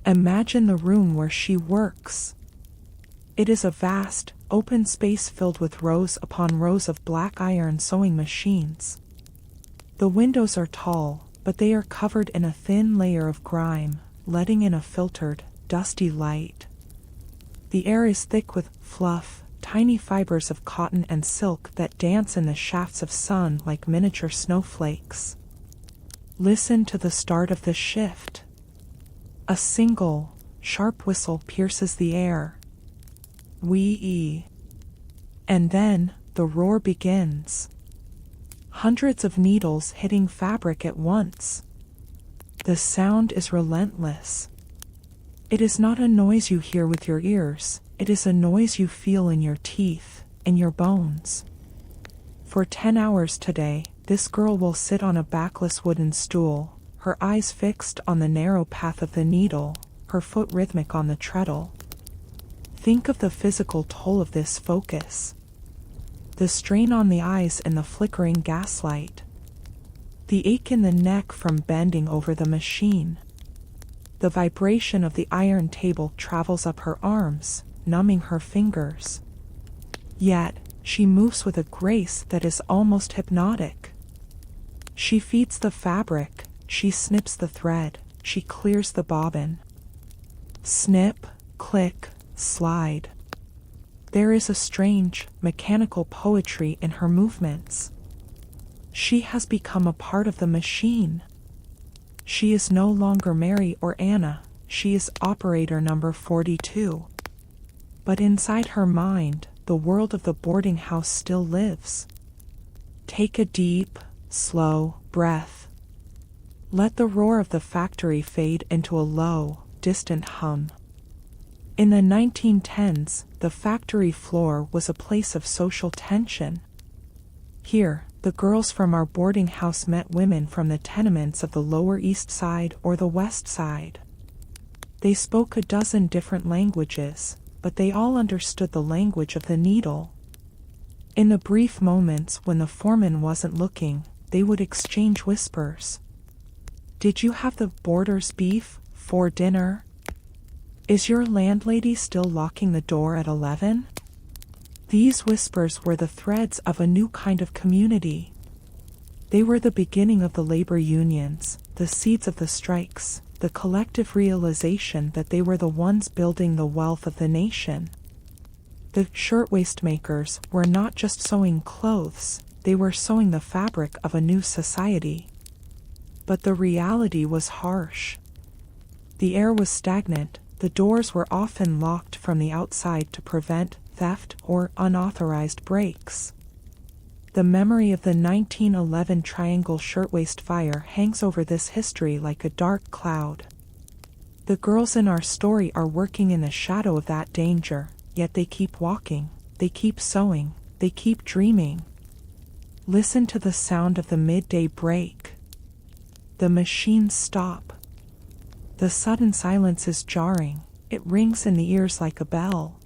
Imagine the room where she works. It is a vast, open space filled with rows upon rows of black iron sewing machines. The windows are tall, but they are covered in a thin layer of grime, letting in a filtered, dusty light. The air is thick with fluff, tiny fibers of cotton and silk that dance in the shafts of sun like miniature snowflakes. Listen to the start of the shift. A single, sharp whistle pierces the air. Wee-ee. And then, the roar begins. Hundreds of needles hitting fabric at once. The sound is relentless. It is not a noise you hear with your ears, it is a noise you feel in your teeth, in your bones. For 10 hours today, this girl will sit on a backless wooden stool, her eyes fixed on the narrow path of the needle, her foot rhythmic on the treadle. Think of the physical toll of this focus. The strain on the eyes in the flickering gaslight. the ache in the neck from bending over the machine. The vibration of the iron table travels up her arms, numbing her fingers. Yet, she moves with a grace that is almost hypnotic. She feeds the fabric, she snips the thread, she clears the bobbin. Snip, click, slide. There is a strange, mechanical poetry in her movements. She has become a part of the machine. She is no longer Mary or Anna, she is operator number 42. But inside her mind, the world of the boarding house still lives. Take a deep, slow breath. Let the roar of the factory fade into a low, distant hum. In the 1910s, the factory floor was a place of social tension. Here, the girls from our boarding house met women from the tenements of the Lower East Side or the West Side. They spoke a dozen different languages, but they all understood the language of the needle. In the brief moments when the foreman wasn't looking, they would exchange whispers. Did you have the boarder's beef for dinner? Is your landlady still locking the door at 11? These whispers were the threads of a new kind of community. They were the beginning of the labor unions, the seeds of the strikes, the collective realization that they were the ones building the wealth of the nation. The shirtwaist makers were not just sewing clothes, they were sewing the fabric of a new society. But the reality was harsh. The air was stagnant, the doors were often locked from the outside to prevent theft or unauthorized breaks. The memory of the 1911 Triangle Shirtwaist Fire hangs over this history like a dark cloud. The girls in our story are working in the shadow of that danger, yet they keep walking, they keep sewing, they keep dreaming. Listen to the sound of the midday break. The machines stop. The sudden silence is jarring, it rings in the ears like a bell.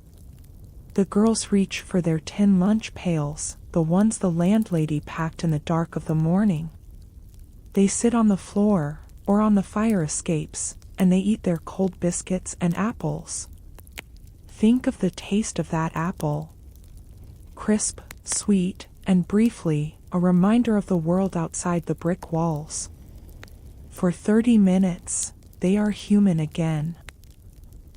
The girls reach for their tin lunch pails, the ones the landlady packed in the dark of the morning. They sit on the floor, or on the fire escapes, and they eat their cold biscuits and apples. Think of the taste of that apple. Crisp, sweet, and briefly, a reminder of the world outside the brick walls. For 30 minutes, they are human again.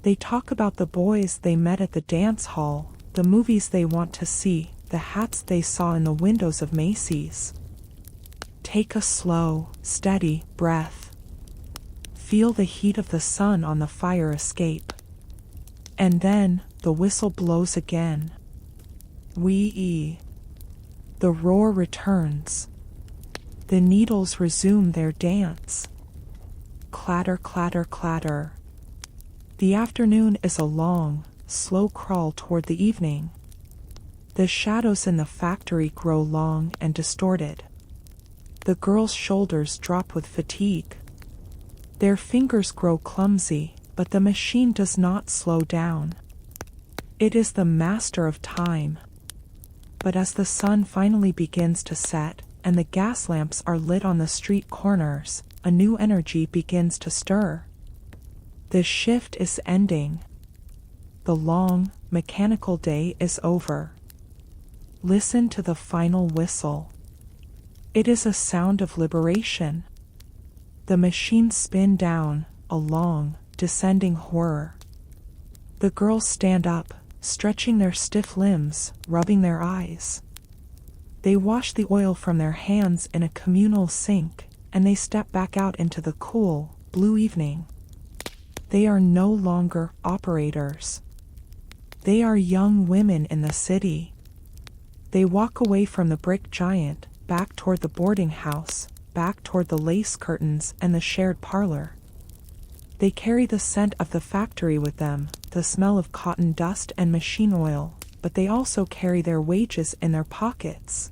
They talk about the boys they met at the dance hall, the movies they want to see, the hats they saw in the windows of Macy's. Take a slow, steady breath. Feel the heat of the sun on the fire escape. And then, the whistle blows again. Wee-ee. The roar returns. The needles resume their dance. Clatter, clatter, clatter. The afternoon is a long, slow crawl toward the evening. The shadows in the factory grow long and distorted. The girls' shoulders drop with fatigue. Their fingers grow clumsy, but the machine does not slow down. It is the master of time. But as the sun finally begins to set, and the gas lamps are lit on the street corners, a new energy begins to stir. The shift is ending. The long, mechanical day is over. Listen to the final whistle. It is a sound of liberation. The machines spin down, a long, descending horror. The girls stand up, stretching their stiff limbs, rubbing their eyes. They wash the oil from their hands in a communal sink, and they step back out into the cool, blue evening. They are no longer operators. They are young women in the city. They walk away from the brick giant, back toward the boarding house, back toward the lace curtains and the shared parlor. They carry the scent of the factory with them, the smell of cotton dust and machine oil, but they also carry their wages in their pockets.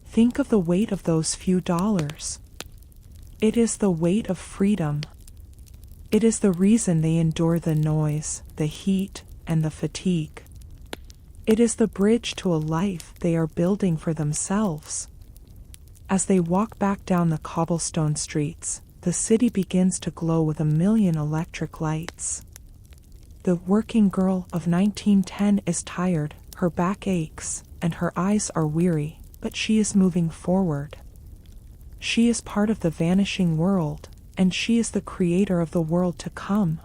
Think of the weight of those few dollars. It is the weight of freedom. It is the reason they endure the noise, the heat, and the fatigue. It is the bridge to a life they are building for themselves. As they walk back down the cobblestone streets, the city begins to glow with a million electric lights. The working girl of 1910 is tired, her back aches, and her eyes are weary, but she is moving forward. She is part of the vanishing world, and she is the creator of the world to come.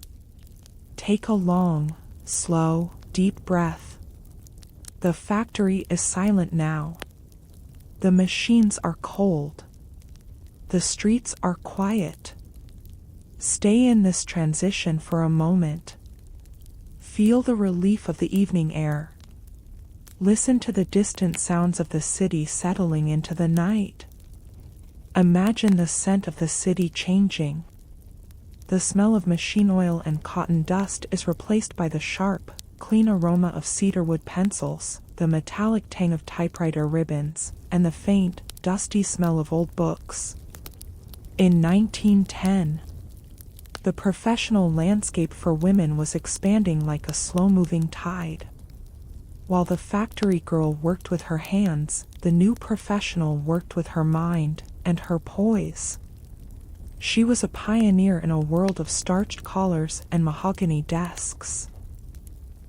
Take a long, slow, deep breath. The factory is silent now. The machines are cold. The streets are quiet. Stay in this transition for a moment. Feel the relief of the evening air. Listen to the distant sounds of the city settling into the night. Imagine the scent of the city changing. The smell of machine oil and cotton dust is replaced by the sharp, clean aroma of cedarwood pencils, the metallic tang of typewriter ribbons, and the faint, dusty smell of old books. In 1910, the professional landscape for women was expanding like a slow-moving tide. While the factory girl worked with her hands, the new professional worked with her mind and her poise. She was a pioneer in a world of starched collars and mahogany desks.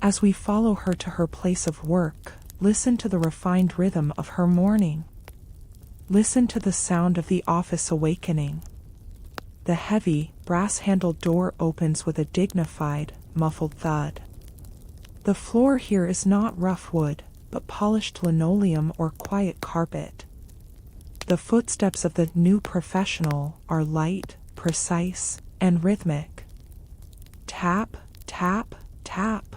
As we follow her to her place of work, listen to the refined rhythm of her morning. Listen to the sound of the office awakening. The heavy, brass-handled door opens with a dignified, muffled thud. The floor here is not rough wood, but polished linoleum or quiet carpet. The footsteps of the new professional are light, precise, and rhythmic. Tap, tap, tap.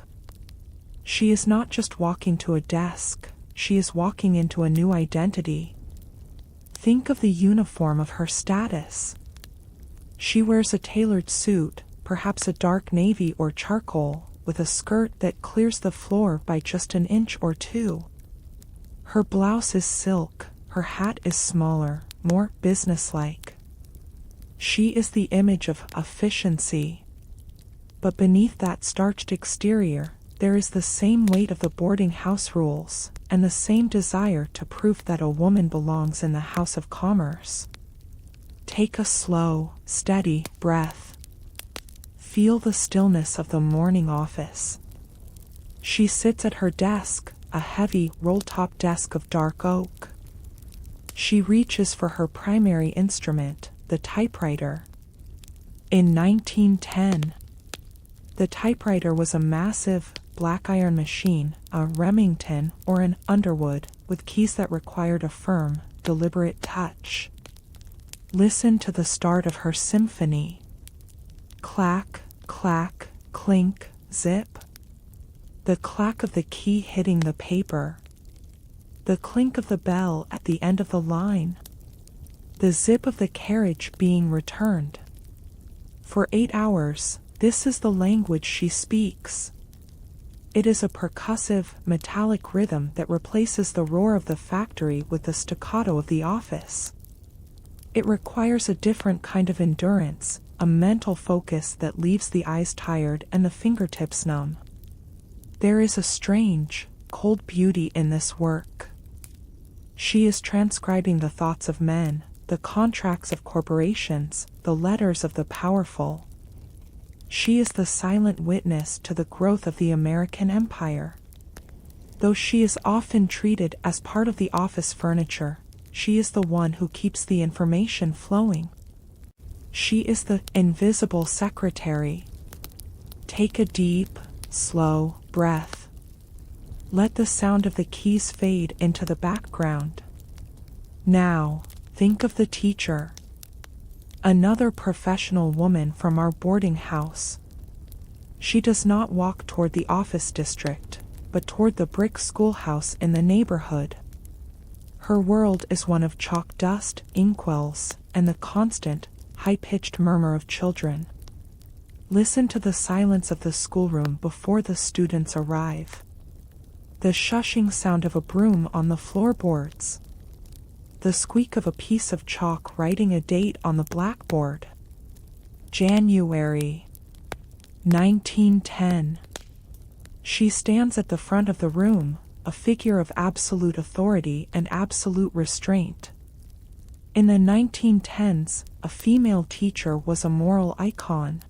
She is not just walking to a desk, she is walking into a new identity. Think of the uniform of her status. She wears a tailored suit, perhaps a dark navy or charcoal, with a skirt that clears the floor by just an inch or two. Her blouse is silk, her hat is smaller, more businesslike. She is the image of efficiency. But beneath that starched exterior, there is the same weight of the boarding house rules, and the same desire to prove that a woman belongs in the house of commerce. Take a slow, steady breath. Feel the stillness of the morning office. She sits at her desk, a heavy, roll-top desk of dark oak. She reaches for her primary instrument, the typewriter. In 1910, the typewriter was a massive, black iron machine, a Remington or an Underwood, with keys that required a firm, deliberate touch. Listen to the start of her symphony. Clack, clack, clink, zip. The clack of the key hitting the paper. The clink of the bell at the end of the line. The zip of the carriage being returned. For 8 hours, this is the language she speaks. It is a percussive, metallic rhythm that replaces the roar of the factory with the staccato of the office. It requires a different kind of endurance, a mental focus that leaves the eyes tired and the fingertips numb. There is a strange, cold beauty in this work. She is transcribing the thoughts of men, the contracts of corporations, the letters of the powerful. She is the silent witness to the growth of the American empire. Though she is often treated as part of the office furniture, she is the one who keeps the information flowing. She is the invisible secretary. Take a deep, slow breath. Let the sound of the keys fade into the background. Now, think of the teacher. Another professional woman from our boarding house. She does not walk toward the office district, but toward the brick schoolhouse in the neighborhood. Her world is one of chalk dust, inkwells, and the constant, high-pitched murmur of children. Listen to the silence of the schoolroom before the students arrive. The shushing sound of a broom on the floorboards. The squeak of a piece of chalk writing a date on the blackboard. January 1910. She stands at the front of the room, a figure of absolute authority and absolute restraint. In the 1910s, a female teacher was a moral icon.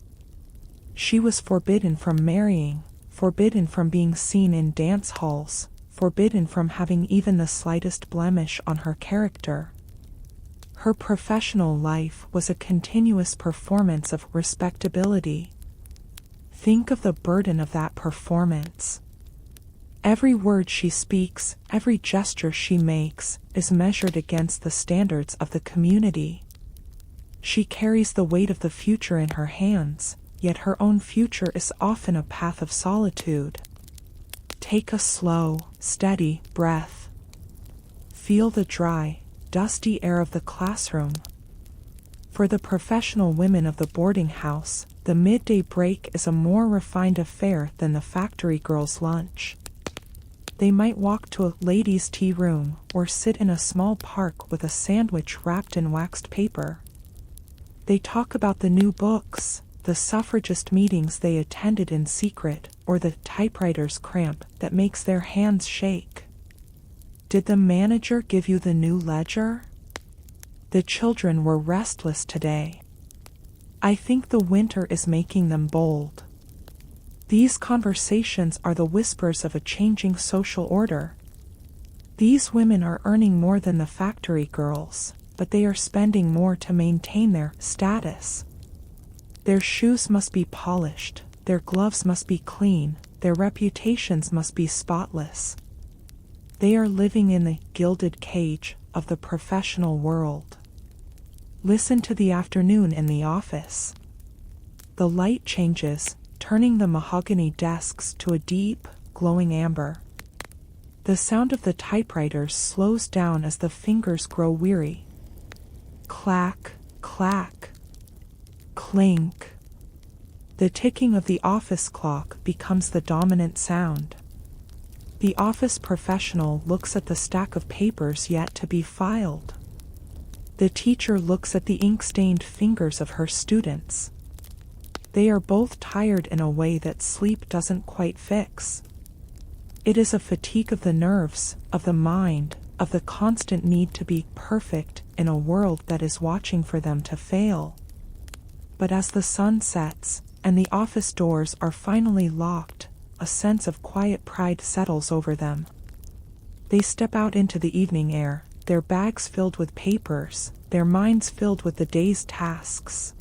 She was forbidden from marrying, forbidden from being seen in dance halls, forbidden from having even the slightest blemish on her character. Her professional life was a continuous performance of respectability. Think of the burden of that performance. Every word she speaks, every gesture she makes, is measured against the standards of the community. She carries the weight of the future in her hands, yet her own future is often a path of solitude. Take a slow, steady breath. Feel the dry, dusty air of the classroom. For the professional women of the boarding house, the midday break is a more refined affair than the factory girl's lunch. They might walk to a ladies' tea room or sit in a small park with a sandwich wrapped in waxed paper. They talk about the new books, the suffragist meetings they attended in secret, or the typewriter's cramp that makes their hands shake. Did the manager give you the new ledger? The children were restless today. I think the winter is making them bold. These conversations are the whispers of a changing social order. These women are earning more than the factory girls, but they are spending more to maintain their status. Their shoes must be polished, their gloves must be clean, their reputations must be spotless. They are living in the gilded cage of the professional world. Listen to the afternoon in the office. The light changes, turning the mahogany desks to a deep, glowing amber. The sound of the typewriters slows down as the fingers grow weary. Clack, clack, clink. The ticking of the office clock becomes the dominant sound. The office professional looks at the stack of papers yet to be filed. The teacher looks at the ink-stained fingers of her students. They are both tired in a way that sleep doesn't quite fix. It is a fatigue of the nerves, of the mind, of the constant need to be perfect in a world that is watching for them to fail. But as the sun sets, and the office doors are finally locked, a sense of quiet pride settles over them. They step out into the evening air, their bags filled with papers, their minds filled with the day's tasks.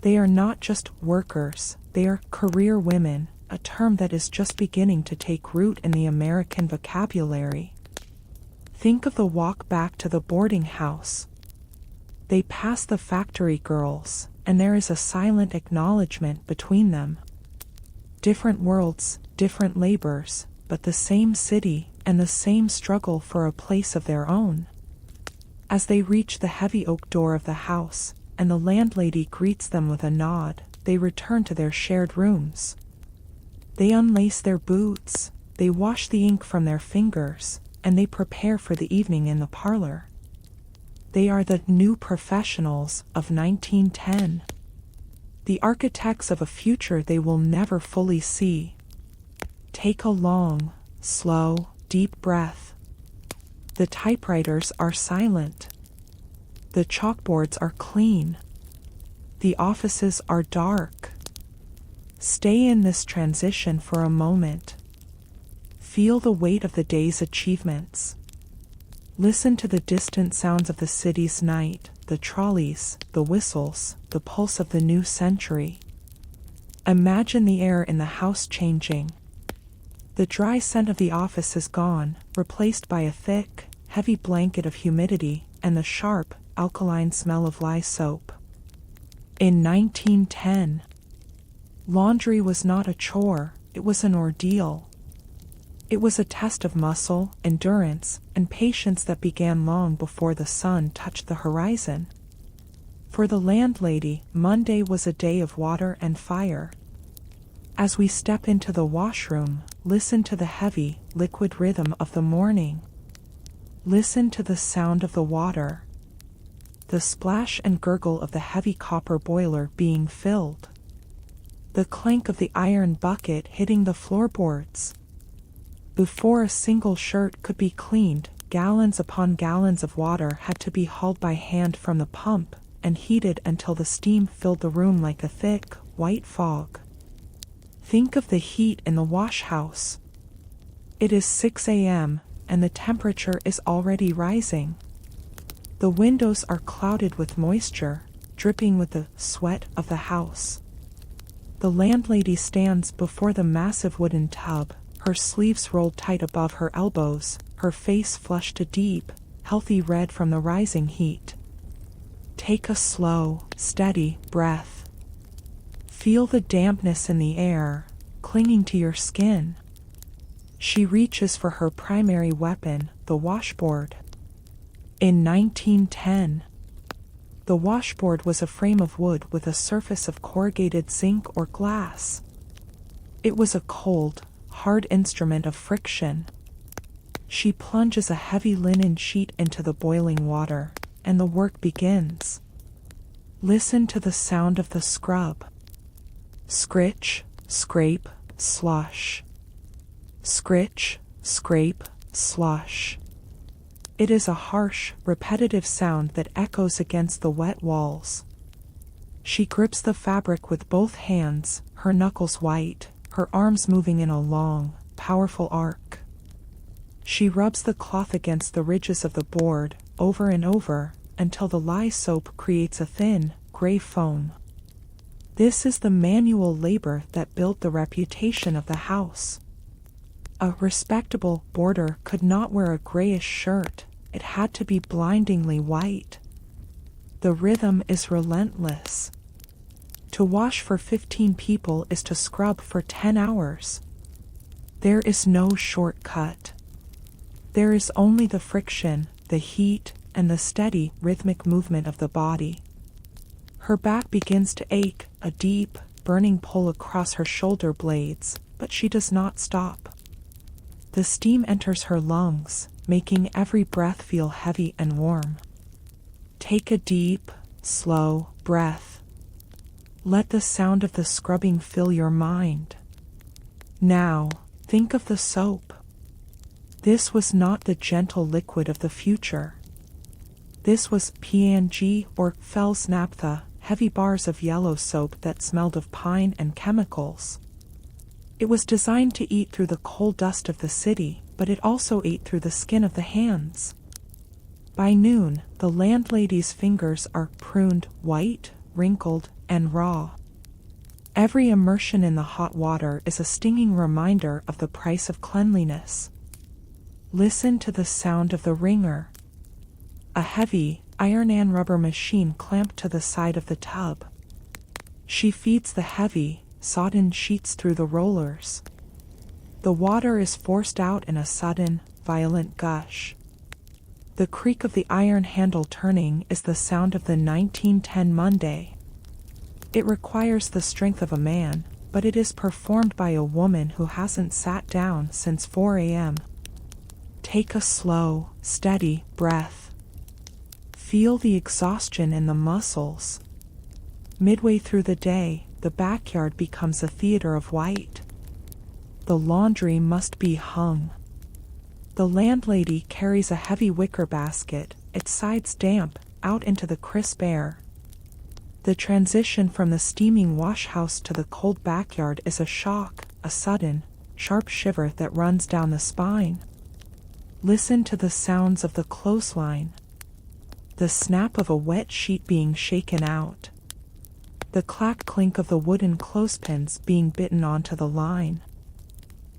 They are not just workers, they are career women, a term that is just beginning to take root in the American vocabulary. Think of the walk back to the boarding house. They pass the factory girls, and there is a silent acknowledgement between them. Different worlds, different labors, but the same city and the same struggle for a place of their own. As they reach the heavy oak door of the house, and the landlady greets them with a nod, they return to their shared rooms. They unlace their boots, they wash the ink from their fingers, and they prepare for the evening in the parlor. They are the new professionals of 1910. The architects of a future they will never fully see. Take a long, slow, deep breath. The typewriters are silent. The chalkboards are clean. The offices are dark. Stay in this transition for a moment. Feel the weight of the day's achievements. Listen to the distant sounds of the city's night, the trolleys, the whistles, the pulse of the new century. Imagine the air in the house changing. The dry scent of the office is gone, replaced by a thick, heavy blanket of humidity and the sharp, alkaline smell of lye soap. In 1910, laundry was not a chore, it was an ordeal. It was a test of muscle, endurance, and patience that began long before the sun touched the horizon. For the landlady, Monday was a day of water and fire. As we step into the washroom, listen to the heavy, liquid rhythm of the morning. Listen to the sound of the water. The splash and gurgle of the heavy copper boiler being filled. The clank of the iron bucket hitting the floorboards. Before a single shirt could be cleaned, gallons upon gallons of water had to be hauled by hand from the pump and heated until the steam filled the room like a thick, white fog. Think of the heat in the wash house. It is 6 a.m., and the temperature is already rising. The windows are clouded with moisture, dripping with the sweat of the house. The landlady stands before the massive wooden tub, her sleeves rolled tight above her elbows, her face flushed a deep, healthy red from the rising heat. Take a slow, steady breath. Feel the dampness in the air, clinging to your skin. She reaches for her primary weapon, the washboard. In 1910, the washboard was a frame of wood with a surface of corrugated zinc or glass. It was a cold, hard instrument of friction. She plunges a heavy linen sheet into the boiling water, and the work begins. Listen to the sound of the scrub. Scritch, scrape, slosh. Scritch, scrape, slosh. It is a harsh, repetitive sound that echoes against the wet walls. She grips the fabric with both hands, her knuckles white, her arms moving in a long, powerful arc. She rubs the cloth against the ridges of the board, over and over, until the lye soap creates a thin, gray foam. This is the manual labor that built the reputation of the house. A respectable boarder could not wear a grayish shirt, it had to be blindingly white. The rhythm is relentless. To wash for 15 people is to scrub for 10 hours. There is no shortcut. There is only the friction, the heat, and the steady, rhythmic movement of the body. Her back begins to ache, a deep, burning pull across her shoulder blades, but she does not stop. The steam enters her lungs, making every breath feel heavy and warm. Take a deep, slow breath. Let the sound of the scrubbing fill your mind. Now, think of the soap. This was not the gentle liquid of the future. This was PNG or Fels naphtha, heavy bars of yellow soap that smelled of pine and chemicals. It was designed to eat through the coal dust of the city, but it also ate through the skin of the hands. By noon, the landlady's fingers are pruned white, wrinkled, and raw. Every immersion in the hot water is a stinging reminder of the price of cleanliness. Listen to the sound of the wringer. A heavy, iron and rubber machine clamped to the side of the tub. She feeds the heavy, sodden sheets through the rollers. The water is forced out in a sudden, violent gush. The creak of the iron handle turning is the sound of the 1910 Monday. It requires the strength of a man, but it is performed by a woman who hasn't sat down since 4 a.m. Take a slow, steady breath. Feel the exhaustion in the muscles. Midway through the day, the backyard becomes a theater of white. The laundry must be hung. The landlady carries a heavy wicker basket, its sides damp, out into the crisp air. The transition from the steaming wash house to the cold backyard is a shock, a sudden, sharp shiver that runs down the spine. Listen to the sounds of the clothesline. The snap of a wet sheet being shaken out. The clack-clink of the wooden clothespins being bitten onto the line.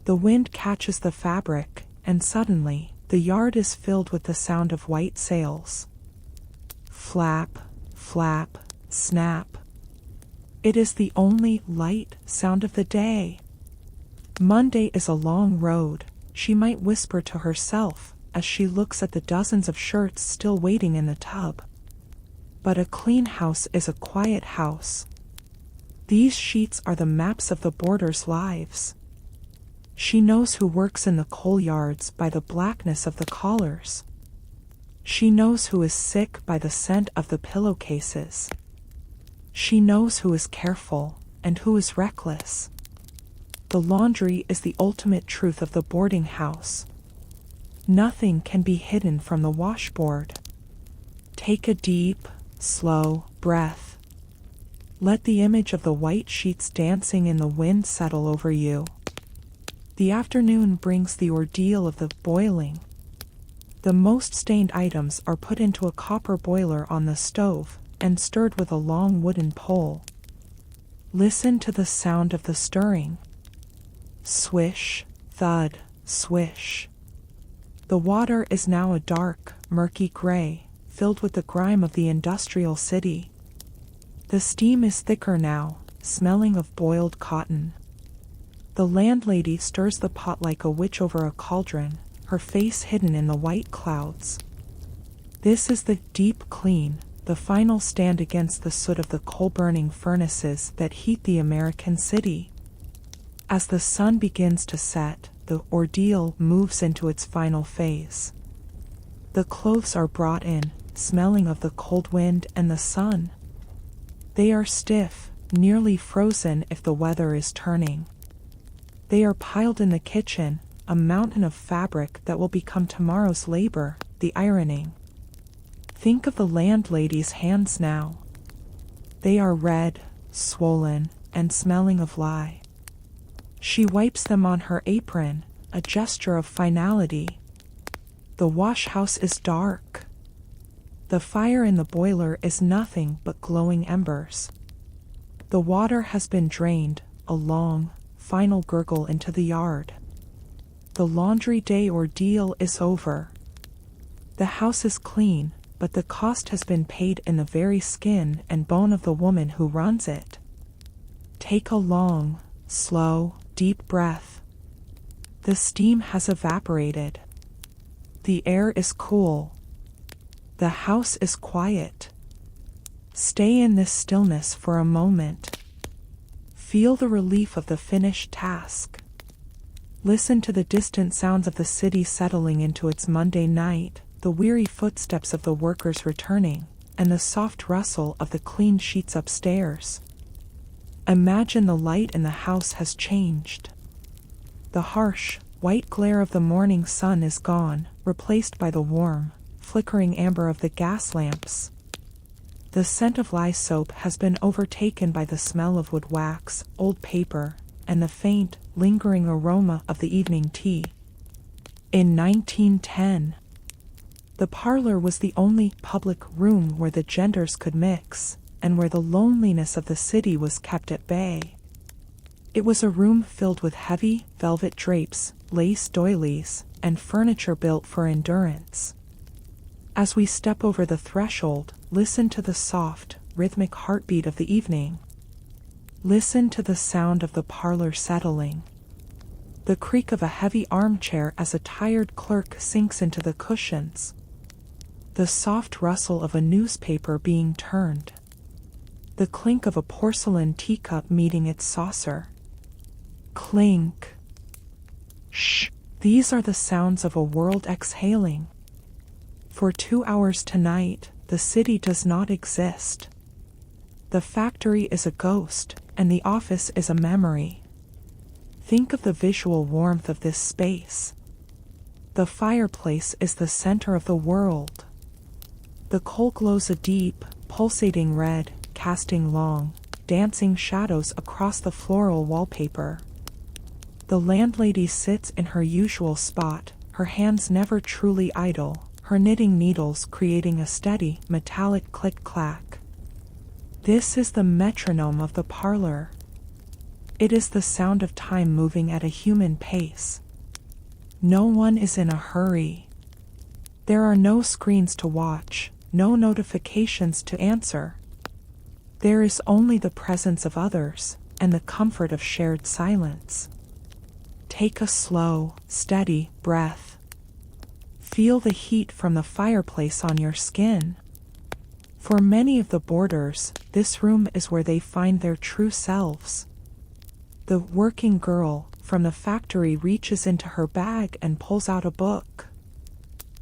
The wind catches the fabric, and suddenly, the yard is filled with the sound of white sails. Flap, flap, snap. It is the only light sound of the day. Monday is a long road, she might whisper to herself as she looks at the dozens of shirts still waiting in the tub. But a clean house is a quiet house. These sheets are the maps of the boarders' lives. She knows who works in the coal yards by the blackness of the collars. She knows who is sick by the scent of the pillowcases. She knows who is careful and who is reckless. The laundry is the ultimate truth of the boarding house. Nothing can be hidden from the washboard. Take a deep, slow breath. Let the image of the white sheets dancing in the wind settle over you. The afternoon brings the ordeal of the boiling. The most stained items are put into a copper boiler on the stove and stirred with a long wooden pole. Listen to the sound of the stirring. Swish, thud, swish. The water is now a dark, murky gray, filled with the grime of the industrial city. The steam is thicker now, smelling of boiled cotton. The landlady stirs the pot like a witch over a cauldron, her face hidden in the white clouds. This is the deep clean, the final stand against the soot of the coal-burning furnaces that heat the American city. As the sun begins to set, the ordeal moves into its final phase. The clothes are brought in, smelling of the cold wind and the sun. They are stiff, nearly frozen if the weather is turning. They are piled in the kitchen, a mountain of fabric that will become tomorrow's labor, the ironing. Think of the landlady's hands now. They are red, swollen, and smelling of lye. She wipes them on her apron, a gesture of finality. The wash house is dark. The fire in the boiler is nothing but glowing embers. The water has been drained, a long, final gurgle into the yard. The laundry day ordeal is over. The house is clean, but the cost has been paid in the very skin and bone of the woman who runs it. Take a long, slow, deep breath. The steam has evaporated. The air is cool. The house is quiet. Stay in this stillness for a moment. Feel the relief of the finished task. Listen to the distant sounds of the city settling into its Monday night, the weary footsteps of the workers returning, and the soft rustle of the clean sheets upstairs. Imagine the light in the house has changed. The harsh, white glare of the morning sun is gone, replaced by the warm, flickering amber of the gas lamps. The scent of lye soap has been overtaken by the smell of wood wax, old paper, and the faint, lingering aroma of the evening tea. In 1910, the parlor was the only public room where the genders could mix, and where the loneliness of the city was kept at bay. It was a room filled with heavy, velvet drapes, lace doilies, and furniture built for endurance. As we step over the threshold, listen to the soft, rhythmic heartbeat of the evening. Listen to the sound of the parlor settling. The creak of a heavy armchair as a tired clerk sinks into the cushions. The soft rustle of a newspaper being turned. The clink of a porcelain teacup meeting its saucer. Clink. Shh. These are the sounds of a world exhaling. For 2 hours tonight, the city does not exist. The factory is a ghost, and the office is a memory. Think of the visual warmth of this space. The fireplace is the center of the world. The coal glows a deep, pulsating red, casting long, dancing shadows across the floral wallpaper. The landlady sits in her usual spot, her hands never truly idle, her knitting needles creating a steady, metallic click-clack. This is the metronome of the parlor. It is the sound of time moving at a human pace. No one is in a hurry. There are no screens to watch, no notifications to answer. There is only the presence of others, and the comfort of shared silence. Take a slow, steady breath. Feel the heat from the fireplace on your skin. For many of the boarders, this room is where they find their true selves. The working girl from the factory reaches into her bag and pulls out a book.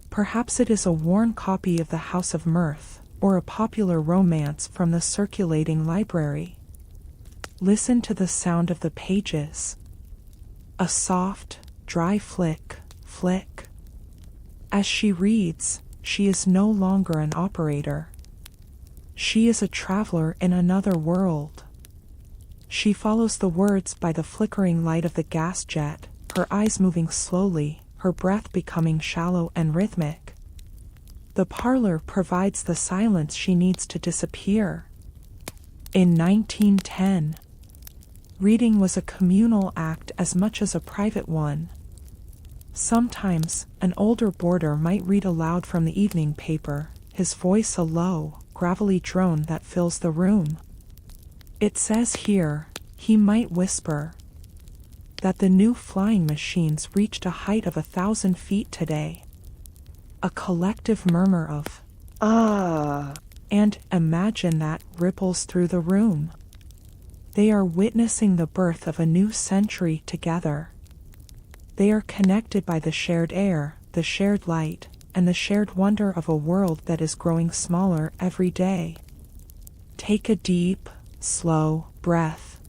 Perhaps it is a worn copy of The House of Mirth, or a popular romance from the circulating library. Listen to the sound of the pages. A soft, dry flick, flick. As she reads, she is no longer an operator. She is a traveler in another world. She follows the words by the flickering light of the gas jet, her eyes moving slowly, her breath becoming shallow and rhythmic. The parlor provides the silence she needs to disappear. In 1910, reading was a communal act as much as a private one. Sometimes, an older boarder might read aloud from the evening paper, his voice a low, gravelly drone that fills the room. It says here, he might whisper, that the new flying machines reached a height of 1,000 feet today. A collective murmur of, "Ah!" and "imagine that" ripples through the room. They are witnessing the birth of a new century together. They are connected by the shared air, the shared light, and the shared wonder of a world that is growing smaller every day. Take a deep, slow breath.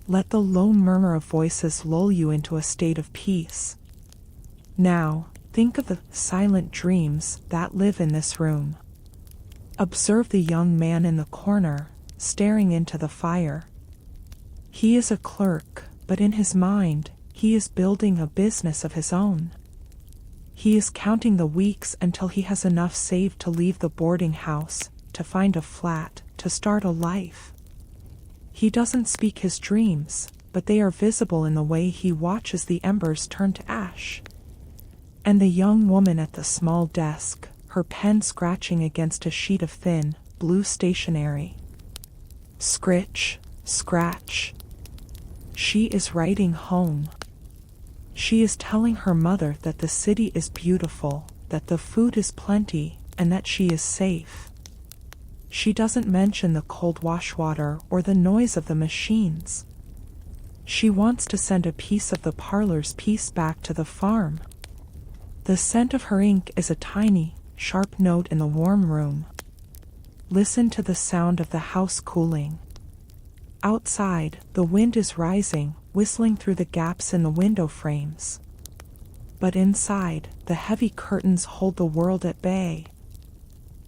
Let the low murmur of voices lull you into a state of peace. Now, think of the silent dreams that live in this room. Observe the young man in the corner, staring into the fire. He is a clerk, but in his mind, he is building a business of his own. He is counting the weeks until he has enough saved to leave the boarding house, to find a flat, to start a life. He doesn't speak his dreams, but they are visible in the way he watches the embers turn to ash. And the young woman at the small desk, her pen scratching against a sheet of thin, blue stationery. Scritch, scratch. She is writing home. She is telling her mother that the city is beautiful, that the food is plenty, and that she is safe. She doesn't mention the cold wash water or the noise of the machines. She wants to send a piece of the parlor's peace back to the farm. The scent of her ink is a tiny, sharp note in the warm room. Listen to the sound of the house cooling. Outside, the wind is rising, whistling through the gaps in the window frames. But inside, the heavy curtains hold the world at bay.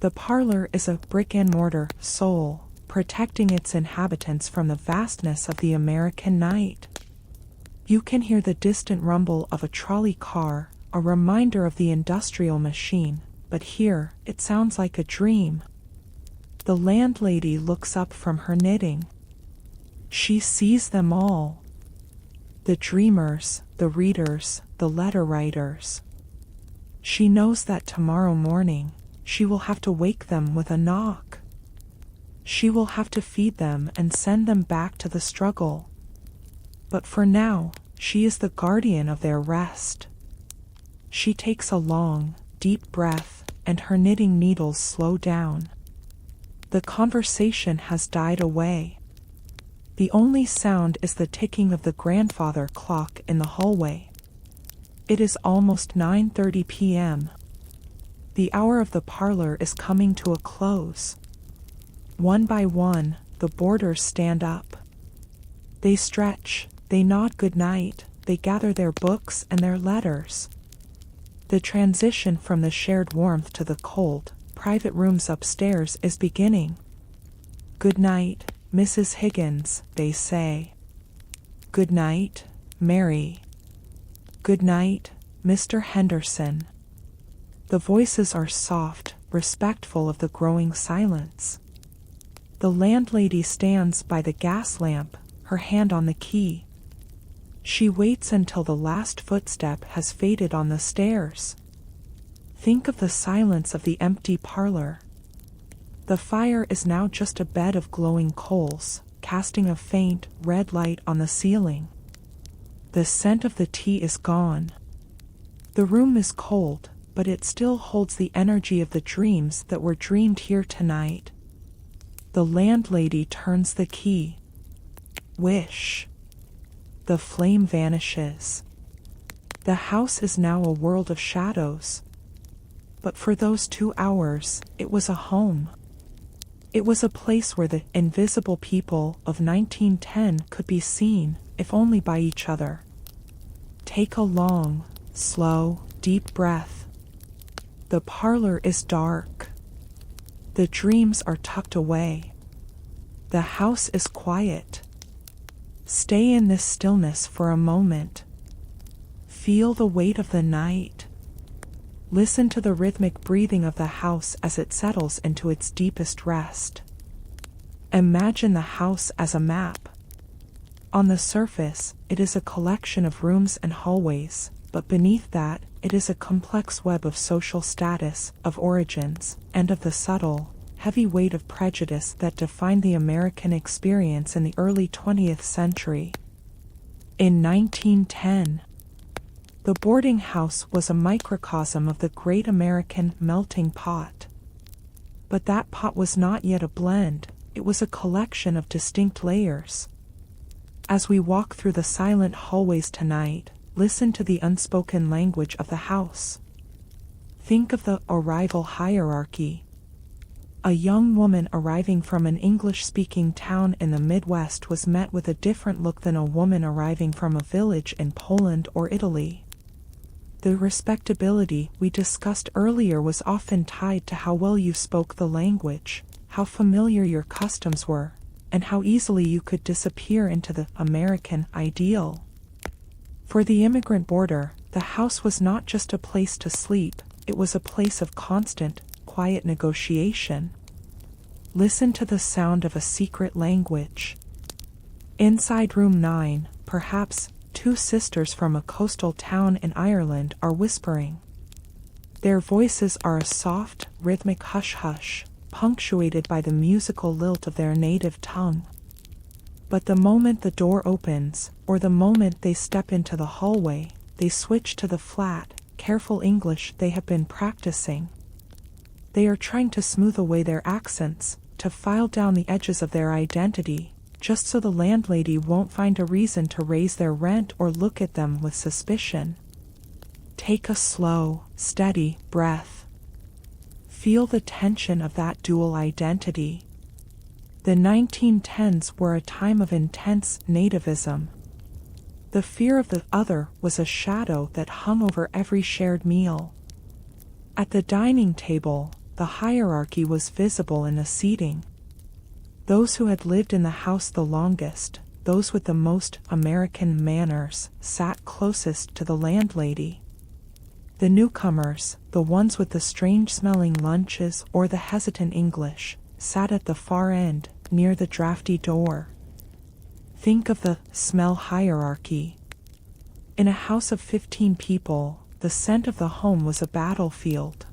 The parlor is a brick-and-mortar soul, protecting its inhabitants from the vastness of the American night. You can hear the distant rumble of a trolley car, a reminder of the industrial machine, but here, it sounds like a dream. The landlady looks up from her knitting. She sees them all. The dreamers, the readers, the letter writers. She knows that tomorrow morning, she will have to wake them with a knock. She will have to feed them and send them back to the struggle. But for now, she is the guardian of their rest. She takes a long, deep breath, and her knitting needles slow down. The conversation has died away. The only sound is the ticking of the grandfather clock in the hallway. It is almost 9:30 p.m. The hour of the parlor is coming to a close. One by one, the boarders stand up. They stretch, they nod good night, they gather their books and their letters. The transition from the shared warmth to the cold, private rooms upstairs is beginning. "Good night, Mrs. Higgins," they say. "Good night, Mary." "Good night, Mr. Henderson." The voices are soft, respectful of the growing silence. The landlady stands by the gas lamp, her hand on the key. She waits until the last footstep has faded on the stairs. Think of the silence of the empty parlor. The fire is now just a bed of glowing coals, casting a faint, red light on the ceiling. The scent of the tea is gone. The room is cold, but it still holds the energy of the dreams that were dreamed here tonight. The landlady turns the key. Wish. The flame vanishes. The house is now a world of shadows. But for those 2 hours, it was a home. It was a place where the invisible people of 1910 could be seen, if only by each other. Take a long, slow, deep breath. The parlor is dark. The dreams are tucked away. The house is quiet. Stay in this stillness for a moment. Feel the weight of the night. Listen to the rhythmic breathing of the house as it settles into its deepest rest. Imagine the house as a map. On the surface, it is a collection of rooms and hallways, but beneath that, it is a complex web of social status, of origins, and of the subtle, heavy weight of prejudice that defined the American experience in the early 20th century. In 1910, the boarding house was a microcosm of the great American melting pot. But that pot was not yet a blend, it was a collection of distinct layers. As we walk through the silent hallways tonight, listen to the unspoken language of the house. Think of the arrival hierarchy. A young woman arriving from an English-speaking town in the Midwest was met with a different look than a woman arriving from a village in Poland or Italy. The respectability we discussed earlier was often tied to how well you spoke the language, how familiar your customs were, and how easily you could disappear into the American ideal. For the immigrant boarder, the house was not just a place to sleep, it was a place of constant, quiet negotiation. Listen to the sound of a secret language. Inside room 9, perhaps, two sisters from a coastal town in Ireland are whispering. Their voices are a soft, rhythmic hush-hush, punctuated by the musical lilt of their native tongue. But the moment the door opens, or the moment they step into the hallway, they switch to the flat, careful English they have been practicing. They are trying to smooth away their accents, to file down the edges of their identity, just so the landlady won't find a reason to raise their rent or look at them with suspicion. Take a slow, steady breath. Feel the tension of that dual identity. The 1910s were a time of intense nativism. The fear of the other was a shadow that hung over every shared meal. At the dining table, the hierarchy was visible in the seating. Those who had lived in the house the longest, those with the most American manners, sat closest to the landlady. The newcomers, the ones with the strange-smelling lunches or the hesitant English, sat at the far end, near the drafty door. Think of the smell hierarchy. In a house of 15 people, the scent of the home was a battlefield.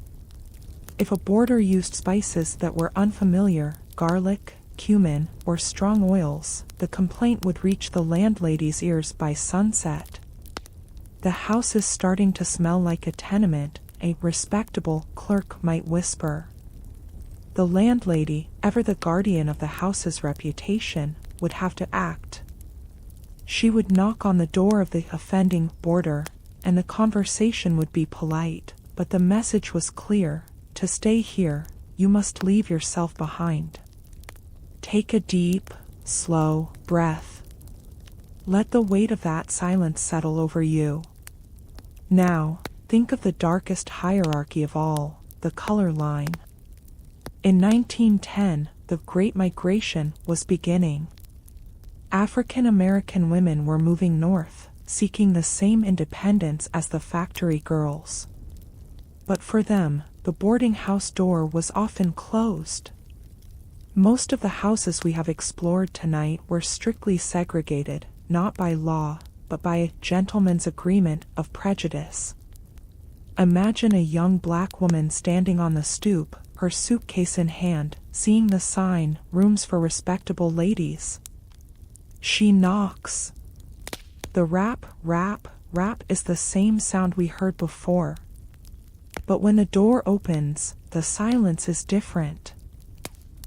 If a boarder used spices that were unfamiliar, garlic, cumin, or strong oils, the complaint would reach the landlady's ears by sunset. The house is starting to smell like a tenement, a respectable clerk might whisper. The landlady, ever the guardian of the house's reputation, would have to act. She would knock on the door of the offending boarder, and the conversation would be polite, but the message was clear: to stay here, you must leave yourself behind. Take a deep, slow breath. Let the weight of that silence settle over you. Now, think of the darkest hierarchy of all, the color line. In 1910, the Great Migration was beginning. African American women were moving north, seeking the same independence as the factory girls. But for them, the boarding house door was often closed. Most of the houses we have explored tonight were strictly segregated, not by law, but by a gentleman's agreement of prejudice. Imagine a young black woman standing on the stoop, her suitcase in hand, seeing the sign, "Rooms for Respectable Ladies." She knocks. The rap, rap, rap is the same sound we heard before. But when the door opens, the silence is different.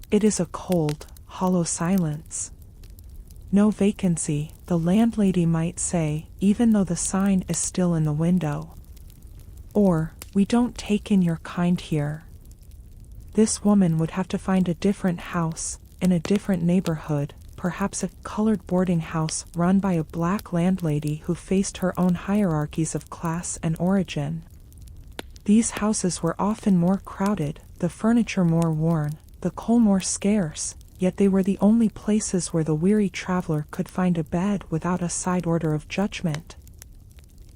It is a cold, hollow silence. No vacancy, the landlady might say, even though the sign is still in the window. Or, "We don't take in your kind here." This woman would have to find a different house, in a different neighborhood, perhaps a colored boarding house run by a black landlady who faced her own hierarchies of class and origin. These houses were often more crowded, the furniture more worn, the coal more scarce, yet they were the only places where the weary traveler could find a bed without a side order of judgment.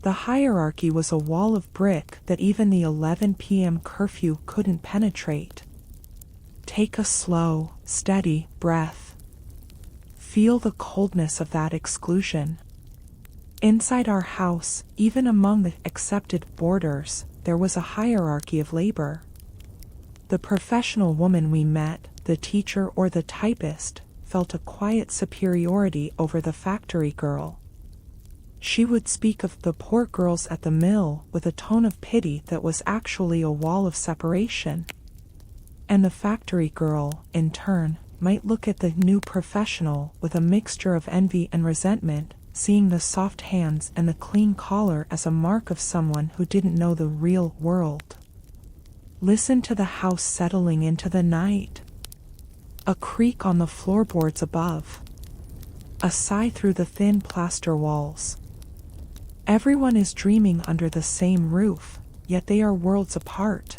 The hierarchy was a wall of brick that even the 11 p.m. curfew couldn't penetrate. Take a slow, steady breath. Feel the coldness of that exclusion. Inside our house, even among the accepted boarders, there was a hierarchy of labor. The professional woman we met, the teacher or the typist, felt a quiet superiority over the factory girl. She would speak of the poor girls at the mill with a tone of pity that was actually a wall of separation. And the factory girl, in turn, might look at the new professional with a mixture of envy and resentment, seeing the soft hands and the clean collar as a mark of someone who didn't know the real world. Listen to the house settling into the night. A creak on the floorboards above. A sigh through the thin plaster walls. Everyone is dreaming under the same roof, yet they are worlds apart.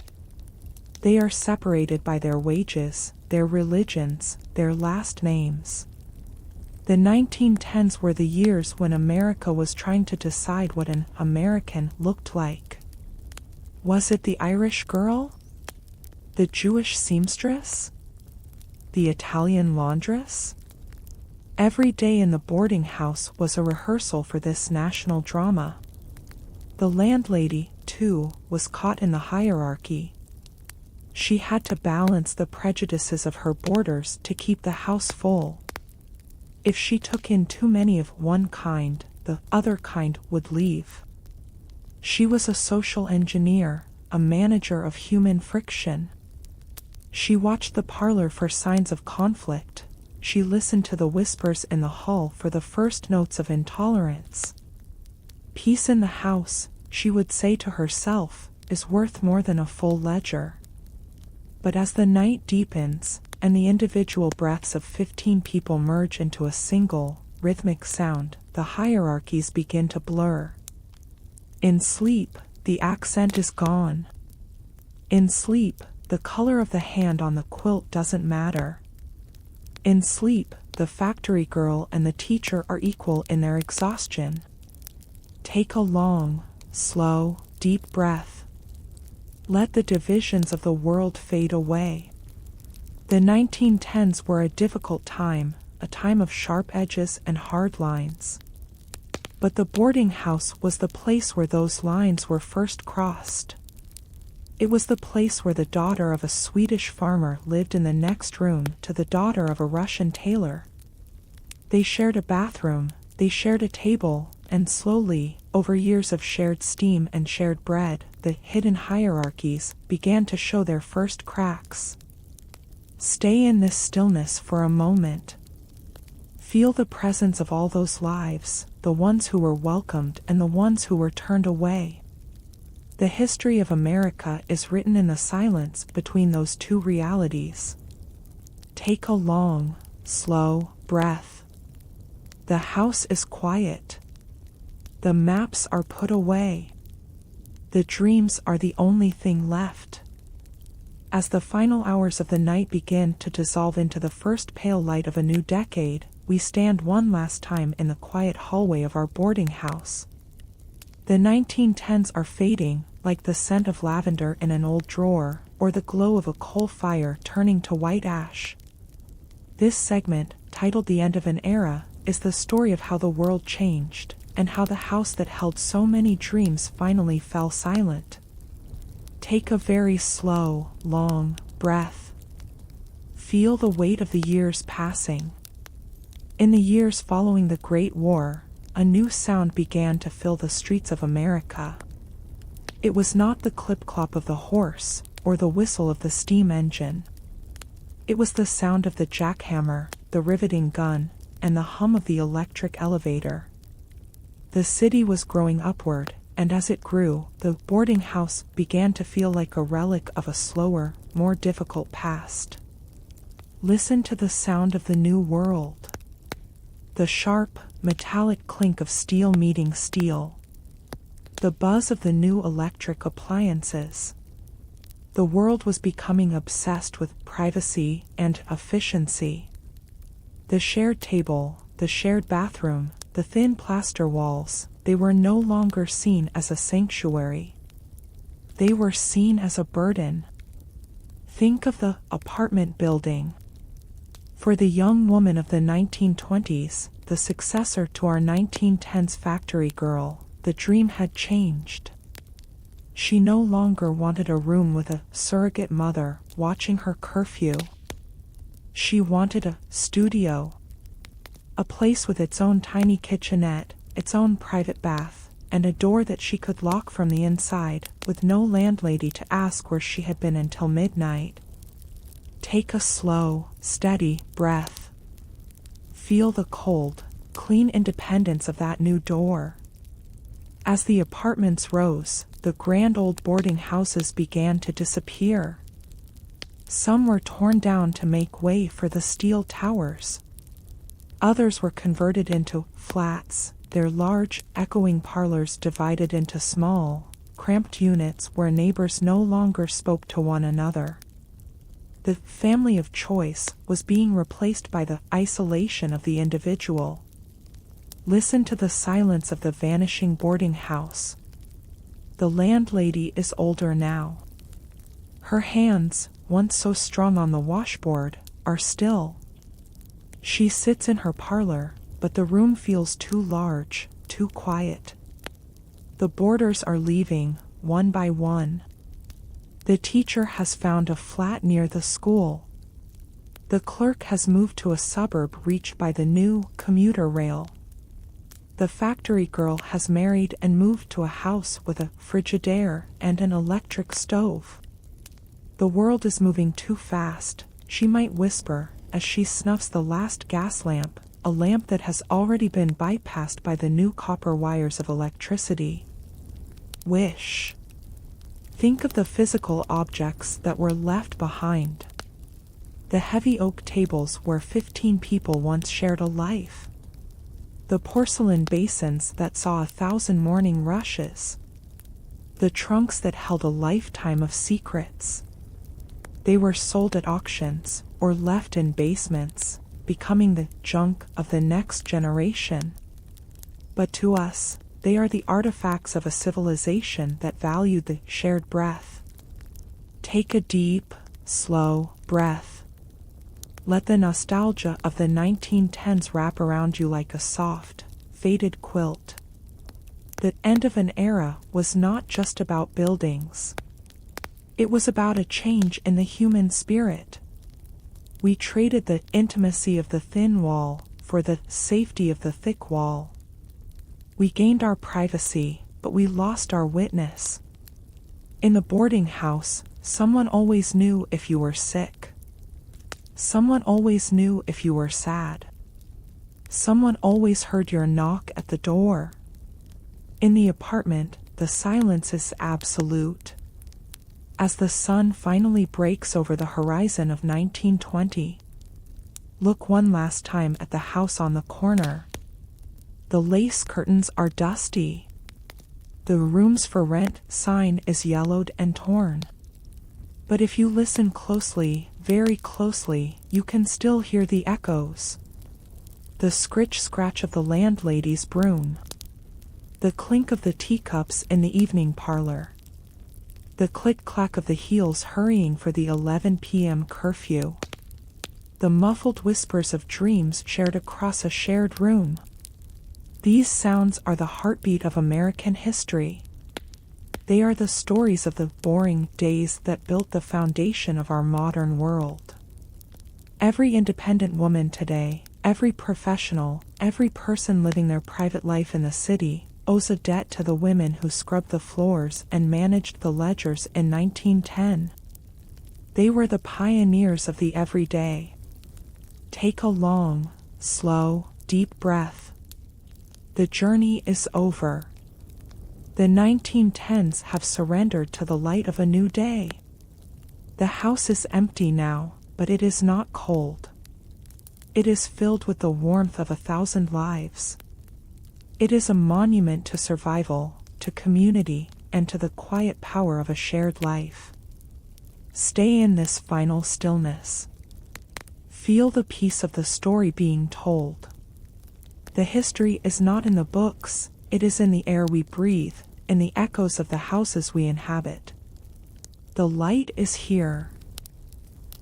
They are separated by their wages, their religions, their last names. The 1910s were the years when America was trying to decide what an American looked like. Was it the Irish girl? The Jewish seamstress? The Italian laundress? Every day in the boarding house was a rehearsal for this national drama. The landlady, too, was caught in the hierarchy. She had to balance the prejudices of her boarders to keep the house full. If she took in too many of one kind, the other kind would leave. She was a social engineer, a manager of human friction. She watched the parlor for signs of conflict. She listened to the whispers in the hall for the first notes of intolerance. Peace in the house, she would say to herself, is worth more than a full ledger. But as the night deepens, and the individual breaths of 15 people merge into a single, rhythmic sound, the hierarchies begin to blur. In sleep, the accent is gone. In sleep, the color of the hand on the quilt doesn't matter. In sleep, the factory girl and the teacher are equal in their exhaustion. Take a long, slow, deep breath. Let the divisions of the world fade away. The 1910s were a difficult time, a time of sharp edges and hard lines. But the boarding house was the place where those lines were first crossed. It was the place where the daughter of a Swedish farmer lived in the next room to the daughter of a Russian tailor. They shared a bathroom, they shared a table, and slowly, over years of shared steam and shared bread, the hidden hierarchies began to show their first cracks. Stay in this stillness for a moment. Feel the presence of all those lives, the ones who were welcomed and the ones who were turned away. The history of America is written in the silence between those two realities. Take a long, slow breath. The house is quiet. The maps are put away. The dreams are the only thing left. As the final hours of the night begin to dissolve into the first pale light of a new decade, we stand one last time in the quiet hallway of our boarding house. The 1910s are fading, like the scent of lavender in an old drawer, or the glow of a coal fire turning to white ash. This segment, titled The End of an Era, is the story of how the world changed, and how the house that held so many dreams finally fell silent. Take a very slow, long breath. Feel the weight of the years passing. In the years following the Great War, a new sound began to fill the streets of America. It was not the clip-clop of the horse, or the whistle of the steam engine. It was the sound of the jackhammer, the riveting gun, and the hum of the electric elevator. The city was growing upward, and as it grew, the boarding house began to feel like a relic of a slower, more difficult past. Listen to the sound of the new world. The sharp, metallic clink of steel meeting steel. the buzz of the new electric appliances. The world was becoming obsessed with privacy and efficiency. The shared table, the shared bathroom, the thin plaster walls, they were no longer seen as a sanctuary. They were seen as a burden. Think of the apartment building. For the young woman of the 1920s, the successor to our 1910s factory girl, the dream had changed. She no longer wanted a room with a surrogate mother watching her curfew. She wanted a studio. A place with its own tiny kitchenette, its own private bath, and a door that she could lock from the inside, with no landlady to ask where she had been until midnight. Take a slow, steady breath. Feel the cold, clean independence of that new door. As the apartments rose, the grand old boarding houses began to disappear. Some were torn down to make way for the steel towers. Others were converted into flats, their large, echoing parlors divided into small, cramped units where neighbors no longer spoke to one another. The family of choice was being replaced by the isolation of the individual. Listen to the silence of the vanishing boarding house. The landlady is older now. Her hands, once so strong on the washboard, are still. She sits in her parlor, but the room feels too large, too quiet. The boarders are leaving, one by one. The teacher has found a flat near the school. The clerk has moved to a suburb reached by the new commuter rail. The factory girl has married and moved to a house with a Frigidaire and an electric stove. The world is moving too fast, she might whisper, as she snuffs the last gas lamp, a lamp that has already been bypassed by the new copper wires of electricity. Wish. Think of the physical objects that were left behind. The heavy oak tables where 15 people once shared a life. The porcelain basins that saw 1,000 morning rushes. The trunks that held a lifetime of secrets. They were sold at auctions, or left in basements, becoming the junk of the next generation. But to us, they are the artifacts of a civilization that valued the shared breath. Take a deep, slow breath. Let the nostalgia of the 1910s wrap around you like a soft, faded quilt. The end of an era was not just about buildings. It was about a change in the human spirit. We traded the intimacy of the thin wall for the safety of the thick wall. We gained our privacy, but we lost our witness. In the boarding house, someone always knew if you were sick. Someone always knew if you were sad. Someone always heard your knock at the door. In the apartment, the silence is absolute. As the sun finally breaks over the horizon of 1920, look one last time at the house on the corner. The lace curtains are dusty. The rooms for rent sign is yellowed and torn. But if you listen closely, very closely, you can still hear the echoes. The scritch-scratch of the landlady's broom. The clink of the teacups in the evening parlor. The click-clack of the heels hurrying for the 11 p.m. curfew. The muffled whispers of dreams shared across a shared room. These sounds are the heartbeat of American history. They are the stories of the boring days that built the foundation of our modern world. Every independent woman today, every professional, every person living their private life in the city, owes a debt to the women who scrubbed the floors and managed the ledgers in 1910. They were the pioneers of the everyday. Take a long, slow, deep breath. The journey is over. The 1910s have surrendered to the light of a new day. The house is empty now, but it is not cold. It is filled with the warmth of 1,000 lives. It is a monument to survival, to to community, and to the quiet power of a shared life. Stay in this final stillness. Feel the peace of the story being told. The history is not in the books, it is in the air we breathe, in the echoes of the houses we inhabit. The light is here.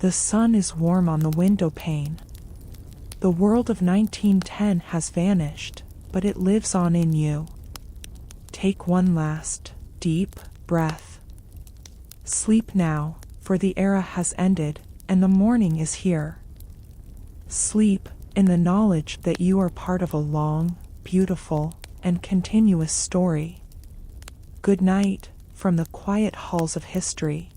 The sun is warm on the window pane. The world of 1910 has vanished, but it lives on in you. Take one last, deep breath. Sleep now, for the era has ended, and the morning is here. Sleep in the knowledge that you are part of a long, beautiful, and continuous story. Good night, from the quiet halls of history.